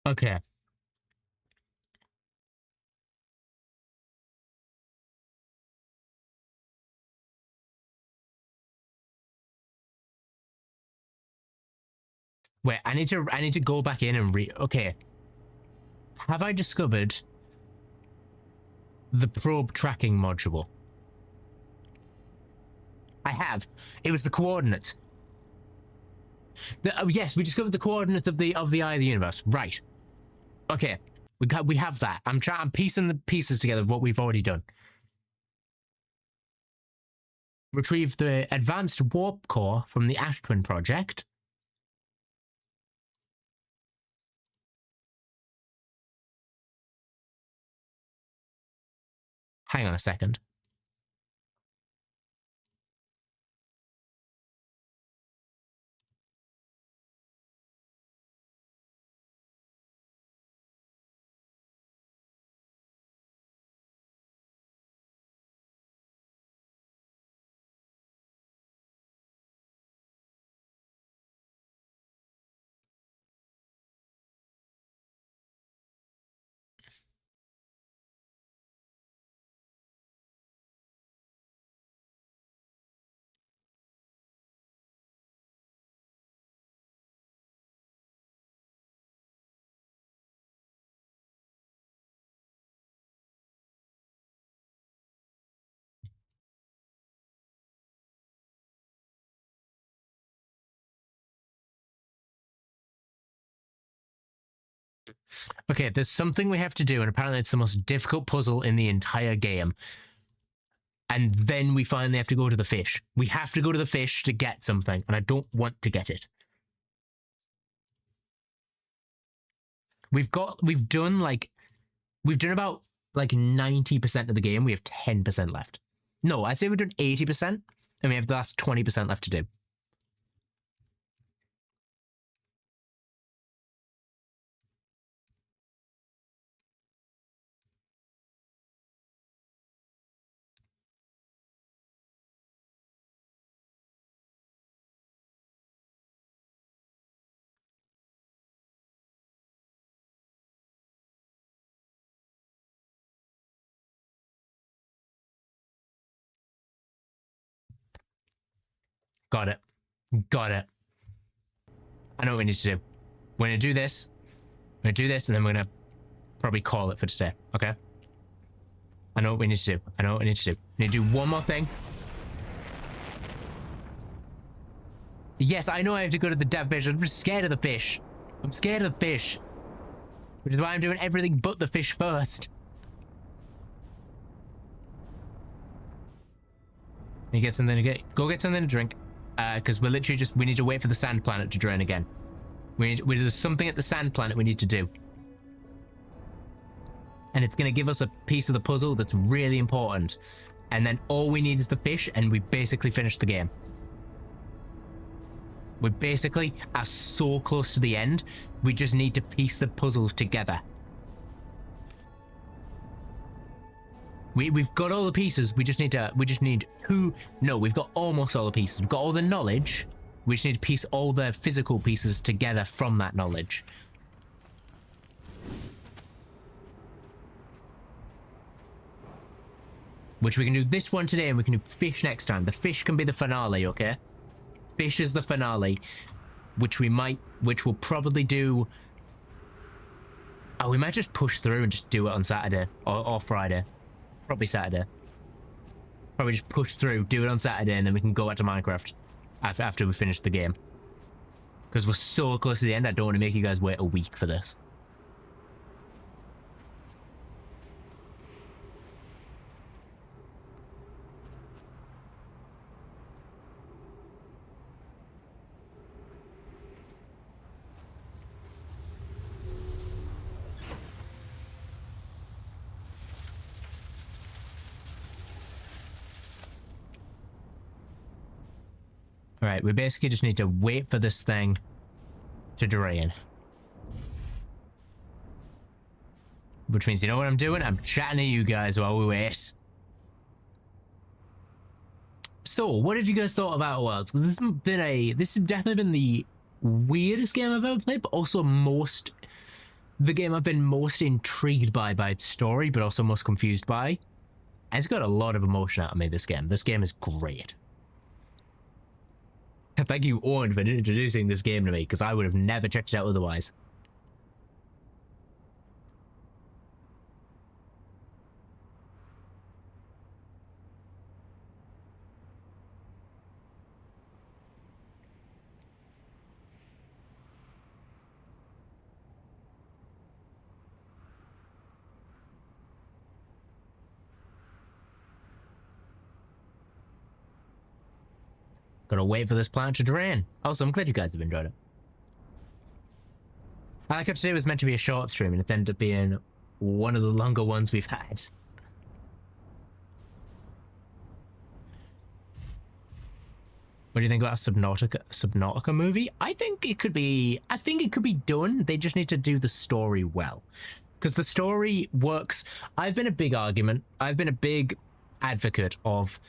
Okay. Wait, I need to go back in and okay. Have I discovered the probe tracking module? I have. It was the coordinates. Yes, we discovered the coordinates of the eye of the universe. Right. Okay. We have that. I'm piecing the pieces together of what we've already done. Retrieve the advanced warp core from the Ash Twin project. Hang on a second. Okay, there's something we have to do, and apparently it's the most difficult puzzle in the entire game. And then we finally have to go to the fish. We have to go to the fish to get something, and I don't want to get it. We've done about like 90% of the game. We have 10% left. No, I'd say we've done 80%, and we have the last 20% left to do. Got it. Got it. I know what we need to do. We're going to do this. We're going to do this, and then we're going to probably call it for today. Okay? I know what we need to do. I know what we need to do. We need to do one more thing. Yes, I know I have to go to the dev fish. I'm just scared of the fish. I'm scared of the fish. Which is why I'm doing everything but the fish first. You get something to get. Go get something to drink. Because we're literally we need to wait for the sand planet to drain again. There's something at the sand planet we need to do. And it's going to give us a piece of the puzzle that's really important. And then all we need is the fish, and we basically finished the game. We basically are so close to the end. We just need to piece the puzzles together. We've got all the pieces. We just need two. No, we've got almost all the pieces. We've got all the knowledge. We just need to piece all the physical pieces together from that knowledge. Which we can do this one today, and we can do fish next time. The fish can be the finale, okay? Fish is the finale, which we'll probably do. Oh, we might just push through and just do it on Saturday or Friday. Probably Saturday. Probably just push through, do it on Saturday, and then we can go back to Minecraft after we finish the game. Because we're so close to the end, I don't want to make you guys wait a week for this. Alright, we basically just need to wait for this thing to drain. Which means, you know what I'm doing? I'm chatting to you guys while we wait. So, what have you guys thought of Outer Worlds? This has definitely been the weirdest game I've ever played, but also the game I've been most intrigued by its story, but also most confused by. And it's got a lot of emotion out of me, this game. This game is great. Thank you, Owen, for introducing this game to me, because I would have never checked it out otherwise. Gotta wait for this planet to drain. Also, I'm glad you guys have enjoyed it. I like how today was meant to be a short stream, and it ended up being one of the longer ones we've had. What do you think about a Subnautica movie? I think it could be done. They just need to do the story well. Because the story works. I've been a big advocate of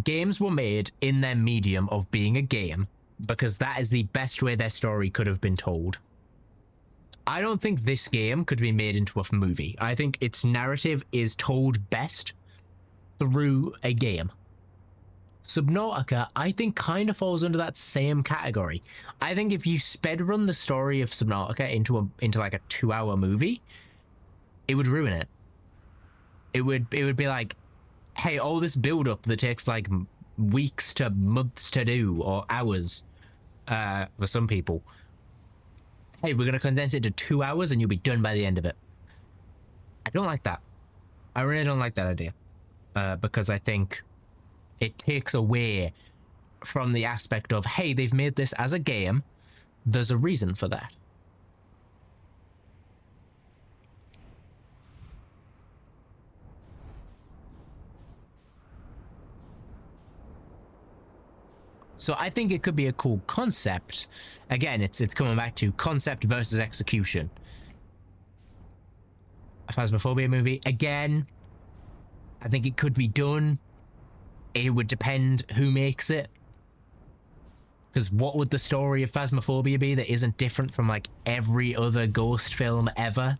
games were made in their medium of being a game because that is the best way their story could have been told. I don't think this game could be made into a movie. I think its narrative is told best through a game. Subnautica, I think, kind of falls under that same category. I think if you speedrun the story of Subnautica into like a 2-hour movie, it would ruin it. It would be like, hey, all this build-up that takes like weeks to months to do, or hours for some people. Hey, we're going to condense it to 2 hours and you'll be done by the end of it. I don't like that. I really don't like that idea. because I think it takes away from the aspect of, hey, they've made this as a game. There's a reason for that. So I think it could be a cool concept. Again, it's coming back to concept versus execution. A Phasmophobia movie, again, I think it could be done. It would depend who makes it. Because what would the story of Phasmophobia be that isn't different from like every other ghost film ever?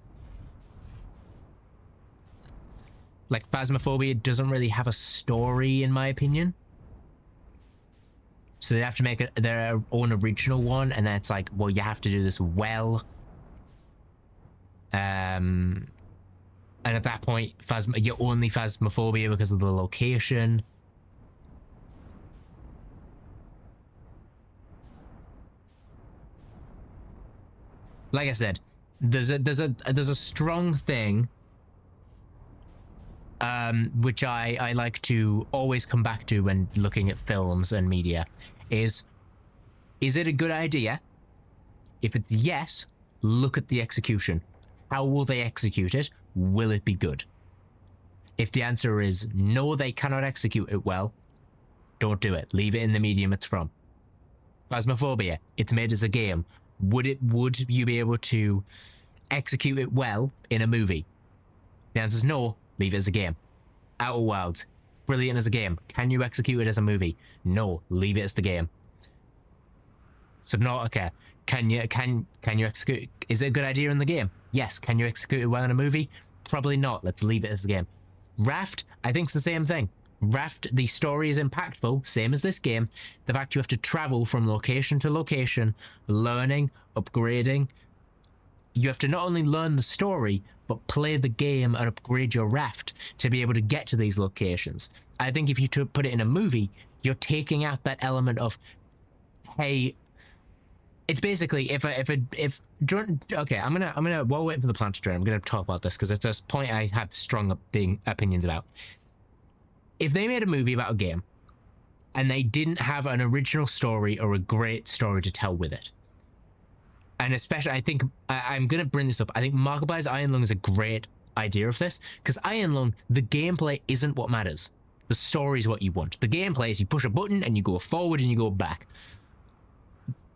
Like, Phasmophobia doesn't really have a story, in my opinion. So they have to make their own original one, and then it's like, well, you have to do this well. And at that point, you're only Phasmophobia because of the location. Like I said, there's a strong thing, which I like to always come back to when looking at films and media, is it a good idea? If it's yes, look at the execution. How will they execute it? Will it be good? If the answer is no, they cannot execute it well, don't do it. Leave it in the medium it's from. Phasmophobia, it's made as a game. Would you be able to execute it well in a movie? The answer is no, leave it as a game. Outer Wilds, brilliant as a game. Can you execute it as a movie? No, leave it as the game. Subnautica, can you execute? Is it a good idea in the game? Yes. Can you execute it well in a movie? Probably not. Let's leave it as the game. Raft, I think it's the same thing. Raft, the story is impactful, same as this game. The fact you have to travel from location to location, learning, upgrading. You have to not only learn the story, but play the game and upgrade your raft to be able to get to these locations. I think if you put it in a movie, you're taking out that element of, hey, it's basically okay, I'm gonna while waiting for the plant to drain, I'm gonna talk about this because it's a point I have strong opinions about. If they made a movie about a game and they didn't have an original story or a great story to tell with it, and especially, I think, I'm going to bring this up, I think Markiplier's Iron Lung is a great idea of this, because Iron Lung, the gameplay isn't what matters. The story is what you want. The gameplay is you push a button and you go forward and you go back.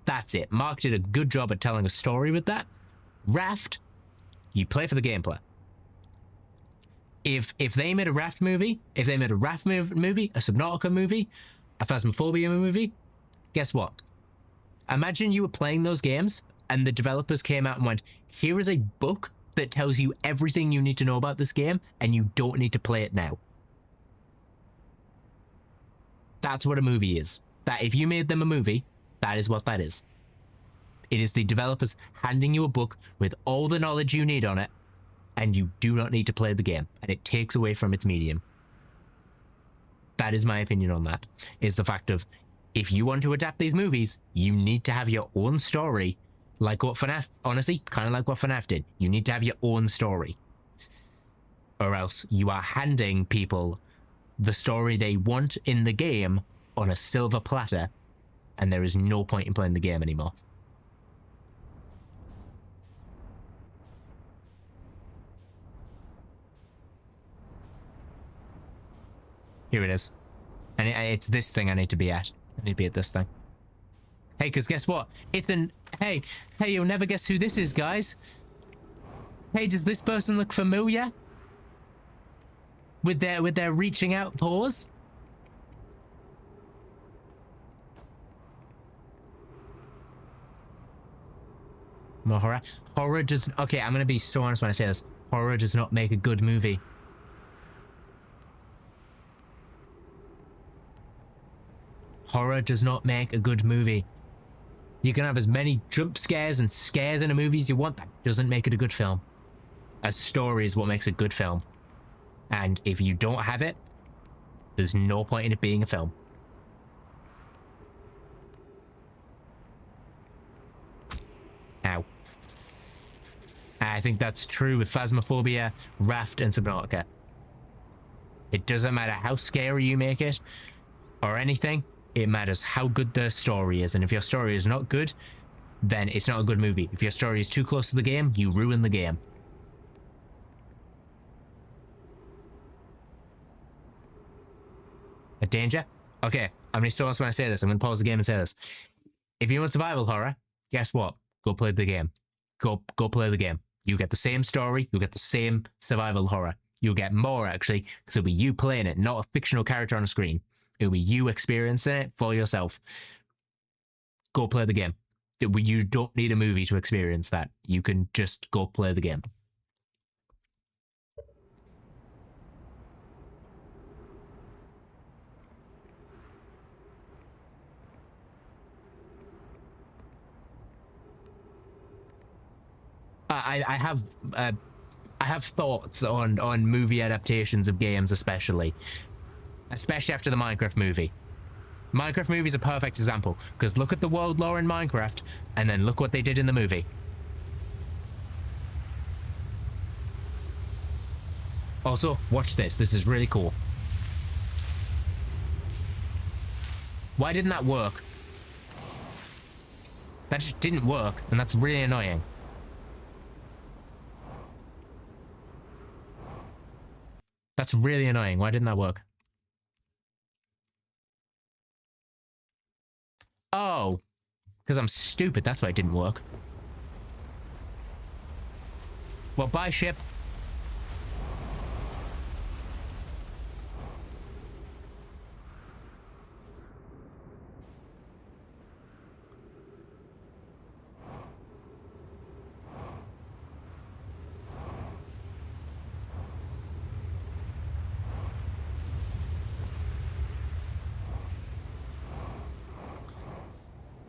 That's it. Mark did a good job at telling a story with that. Raft, you play for the gameplay. If they made a Raft movie, a Subnautica movie, a Phasmophobia movie, guess what? Imagine you were playing those games and the developers came out and went, here is a book that tells you everything you need to know about this game and you don't need to play it now. That's what a movie is. That if you made them a movie, that is what that is. It is the developers handing you a book with all the knowledge you need on it, and you do not need to play the game, and it takes away from its medium. That is my opinion on that, is the fact of, if you want to adapt these movies, you need to have your own story, like what FNAF, honestly, kind of like what FNAF did. You need to have your own story. Or else you are handing people the story they want in the game on a silver platter, and there is no point in playing the game anymore. Here it is. And it's this thing I need to be at. I need to be at this thing. Hey, because guess what? Hey, you'll never guess who this is, guys. Hey, does this person look familiar? With their reaching out paws? More horror. Horror does... Okay, I'm going to be so honest when I say this. Horror does not make a good movie. Horror does not make a good movie. You can have as many jump scares and scares in a movie as you want. That doesn't make it a good film. A story is what makes a good film. And if you don't have it, there's no point in it being a film. Ow. I think that's true with Phasmophobia, Raft, and Subnautica. It doesn't matter how scary you make it or anything. It matters how good the story is. And if your story is not good, then it's not a good movie. If your story is too close to the game, you ruin the game. A danger? Okay, I'm gonna be so honest when I say this. I'm gonna pause the game and say this. If you want survival horror, guess what? Go play the game. Go play the game. You get the same story, you'll get the same survival horror. You'll get more, actually, because it'll be you playing it, not a fictional character on a screen. It'll be you experiencing it for yourself. Go play the game. You don't need a movie to experience that. You can just go play the game. I have thoughts on movie adaptations of games, especially after the Minecraft movie. Minecraft movie is a perfect example, because look at the world lore in Minecraft, and then look what they did in the movie. Also, watch this. This is really cool. Why didn't that work? That just didn't work, and that's really annoying. That's really annoying. Why didn't that work? Oh, because I'm stupid. That's why it didn't work. Well, bye, ship.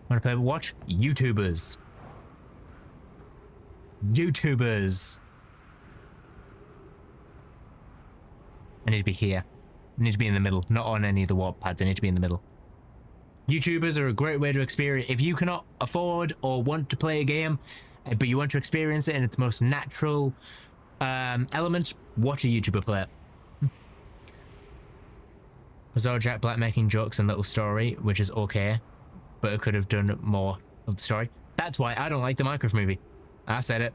Want to play watch? YouTubers. YouTubers. I need to be here. I need to be in the middle, not on any of the warp pads. I need to be in the middle. YouTubers are a great way to experience. If you cannot afford or want to play a game, but you want to experience it in its most natural element, watch a YouTuber play it. I saw Jack Black making jokes in Little Story, which is okay, but it could have done more of the story. That's why I don't like the Minecraft movie. I said it.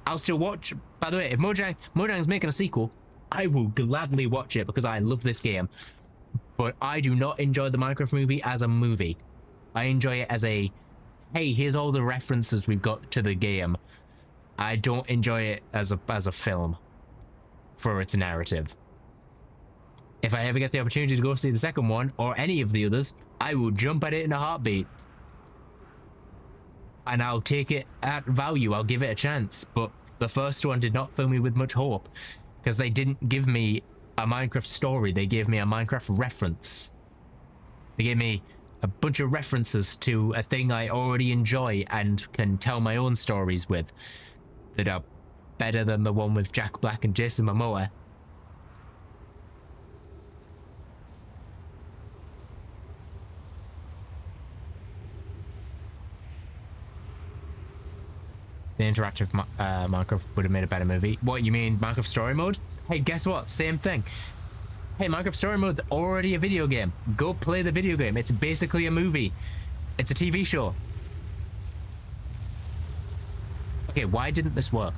I'll still watch. By the way, if Mojang's making a sequel, I will gladly watch it because I love this game. But I do not enjoy the Minecraft movie as a movie. I enjoy it as a, hey, here's all the references we've got to the game. I don't enjoy it as a film for its narrative. If I ever get the opportunity to go see the second one, or any of the others, I will jump at it in a heartbeat. And I'll take it at value, I'll give it a chance. But the first one did not fill me with much hope, because they didn't give me a Minecraft story, they gave me a Minecraft reference. They gave me a bunch of references to a thing I already enjoy and can tell my own stories with, that are better than the one with Jack Black and Jason Momoa. The interactive Minecraft would have made a better movie. What, you mean Minecraft Story Mode? Hey, guess what? Same thing. Hey, Minecraft Story Mode's already a video game. Go play the video game. It's basically a movie. It's a TV show. Okay, why didn't this work?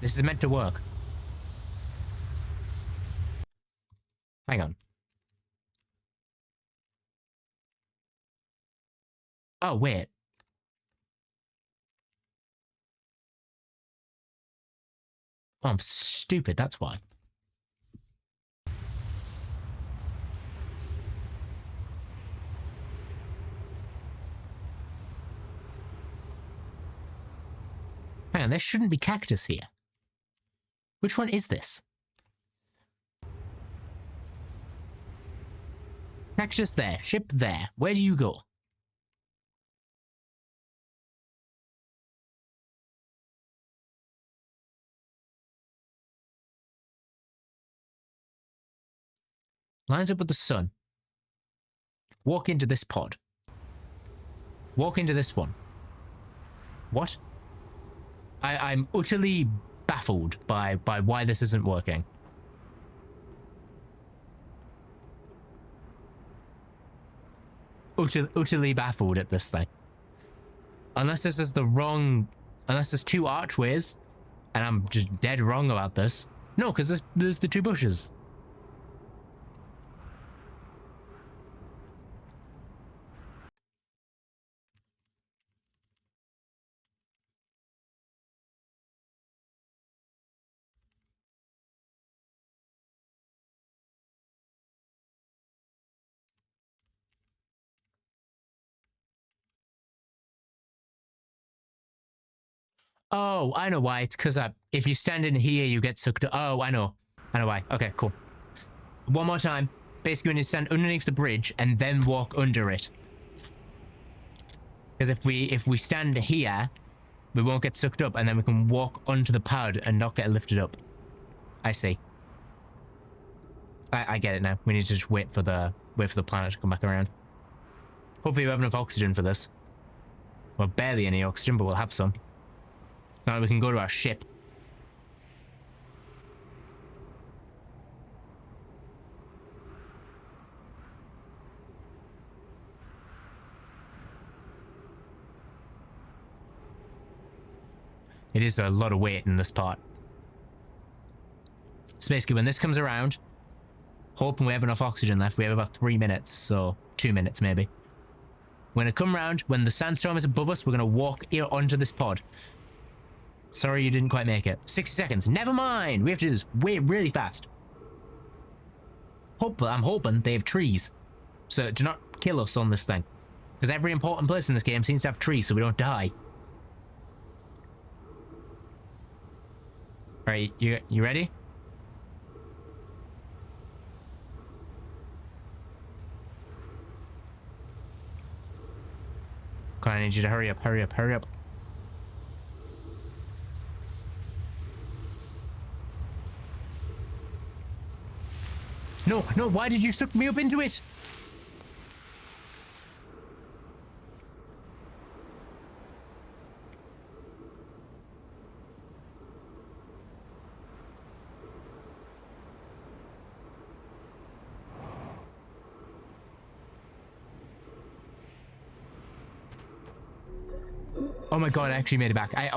This is meant to work. Hang on. Oh, wait. Oh, I'm stupid, that's why. Hang on, there shouldn't be cactus here. Which one is this? Cactus there, ship there. Where do you go? Lines up with the sun. Walk into this pod. Walk into this one. What? I'm utterly baffled by why this isn't working. utterly baffled at this thing. Unless this is unless there's two archways, and I'm just dead wrong about this. No, because there's the two bushes. Oh, I know why. It's because if you stand in here, you get sucked. Oh, I know. I know why. Okay, cool. One more time. Basically, when you stand underneath the bridge and then walk under it. Because if we stand here, we won't get sucked up, and then we can walk onto the pad and not get lifted up. I see. I get it now. We need to just wait for the planet to come back around. Hopefully we have enough oxygen for this. Well, barely any oxygen, but we'll have some. Now we can go to our ship. It is a lot of weight in this part. So basically when this comes around, hoping we have enough oxygen left, we have about 3 minutes, so 2 minutes maybe. We're gonna come around, when the sandstorm is above us, we're gonna walk here onto this pod. Sorry you didn't quite make it. 60 seconds. Never mind. We have to do this really fast. I'm hoping they have trees. So do not kill us on this thing. Because every important place in this game seems to have trees so we don't die. Alright, you ready? Come on, I need you to hurry up, hurry up, hurry up. No, no, why did you suck me up into it? Oh my god, I actually made it back. I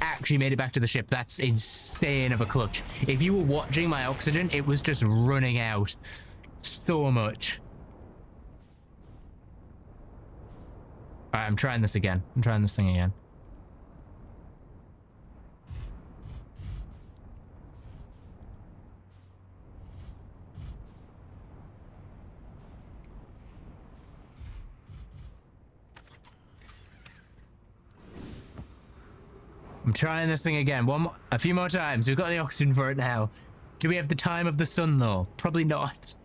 actually made it back to the ship. That's insane of a clutch. If you were watching my oxygen, it was just running out so much. Alright, I'm trying this again. I'm trying this thing again. I'm trying this thing again. A few more times. We've got the oxygen for it now. Do we have the time of the sun though? Probably not.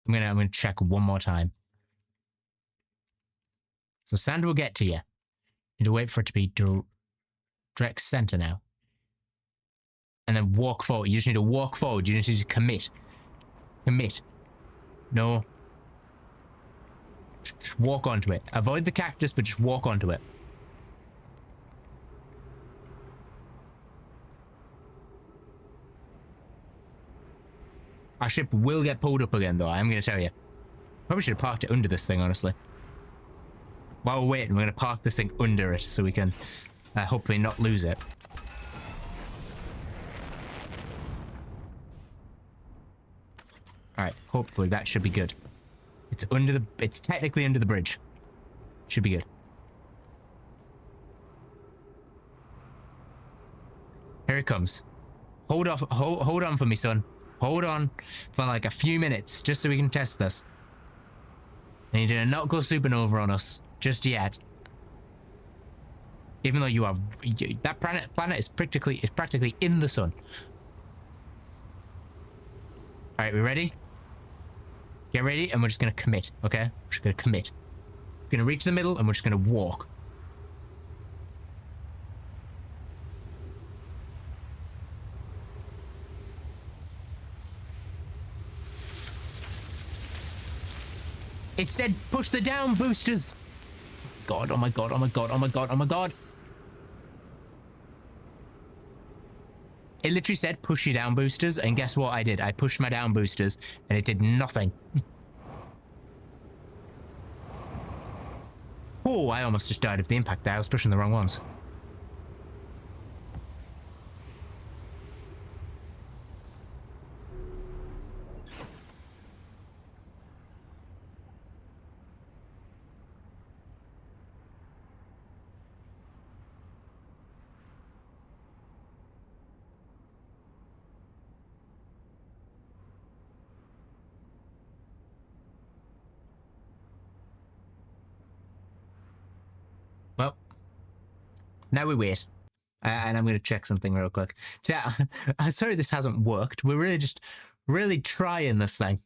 I'm gonna check one more time. So sand will get to you. Need to wait for it to be direct center now. And then walk forward. You just need to walk forward. You just need to commit. Commit. No. Just walk onto it. Avoid the cactus, but just walk onto it. Our ship will get pulled up again, though, I'm going to tell you. Probably should have parked it under this thing, honestly. While we're waiting, we're going to park this thing under it so we can hopefully not lose it. Alright, hopefully that should be good. It's technically under the bridge. Should be good. Here it comes. Hold on for me, son. Hold on for like a few minutes, just so we can test this. I need you to not go supernova on us just yet. Even though you are, that planet is practically in the sun. All right, we ready? Get ready, and we're just gonna commit. Okay, we're just gonna commit. We're gonna reach the middle, and we're just gonna walk. It said push the down boosters. God, oh my god, oh my god, oh my god, oh my god. It literally said push your down boosters, and guess what I did? I pushed my down boosters, and it did nothing. Oh, I almost just died of the impact there. I was pushing the wrong ones. Well, now we wait. And I'm going to check something real quick. Yeah, I'm sorry this hasn't worked. We're really just really trying this thing.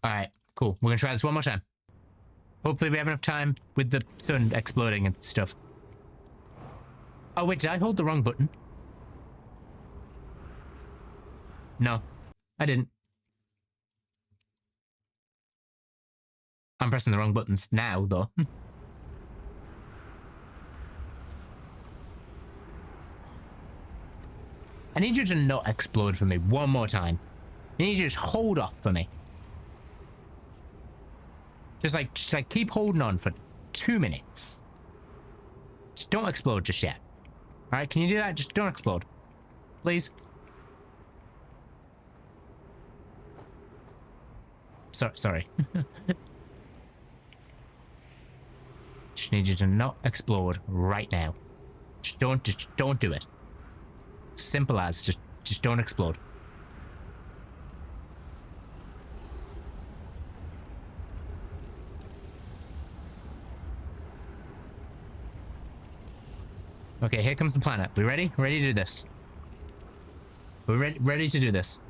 All right, cool. We're going to try this one more time. Hopefully we have enough time with the sun exploding and stuff. Oh, wait, did I hold the wrong button? No, I didn't. I'm pressing the wrong buttons now, though. I need you to not explode for me one more time. I need you to just hold off for me. Just like keep holding on for 2 minutes. Just don't explode just yet. All right, can you do that? Just don't explode. Please. Sorry. Just need you to not explode right now. Just don't do it. Simple as just don't explode. Okay, here comes the planet. We ready? Ready to do this. We're ready to do this.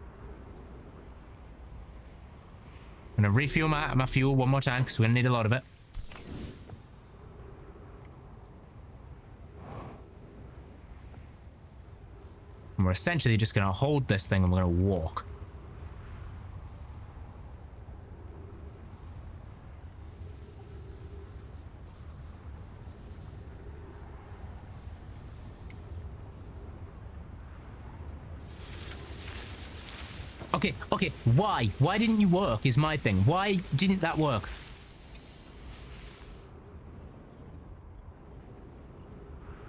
I'm gonna refuel my fuel one more time because we're gonna need a lot of it. And we're essentially just gonna hold this thing and we're gonna walk. Okay, why? Why didn't you work is my thing. Why didn't that work?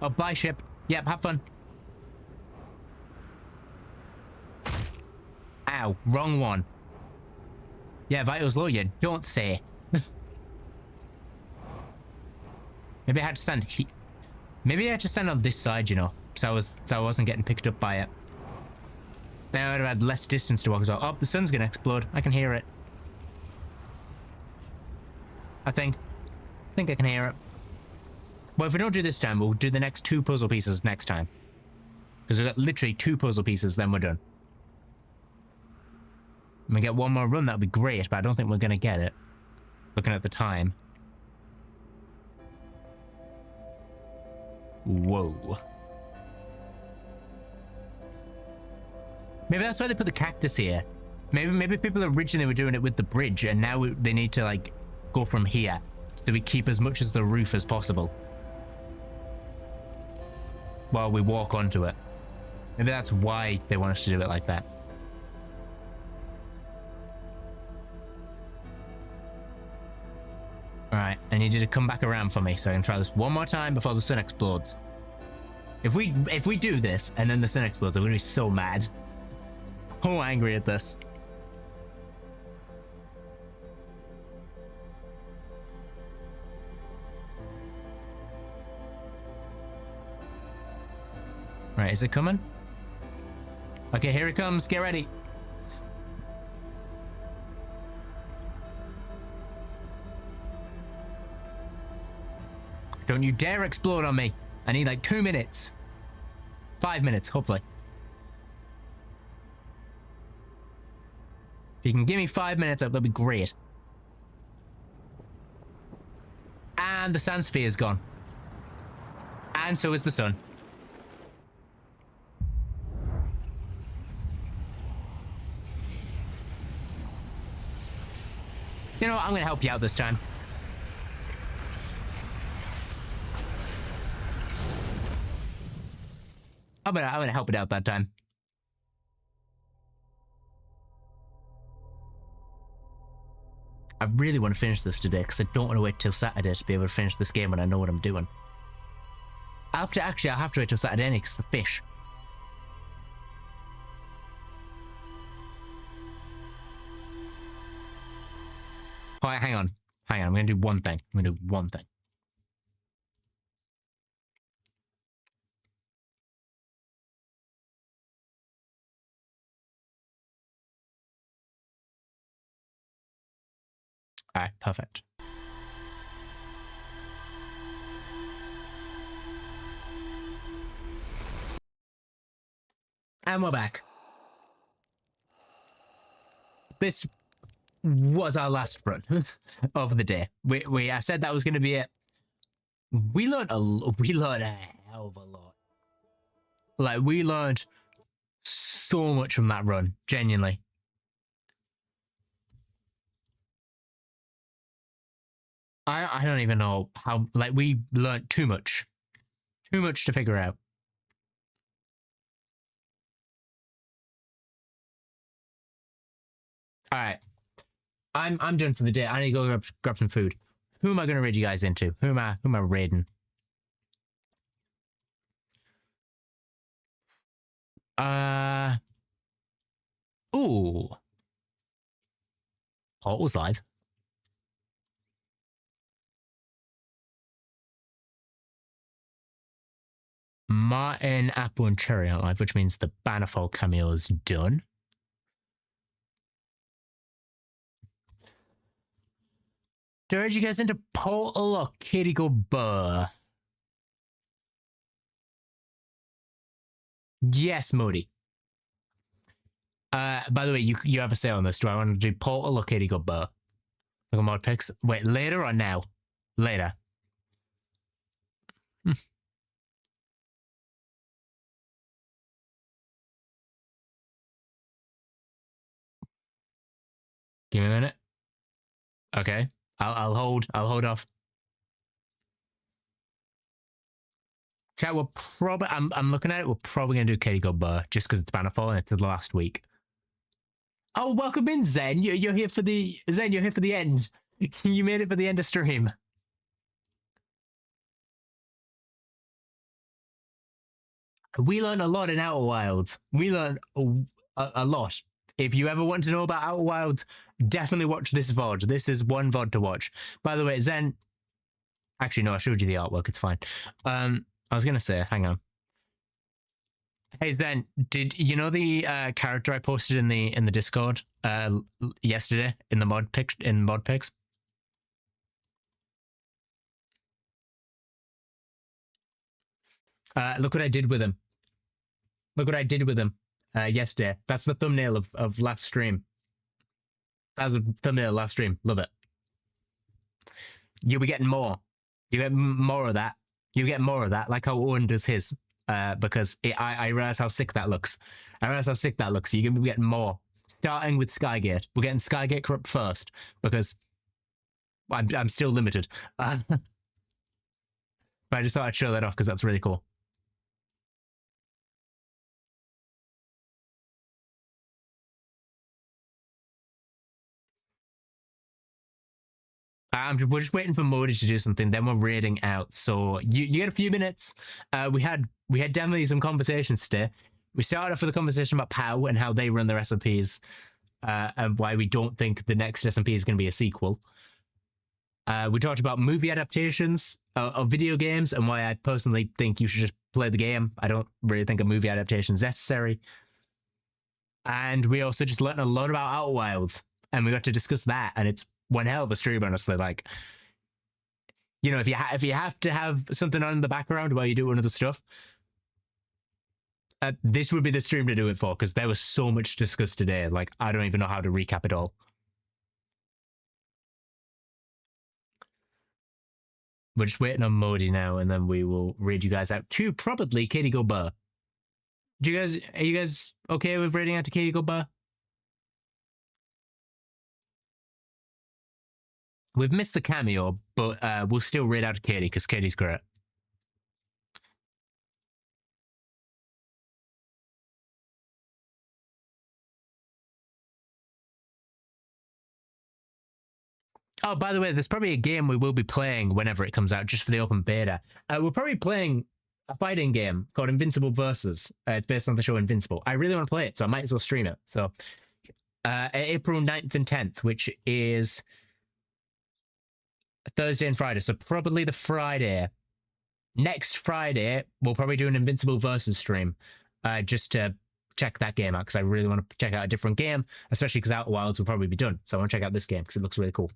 Oh, bye, ship. Yep, have fun. Ow, wrong one. Yeah, vitals low, you don't say. Maybe I had to stand Maybe I had to stand on this side, you know, so I wasn't getting picked up by it. Then I would have had less distance to walk as well. Oh, the sun's gonna explode. I can hear it. I think I can hear it. Well, if we don't do this time, we'll do the next 2 puzzle pieces next time. Because we've got literally 2 puzzle pieces, then we're done. If we get one more run, that would be great, but I don't think we're gonna get it. Looking at the time. Whoa. Maybe that's why they put the cactus here. Maybe people originally were doing it with the bridge, and now they need to like go from here, so we keep as much as the roof as possible while we walk onto it. Maybe that's why they want us to do it like that. All right, I need you to come back around for me so I can try this one more time before the sun explodes. If we do this and then the sun explodes, I'm gonna be so mad. So angry at this. Right, is it coming? Okay, here it comes. Get ready. Don't you dare explode on me. I need like 2 minutes. 5 minutes, hopefully. If you can give me 5 minutes, that'd be great. And the sand sphere is gone. And so is the sun. You know what? I'm going to help you out this time. I'm gonna help it out that time. I really want to finish this today because I don't want to wait till Saturday to be able to finish this game when I know what I'm doing. I'll have to wait till Saturday anyway because the fish. Oh, hang on. I'm gonna do one thing. All right, perfect. And we're back. This was our last run of the day. I said that was going to be it. We learned a hell of a lot. Like, we learned so much from that run, genuinely. I don't even know how, like, we learned too much. Too much to figure out. All right. I'm done for the day. I need to go grab some food. Who am I going to raid you guys into? Who am I raiding? Ooh. Oh, it was live. Martin, Apple, and Cherry aren't live, which means the Bannerfall cameo is done. Do I raid you guys into Portal or Kitty Go Burr? Yes, Moody. By the way, you have a say on this. Do I want to do Portal or Kitty Go Burr? Look at mod picks. Wait, later or now? Later. Give me a minute. Okay. I'll hold off. Chat, we're probably I'm looking at it, we're probably gonna do Katie Go Burr just because it's Bannerfall and it's the last week. Oh, welcome in, Zen. You're here for the you're here for the end. You made it for the end of stream. We learned a lot in Outer Wilds. We learned a lot. If you ever want to know about Outer Wilds, definitely watch this VOD. This is one VOD to watch. By the way, Zen. Actually, no, I showed you the artwork. It's fine. I was gonna say, hang on. Hey Zen, did you know the character I posted in the Discord yesterday in the mod pics? Look what I did with him. Look what I did with him yesterday. That's the thumbnail of last stream. That's the thumbnail of last stream. Love it. You'll be getting more. You get more of that. You get more of that, like how Owen does his. Because I realize how sick that looks. You're gonna be getting more. Starting with Skygate. We're getting Skygate corrupt first because I'm still limited. But I just thought I'd show that off because that's really cool. We're just waiting for Modi to do something, then we're raiding out. So you get a few minutes. We had definitely some conversations today. We started off with a conversation about POW and how they run their SMPs, and why we don't think the next SMP is going to be a sequel. We talked about movie adaptations of video games and why I personally think you should just play the game. I don't really think a movie adaptation is necessary. And we also just learned a lot about Outer Wilds, and we got to discuss that, and it's one hell of a stream, honestly. Like, You know, if you have to have something on in the background while you do one of the stuff, this would be the stream to do it for, because there was so much discussed today. Like, I don't even know how to recap it all. We're just waiting on Modi now, and then we will read you guys out to probably Katie Go Burr. Are you guys okay with reading out to Katie Go Burr? We've missed the cameo, but we'll still read out to Katie because Katie's great. Oh, by the way, there's probably a game we will be playing whenever it comes out, just for the open beta. We're probably playing a fighting game called Invincible Versus. It's based on the show Invincible. I really want to play it, so I might as well stream it. So April 9th and 10th, which is Thursday and Friday. So probably the Friday. Next Friday, we'll probably do an Invincible Versus stream just to check that game out, because I really want to check out a different game, especially because Outer Wilds will probably be done. So I want to check out this game because it looks really cool.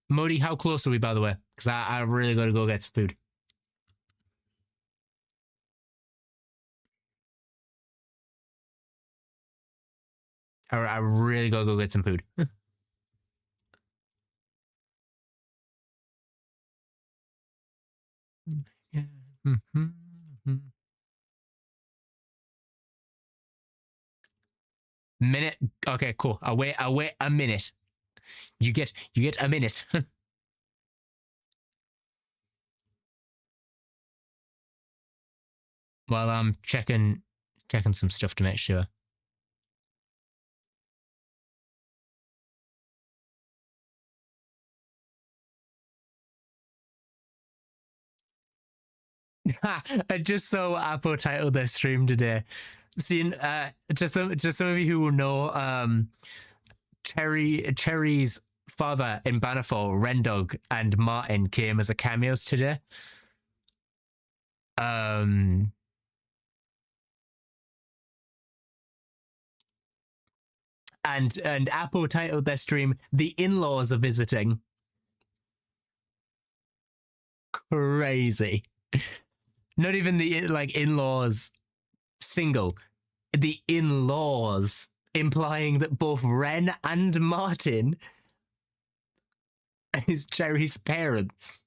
Modi, how close are we, by the way? Because I really got to go get some food. I really got to go get some food. Minute. Okay, cool. I'll wait a minute. You get a minute. While I'm checking some stuff to make sure. I just saw Apple title their stream today. Seeing to some of you who will know, Cherry's father in Bannerfall, Rendog, and Martin came as a cameos today. And Apple titled their stream "The In-Laws Are Visiting." Crazy. Not even the in-laws single. The in-laws, implying that both Ren and Martin is Cherry's parents.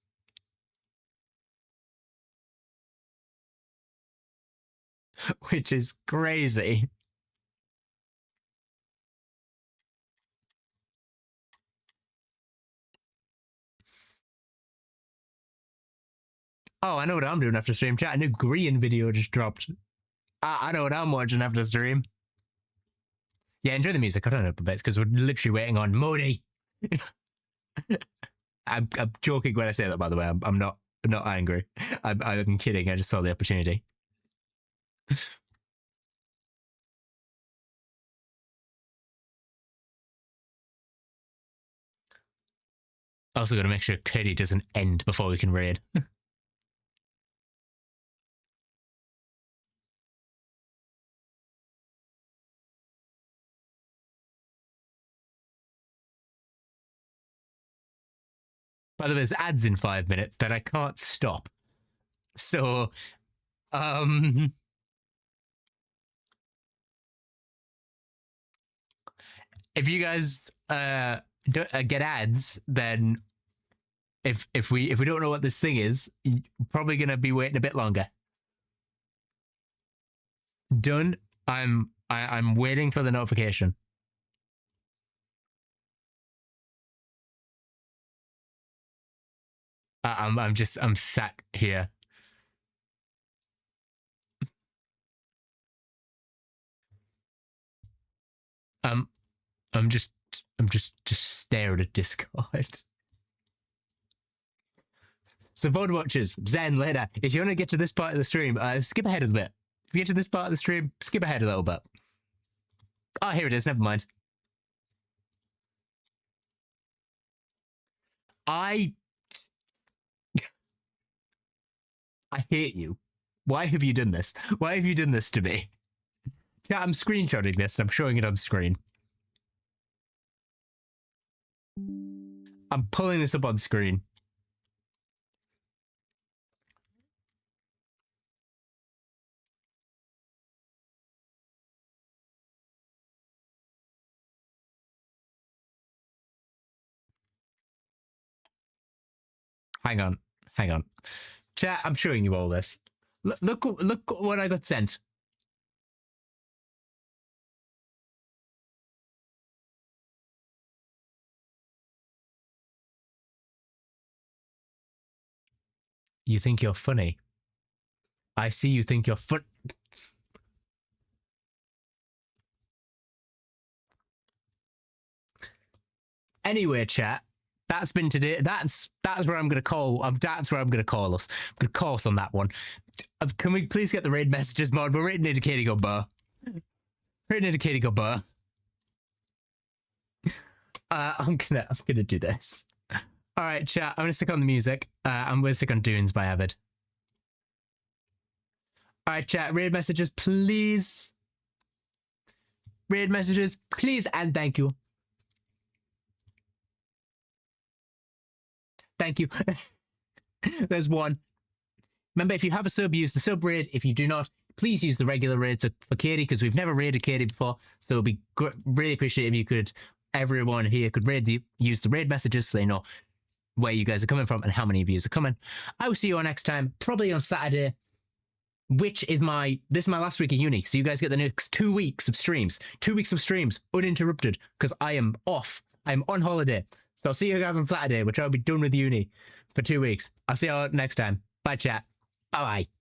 Which is crazy. Oh, I know what I'm doing after stream chat. A new Green video just dropped. I know what I'm watching after stream. Yeah, enjoy the music. I don't know a bit because we're literally waiting on Modi. I'm joking when I say that, by the way. I'm not angry. I'm kidding. I just saw the opportunity. Also, got to make sure Katie doesn't end before we can raid. By the way, there's ads in 5 minutes that I can't stop. So, if you guys get ads, then if we don't know what this thing is, you're probably gonna be waiting a bit longer. Done. I'm waiting for the notification. I'm sat here. I'm just staring at Discord. So VOD watchers, Zen later. If you want to get to this part of the stream, skip ahead a bit. If you get to this part of the stream, skip ahead a little bit. Oh, here it is. Never mind. I hate you. Why have you done this? Why have you done this to me? Yeah, I'm screenshotting this. I'm showing it on screen. I'm pulling this up on screen. Hang on. Hang on. Chat, I'm showing you all this. Look what I got sent. You think you're funny. I see you think you're fun. Anyway, chat. That's been today. That's where I'm gonna call. That's where I'm gonna call us. I'm gonna call us on that one. Can we please get the raid messages mod? We're rating indicating on bar. Rating indicating on bar. I'm gonna do this. All right, chat. I'm gonna stick on the music. I'm gonna stick on Dunes by Avid. All right, chat. Raid messages, please. Raid messages, please, and thank you. Thank you. There's one. Remember, if you have a sub, use the sub raid. If you do not, please use the regular raid for Katie, because we've never raided Katie before. So it'd be really appreciate if you could, everyone here could use the raid messages so they know where you guys are coming from and how many of you are coming. I will see you all next time, probably on Saturday, which is this is my last week of uni. So you guys get the next 2 weeks of streams. 2 weeks of streams, uninterrupted, because I am off. I'm on holiday. So I'll see you guys on Saturday, which I'll be done with uni for 2 weeks. I'll see you all next time. Bye, chat. Bye-bye.